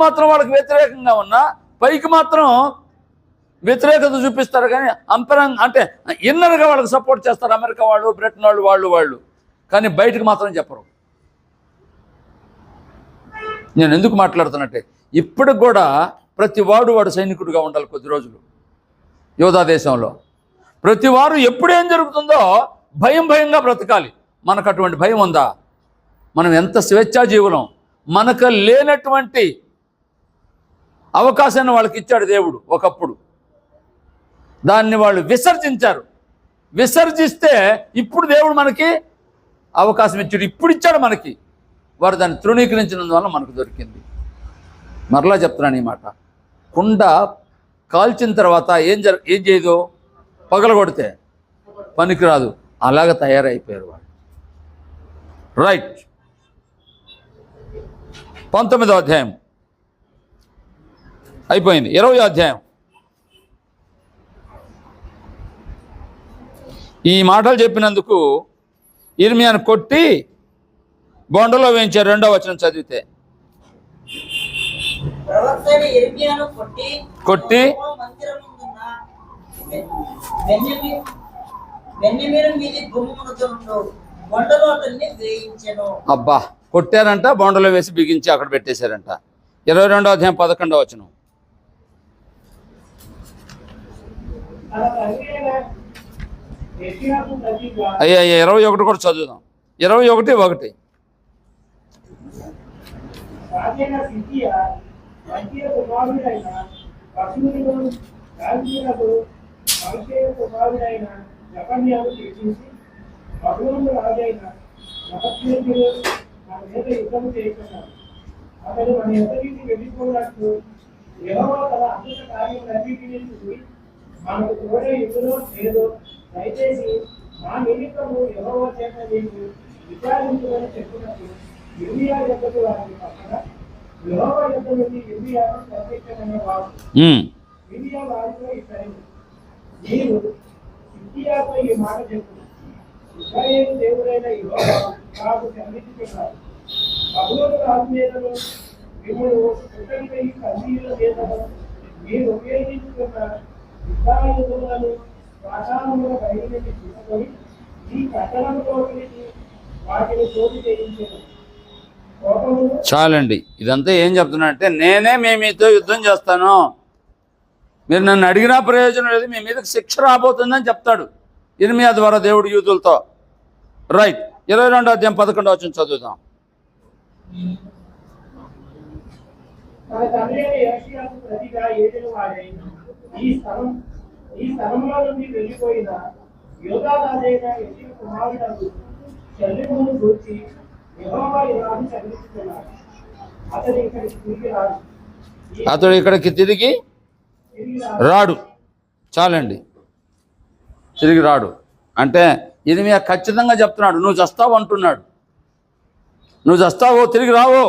మాత్రం వాళ్ళకి వ్యతిరేకంగా ఉన్నా, పైకి మాత్రం వ్యతిరేకత చూపిస్తారు. కానీ అంటే ఇన్నర్గా వాళ్ళకి సపోర్ట్ చేస్తారు. అమెరికా వాళ్ళు, బ్రిటన్ వాళ్ళు కానీ బయటకు మాత్రం చెప్పరు. నేను ఎందుకు మాట్లాడుతున్నట్టే, ఇప్పటికి కూడా ప్రతి వాడు సైనికుడిగా ఉండాలి కొద్ది రోజులు. యూదా దేశంలో ప్రతి వారు ఎప్పుడేం జరుగుతుందో భయంగా బ్రతకాలి. మనకు అటువంటి భయం ఉందా? మనం ఎంత స్వేచ్ఛాజీవులం. మనకు లేనటువంటి అవకాశాన్ని వాళ్ళకి ఇచ్చాడు దేవుడు ఒకప్పుడు. దాన్ని వాళ్ళు విసర్జించారు. విసర్జిస్తే ఇప్పుడు దేవుడు మనకి అవకాశం ఇచ్చాడు. ఇప్పుడు ఇచ్చాడు మనకి. వారు దాన్ని తృణీకరించినందువల్ల మనకు దొరికింది. మరలా చెప్తున్నాను ఈ మాట. కుండ కాల్చిన తర్వాత ఏం చేయదు? పగలగొడితే పనికిరాదు. అలాగ తయారైపోయారు వాళ్ళు. రైట్. 19వ అధ్యాయం అయిపోయింది. 20వ అధ్యాయం. ఈ మాటలు చెప్పినందుకు ఇర్మియాను కొట్టి బొండలో వేయించారు. 2వ వచనం చదివితే, ప్రవక్త యిర్మీయాను కొట్టి మందిరముందున్న బెన్యమీను మీది గుమ్మమునతో బొండలో అతన్ని వేయించెను. అబ్బా, కొట్టారంట, బొండలో వేసి బిగించి అక్కడ పెట్టేశారంట. 22వ అధ్యాయం 11వ వచనం. అయ్యా 21 కూడా చదువుదాం. 21:1. అతడు మన ఎదురికి వెళ్ళిపోయినట్లు యెహోవా తన అద్భుత కార్యములన్నిటినీ చూసి మనకు తోడే యుద్ధలో లేదో దయచేసి మా నిమిత్తము యెహోవా చేత నీకు విచారించమని చెప్పినప్పుడు యిర్మీయా యొద్దకు వారిని పంపగా యెహోవా యొద్ద నుండి యిర్మీయాను ప్రత్యక్షమైన వాడు. యిర్మీయా వారితో ఇట్లనెను, నీవు సిద్కియాపై ఈ మాట చెప్పు. ఇశ్రాయేలు దేవుడైన యెహోవా నాకు సెలవిచ్చుచున్నాడు, బబులోను రాజు మీదను మిమ్మల్ని పుట్టనిపై కల్దీయుల మీదను మీరు ఉపయోగించుకున్న యుద్ధాయుధములను పాషాణముల బయట నుండి తీసుకొని ఈ పట్టణంలో వాటిని చోటు చేయించారు. కోపమును చాలండి. ఇదంతా ఏం చెప్తున్నా అంటే నేనే మీతో యుద్ధం చేస్తాను, మీరు నన్ను అడిగినా ప్రయోజనం లేదు, మీ మీదకి శిక్ష రాబోతుందని చెప్తాడు ఇర్మియా ద్వారా దేవుడు యూదులతో. రైట్, 22వ అధ్యాయం 11వ వచనం చదువుదాం. తన తండ్రి అయిన యోషియాకు ప్రతిగా ఏలిన వాడై ఈ స్థలంలో నుండి వెళ్ళిపోయిన యోధా రాజైన యోషియా కుమారుడు శల్యమును గూర్చి యెహోవా ఇలాగ సెలవిస్తున్నాడు, అతడు ఇక్కడికి తిరిగి రాడు. చాలండి, తిరిగి రాడు అంటే ఇర్మియా ఖచ్చితంగా చెప్తున్నాడు, నువ్వు చస్తావు అంటున్నాడు. నువ్వు చస్తావు, తిరిగి రావు.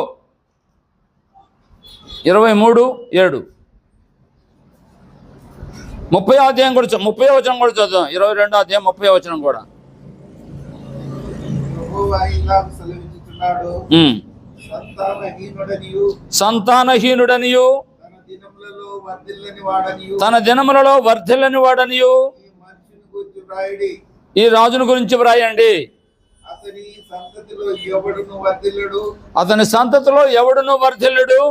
23:7 30వ అధ్యాయం కూడా 30వ వచనం కూడా చదువుదాం. 22వ అధ్యాయం 30వ వచనం కూడా. యెహోవా ఇలాగ సెలవిస్తున్నాడు, సంతానహీనుడనియు తన దినములలో వర్ధిల్లని వాడనియు ఈ మనిషిని గురించి వ్రాయుడి. ఈ రాజును గురించి వ్రాయండి. అతని సంతతిలో ఎవడును వర్ధిల్లడు, అతని సంతతిలో ఎవడును వర్ధిల్లుడు,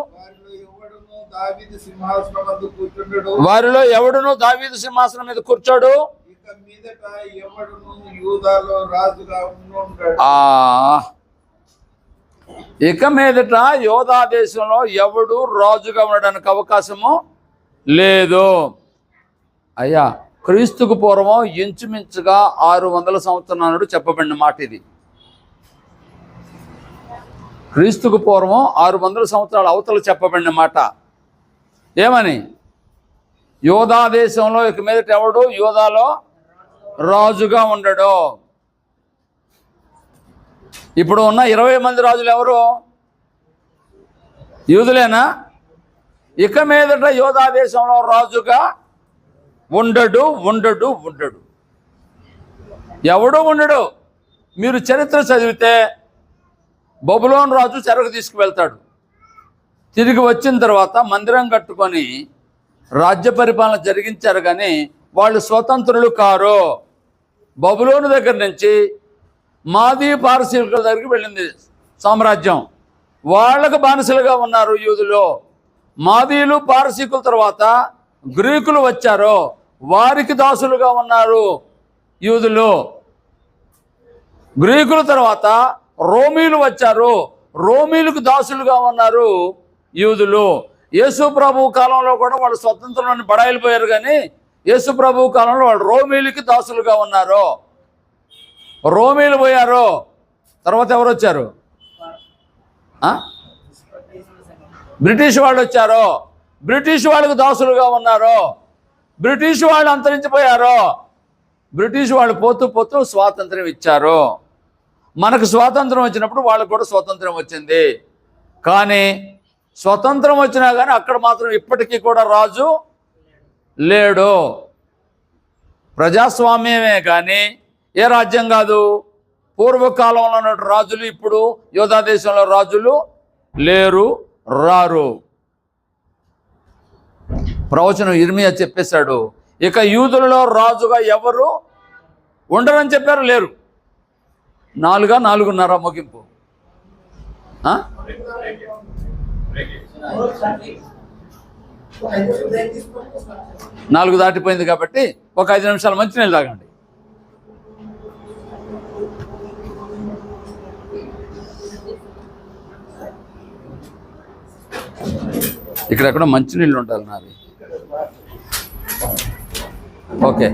వారిలో ఎవడును దావీదు సింహాసనం మీద కూర్చోడు. ఇక మీదట ఎవడును యూదాలో రాజుగా ఉండడు. ఇక మీదట యోధా దేశంలో ఎవడు రాజుగా ఉండడానికి అవకాశము లేదు. అయ్యా, క్రీస్తుకు పూర్వం ఇంచుమించుగా 600 సంవత్సరాల నాడు చెప్పబడిన మాట ఇది. క్రీస్తుకు పూర్వం 600 సంవత్సరాల అవతల చెప్పబడిన మాట. ఏమని? యోధా దేశంలో ఇక మీదట ఎవడు యోధాలో రాజుగా ఉండడు. ఇప్పుడు ఉన్న 20 మంది రాజులు ఎవరు? యూదులేనా? ఇక మీదట యోధా దేశంలో రాజుగా ఉండడు. ఎవడు ఉండడు. మీరు చరిత్ర చదివితే బబులోను రాజు చెరకు తీసుకువెళ్తాడు. తిరిగి వచ్చిన తర్వాత మందిరం కట్టుకొని రాజ్య పరిపాలన జరిగించారు, కానీ వాళ్ళు స్వతంత్రులు కారు. బబులోను దగ్గర నుంచి మాదీ పారసీకుల దగ్గరికి వెళ్ళింది సామ్రాజ్యం. వాళ్ళకు బానిసలుగా ఉన్నారు యూదులు. మాదీలు పారసీకుల తర్వాత గ్రీకులు వచ్చారు, వారికి దాసులుగా ఉన్నారు యూదులు. గ్రీకుల తర్వాత రోమీలు వచ్చారు, రోమీలకు దాసులుగా ఉన్నారు యూదులు. యేసు ప్రభువు కాలంలో కూడా వాళ్ళు స్వతంత్రాన్ని బడాయిలిపోయారు, కానీ యేసు ప్రభువు కాలంలో వాళ్ళు రోమీలకి దాసులుగా ఉన్నారు. రోమీలు పోయారు, తర్వాత ఎవరు వచ్చారు? బ్రిటిష్ వాళ్ళు వచ్చారు, బ్రిటిష్ వాళ్ళకు దాసులుగా ఉన్నారు. బ్రిటిష్ వాళ్ళు అంతరించిపోయారు. బ్రిటిష్ వాళ్ళు పోతూ స్వాతంత్రం ఇచ్చారు. మనకు స్వాతంత్రం వచ్చినప్పుడు వాళ్ళకు కూడా స్వాతంత్రం వచ్చింది. కానీ స్వతంత్రం వచ్చినా కానీ అక్కడ మాత్రం ఇప్పటికీ కూడా రాజు లేడు. ప్రజాస్వామ్యమే కానీ ఏ రాజ్యం కాదు. పూర్వకాలంలో ఉన్న రాజులు ఇప్పుడు యోధా దేశంలో రాజులు లేరు, రారు. ప్రవచనం ఇర్మియా చెప్పేశాడు, ఇక యూదులలో రాజుగా ఎవరు ఉండరని చెప్పారు, లేరు. 4:30 ముగింపు. 4 దాటిపోయింది కాబట్టి ఒక 5 నిమిషాలు మంచినీళ్ళు తాగండి. ఇక్కడెక్కడ మంచినీళ్ళు ఉండాలి నాది. ఓకే.